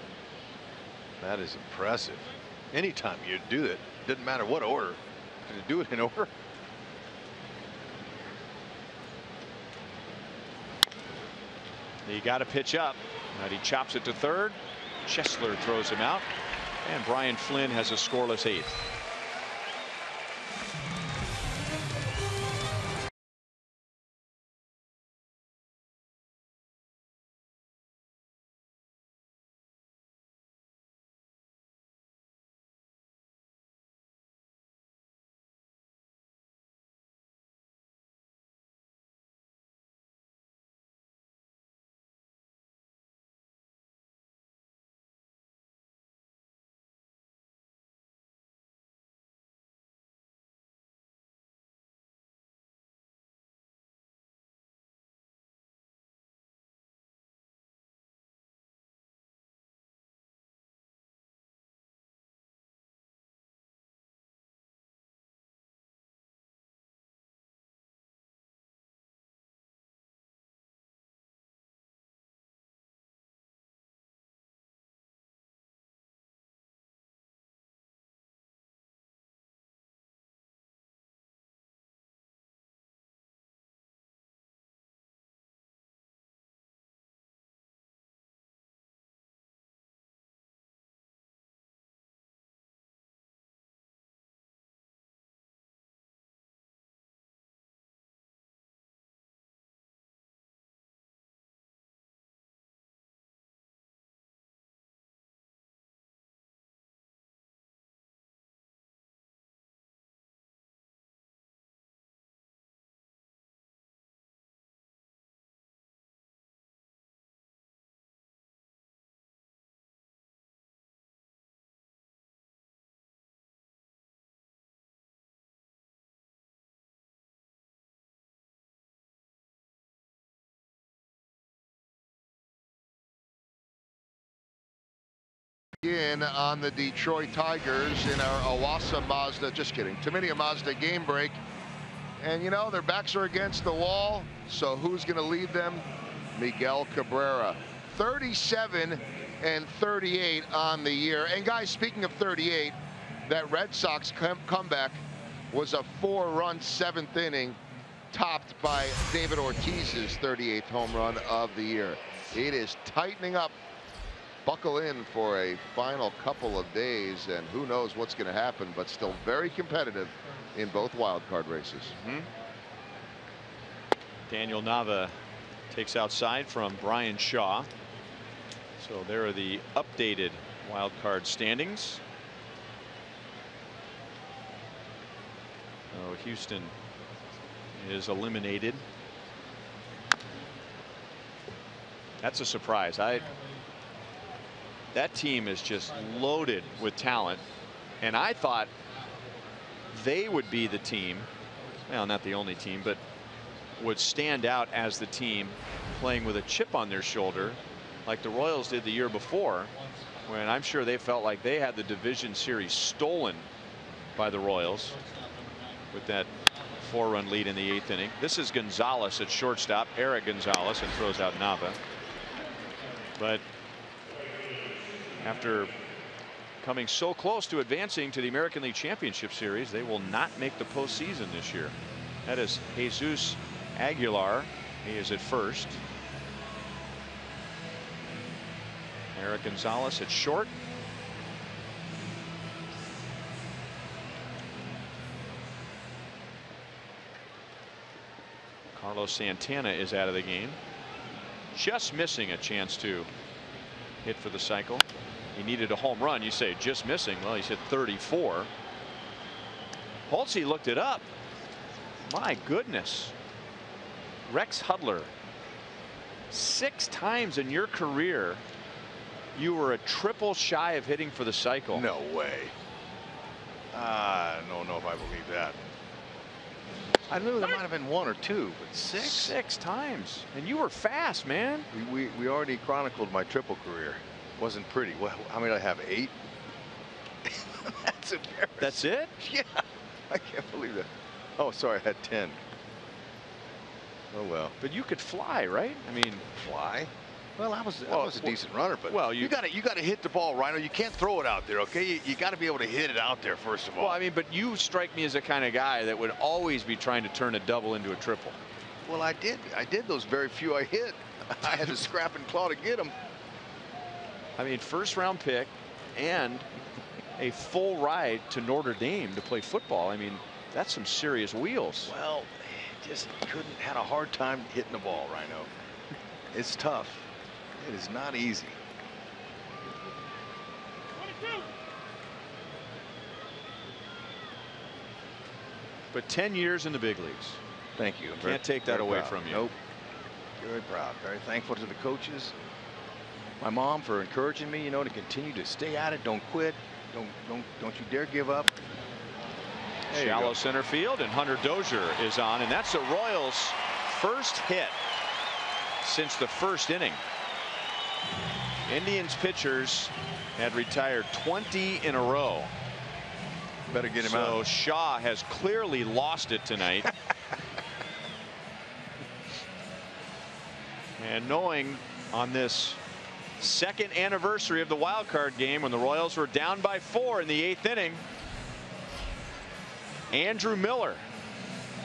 that is impressive. Anytime you do it, didn't matter what order, did you do it in order? He got to pitch up. And he chops it to third. Chesler throws him out. And Brian Flynn has a scoreless 8th. In on the Detroit Tigers in our Owasso Mazda, just kidding, Tumminia Mazda game break. And you know, their backs are against the wall, so who's going to lead them? Miguel Cabrera. 37 and 38 on the year. And guys, speaking of 38, that Red Sox comeback was a 4-run 7th inning, topped by David Ortiz's 38th home run of the year. It is tightening up. Buckle in for a final couple of days, and who knows what's going to happen, but still very competitive in both wild card races. Daniel Nava takes outside from Brian Shaw. So there are the updated wild card standings. Oh, Houston is eliminated. That's a surprise. That team is just loaded with talent, and I thought they would be the team, well, not the only team, but would stand out as the team playing with a chip on their shoulder like the Royals did the year before, when I'm sure they felt like they had the division series stolen by the Royals with that 4-run lead in the 8th inning. This is Gonzalez at shortstop, Eric Gonzalez, and throws out Nava. But after coming so close to advancing to the American League Championship Series, they will not make the postseason this year. That is Jesus Aguilar. He is at first. Eric Gonzalez at short. Carlos Santana is out of the game. Just missing a chance to hit for the cycle. He needed a home run. You say just missing. Well, he's hit 34. Holtze looked it up. My goodness. Rex Hudler. 6 times in your career you were a triple shy of hitting for the cycle. No way. I don't know if I believe that. I knew there might have been 1 or 2, but 6? 6 times. And you were fast, man. We already chronicled my triple career. Wasn't pretty. Well, how many did I have? 8? That's embarrassing. That's it? Yeah. I can't believe that. Oh, sorry, I had 10. Oh well. But you could fly, right? I mean, fly? Well, I was a decent runner, but well, you got to hit the ball, Rhino. You can't throw it out there, okay? You got to be able to hit it out there first of all. Well, I mean, but you strike me as the kind of guy that would always be trying to turn a double into a triple. Well, I did those very few I hit. I had to scrap and claw to get them. I mean, first-round pick and a full ride to Notre Dame to play football. I mean, that's some serious wheels. Well, just had a hard time hitting the ball, Rhino. It's tough. It is not easy. But 10 years in the big leagues. Thank you. Can't take that away from you. Nope. Very proud. Very thankful to the coaches. My mom for encouraging me, to continue to stay at it. Don't quit. Don't you dare give up. Shallow center field, and Hunter Dozier is on, and that's the Royals' first hit since the first inning. Indians pitchers had retired 20 in a row. Better get him out. So Shaw has clearly lost it tonight. And knowing on this second anniversary of the wild card game when the Royals were down by 4 in the 8th inning, Andrew Miller,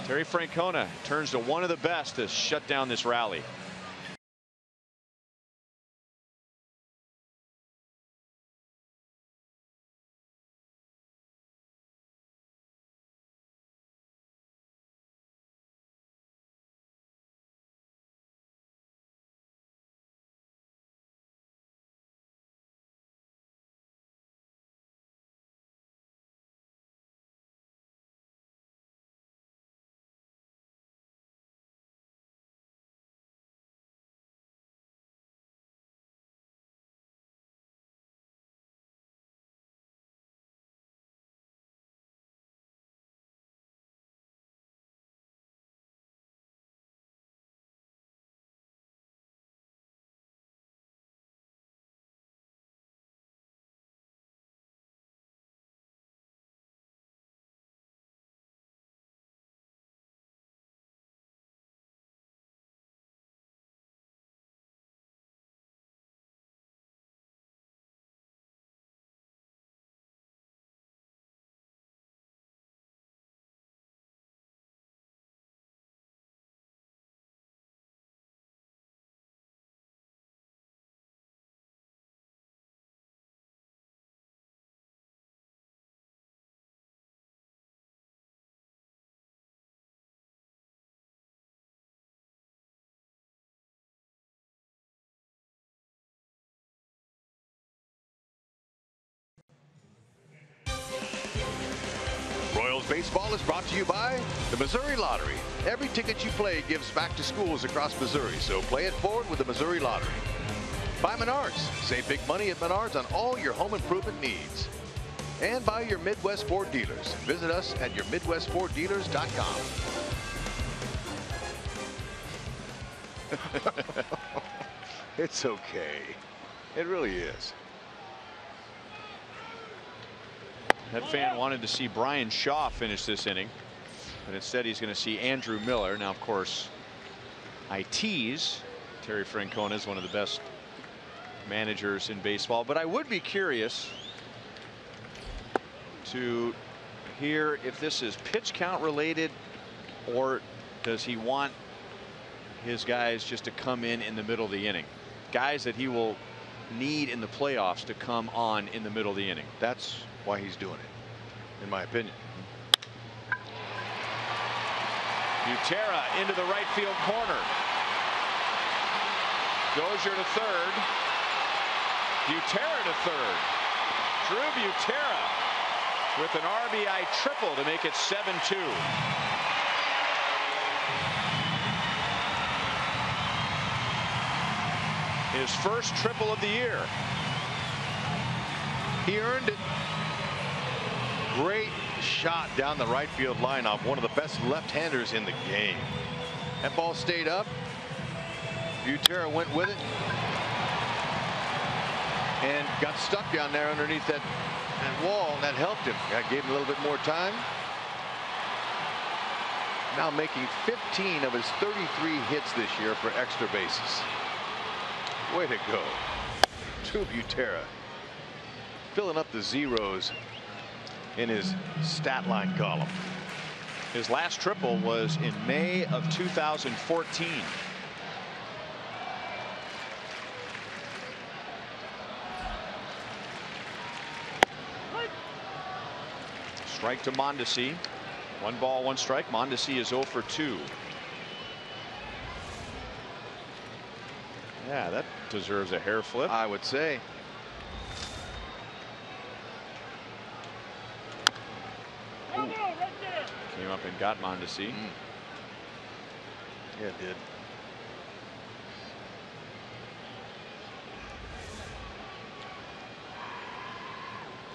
Terry Francona turns to one of the best to shut down this rally. Royals baseball is brought to you by the Missouri Lottery. Every ticket you play gives back to schools across Missouri, so play it forward with the Missouri Lottery. By Menards. Save big money at Menards on all your home improvement needs. And by your Midwest Ford dealers. Visit us at yourmidwestforddealers.com. It's okay. It really is. That fan wanted to see Brian Shaw finish this inning, but instead he's going to see Andrew Miller. Now, of course, I tease Terry Francona is one of the best managers in baseball, but I would be curious to hear if this is pitch count related, or does he want his guys just to come in the middle of the inning, guys that he will need in the playoffs to come on in the middle of the inning. That's why he's doing it, in my opinion. Butera into the right field corner. Dozier to third. Butera to third. Drew Butera with an RBI triple to make it 7-2. His first triple of the year. He earned it. Great shot down the right field line off one of the best left-handers in the game. That ball stayed up. Butera went with it and got stuck down there underneath that wall, and that helped him. That gave him a little bit more time. Now making 15 of his 33 hits this year for extra bases. Way to go. Drew Butera filling up the zeros in his stat line column. His last triple was in May of 2014. Strike to Mondesi. 1 ball, 1 strike. Mondesi is 0 for 2. Yeah, that deserves a hair flip, I would say. Came up and got Mondesi. Yeah, it did.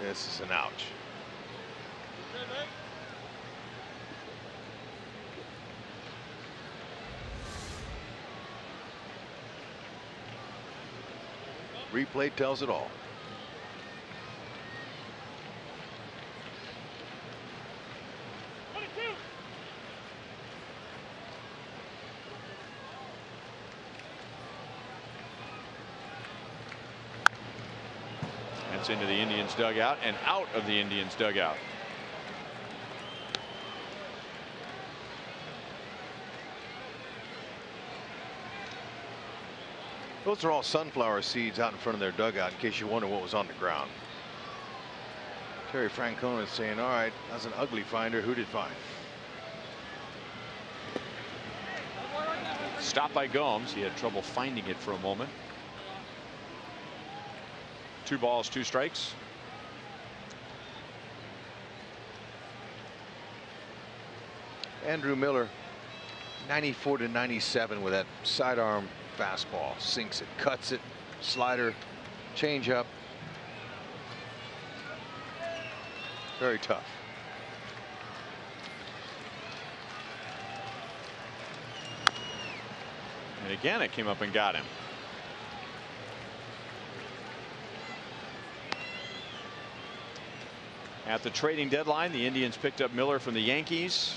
This is an ouch. Replay tells it all. That's into the Indians dugout and out of the Indians dugout. Those are all sunflower seeds out in front of their dugout, in case you wonder what was on the ground. Terry Francona is saying, all right, that's an ugly finder. Who did find? Stopped by Gomes. He had trouble finding it for a moment. 2 balls, 2 strikes. Andrew Miller, 94 to 97 with that sidearm fastball. Sinks it, cuts it, slider, changeup. Very tough. And again, it came up and got him. At the trading deadline, the Indians picked up Miller from the Yankees.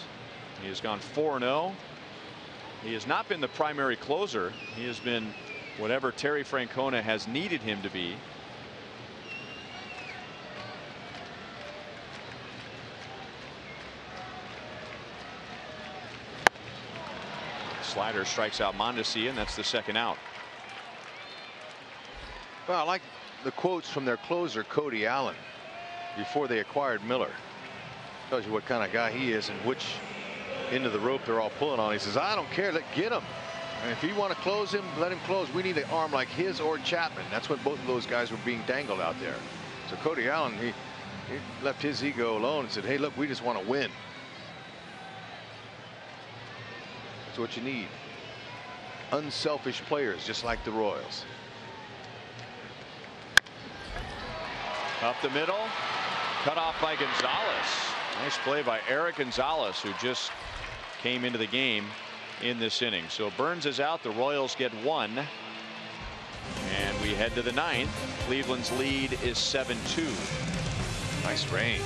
He has gone 4-0. He has not been the primary closer. He has been whatever Terry Francona has needed him to be. Slider strikes out Mondesi, and that's the 2nd out. Well, I like the quotes from their closer, Cody Allen, before they acquired Miller. Tells you what kind of guy he is and which end of the rope they're all pulling on. He says, I don't care, get him. And if you want to close him, let him close. We need an arm like his or Chapman. That's when both of those guys were being dangled out there. So Cody Allen, he left his ego alone and said, hey, look, we just want to win. That's what you need. Unselfish players, just like the Royals. Up the middle, cut off by Gonzalez. Nice play by Eric Gonzalez, who just came into the game in this inning. So Burns is out. The Royals get 1. And we head to the 9th. Cleveland's lead is 7-2. Nice range.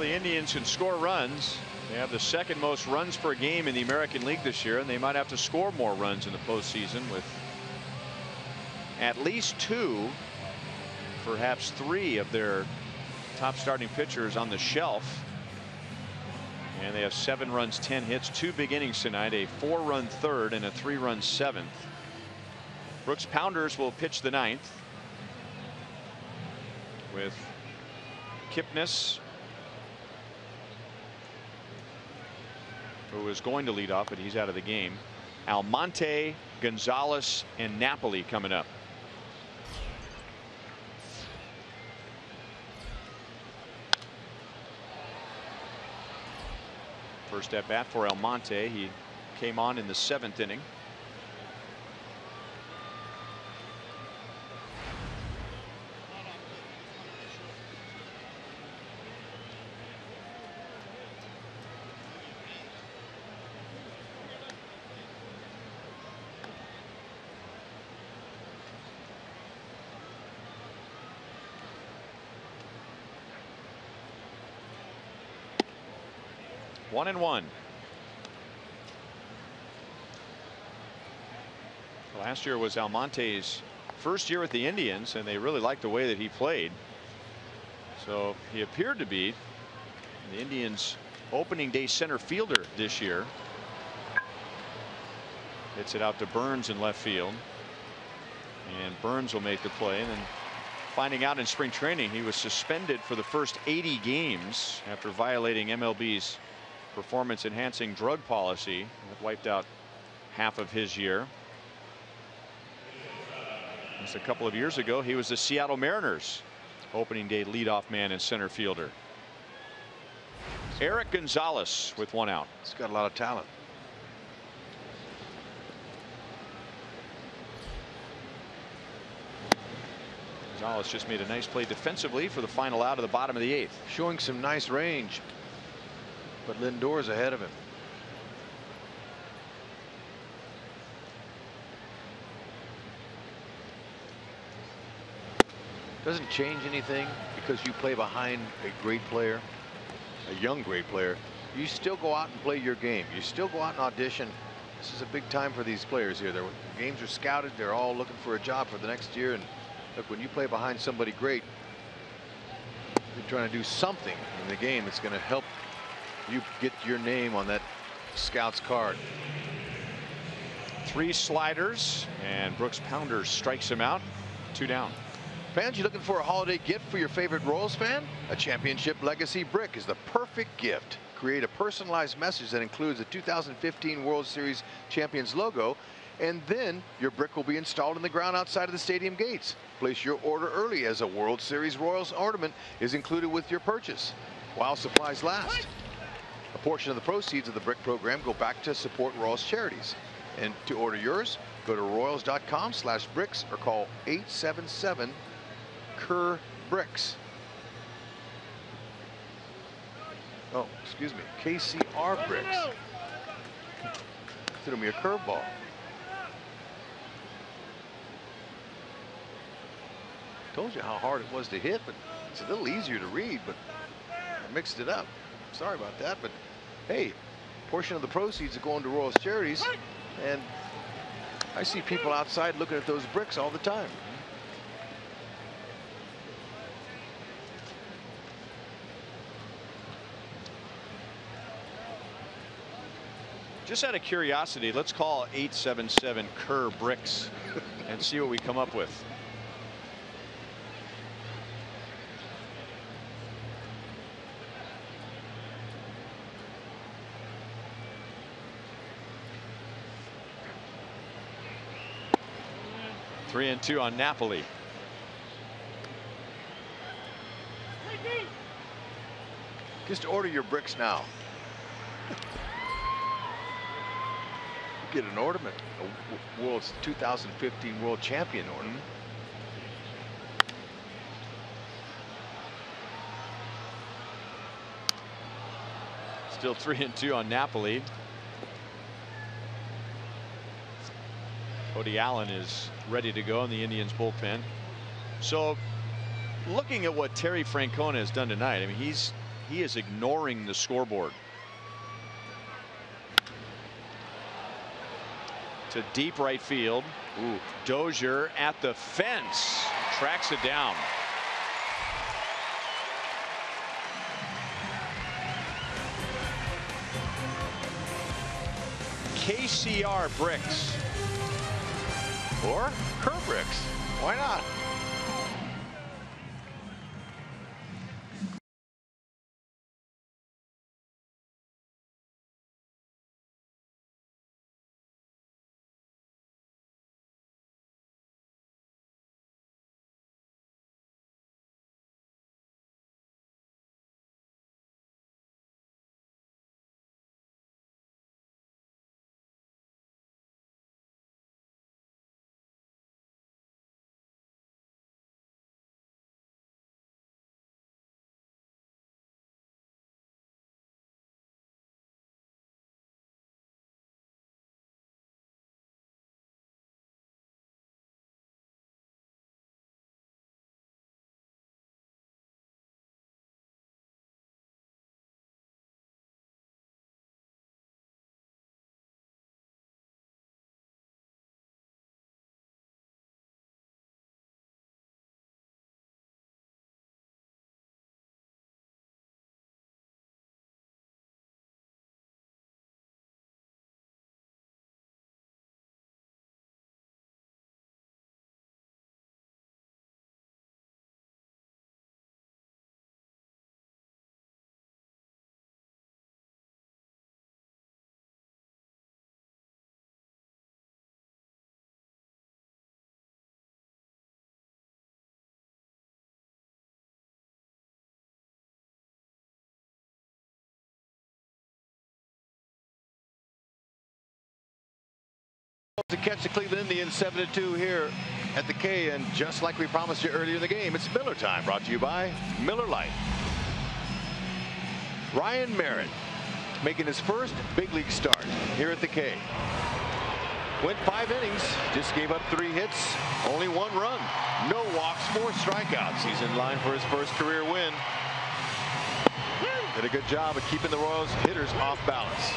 Well, the Indians can score runs. They have the second most runs per game in the American League this year, and they might have to score more runs in the postseason with at least 2, perhaps 3 of their top starting pitchers on the shelf. And they have 7 runs, 10 hits, 2 big innings tonight, a 4-run third and a 3-run 7th. Brooks Pounders will pitch the 9th with Kipnis, who is going to lead off, but he's out of the game. Almonte, Gonzalez, and Napoli coming up. First at bat for Almonte. He came on in the 7th inning. One and one. Last year was Almonte's first year with the Indians, and they really liked the way that he played. So he appeared to be the Indians' opening day center fielder this year. Hits it out to Burns in left field, and Burns will make the play. And then finding out in spring training he was suspended for the first 80 games after violating MLB's performance enhancing drug policy that wiped out half of his year. Just a couple of years ago, he was the Seattle Mariners opening day leadoff man and center fielder. Eric Gonzalez with 1 out. He's got a lot of talent. Gonzalez just made a nice play defensively for the final out of the bottom of the 8th. Showing some nice range, but Lindor's ahead of him. Doesn't change anything because you play behind a great player, a young great player. You still go out and play your game. You still go out and audition. This is a big time for these players here. Their games are scouted. They're all looking for a job for the next year. And look, when you play behind somebody great, you're trying to do something in the game that's going to help you get your name on that scout's card. 3 sliders, and Brooks Pounders strikes him out. 2 down. Fans, you looking for a holiday gift for your favorite Royals fan? A Championship Legacy brick is the perfect gift. Create a personalized message that includes a 2015 World Series Champions logo, and then your brick will be installed in the ground outside of the stadium gates. Place your order early, as a World Series Royals ornament is included with your purchase while supplies last. A portion of the proceeds of the brick program go back to support Royals charities. And to order yours, go to royals.com/bricks or call 877 Kerr Bricks. Oh, excuse me, KCR Bricks. Threw me a curveball. Told you how hard it was to hit, but it's a little easier to read, but I mixed it up. Sorry about that, but hey, portion of the proceeds are going to Royals charities, and I see people outside looking at those bricks all the time. Just out of curiosity, let's call 877 Kerr Bricks and see what we come up with. Three and 2 on Napoli. Just order your bricks now. Get an ornament, a World's 2015 World Champion ornament. Still 3 and 2 on Napoli. Cody Allen is ready to go in the Indians bullpen. So looking at what Terry Francona has done tonight, I mean, he's he is ignoring the scoreboard. To deep right field. Ooh. Dozier at the fence, tracks it down. KCR bricks. Or Kerr bricks. Why not? To catch the Cleveland Indians 7-2 here at the K, and just like we promised you earlier in the game, it's Miller time, brought to you by Miller Lite. Ryan Merritt making his first big league start here at the K. Went 5 innings, just gave up 3 hits, only 1 run, no walks, 4 strikeouts. He's in line for his first career win. Did a good job of keeping the Royals hitters off balance.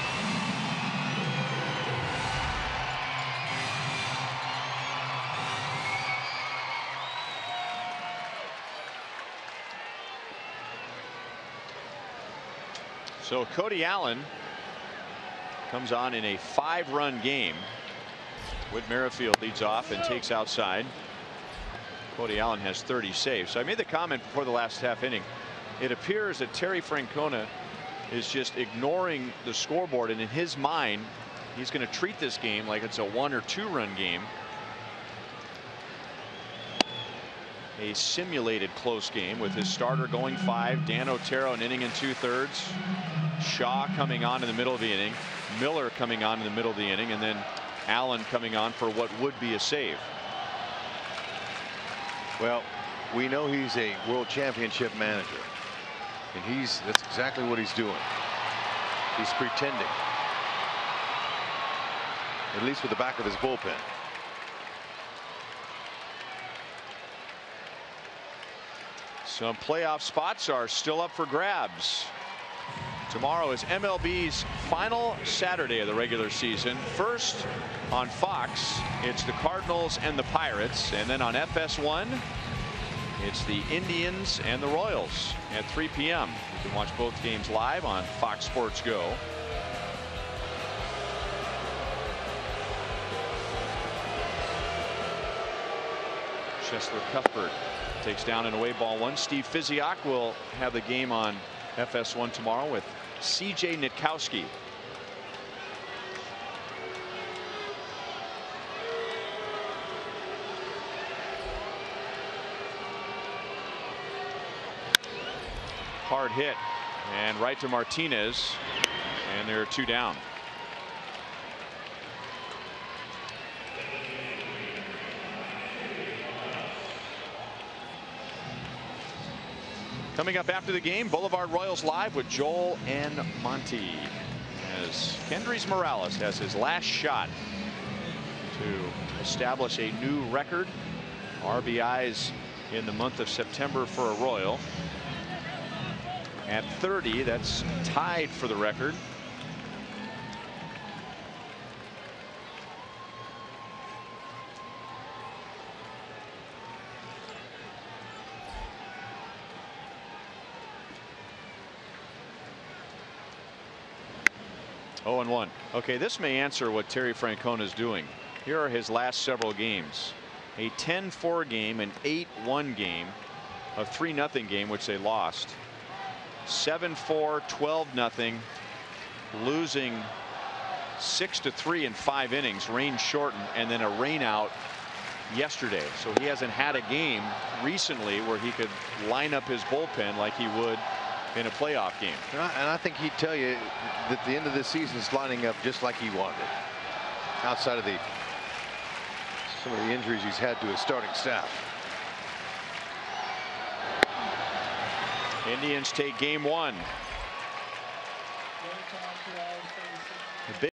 So Cody Allen comes on in a 5-run game. Whit Merrifield leads off and takes outside. Cody Allen has 30 saves. So I made the comment before the last half inning. It appears that Terry Francona is just ignoring the scoreboard, and in his mind he's going to treat this game like it's a 1 or 2 run game. A simulated close game with his starter going 5, Dan Otero an inning and 2/3, Shaw coming on in the middle of the inning, Miller coming on in the middle of the inning, and then Allen coming on for what would be a save. Well, we know he's a world championship manager, and that's exactly what he's doing. He's pretending, at least with the back of his bullpen. Some playoff spots are still up for grabs. Tomorrow is MLB's final Saturday of the regular season. First on Fox, it's the Cardinals and the Pirates, and then on FS1 it's the Indians and the Royals at 3 p.m. You can watch both games live on Fox Sports Go. Cheslor Cuthbert takes down an away ball 1. Steve Physiak will have the game on FS1 tomorrow with C.J. Nitkowski. Hard hit and right to Martinez, and there are 2 down. Coming up after the game, Boulevard Royals Live with Joel and Monty, as Kendrys Morales has his last shot to establish a new record. RBIs in the month of September for a Royal. at 30. That's tied for the record. Oh, and 1. Okay, this may answer what Terry Francona is doing. Here are his last several games. A 10-4 game, an 8-1 game, a 3-0 game, which they lost. 7-4, 12-0, losing 6-3 in 5 innings, rain shortened, and then a rain out yesterday. So he hasn't had a game recently where he could line up his bullpen like he would in a playoff game. And I think he'd tell you that the end of the season is lining up just like he wanted it. Outside of some of the injuries he's had to his starting staff. Indians take game 1.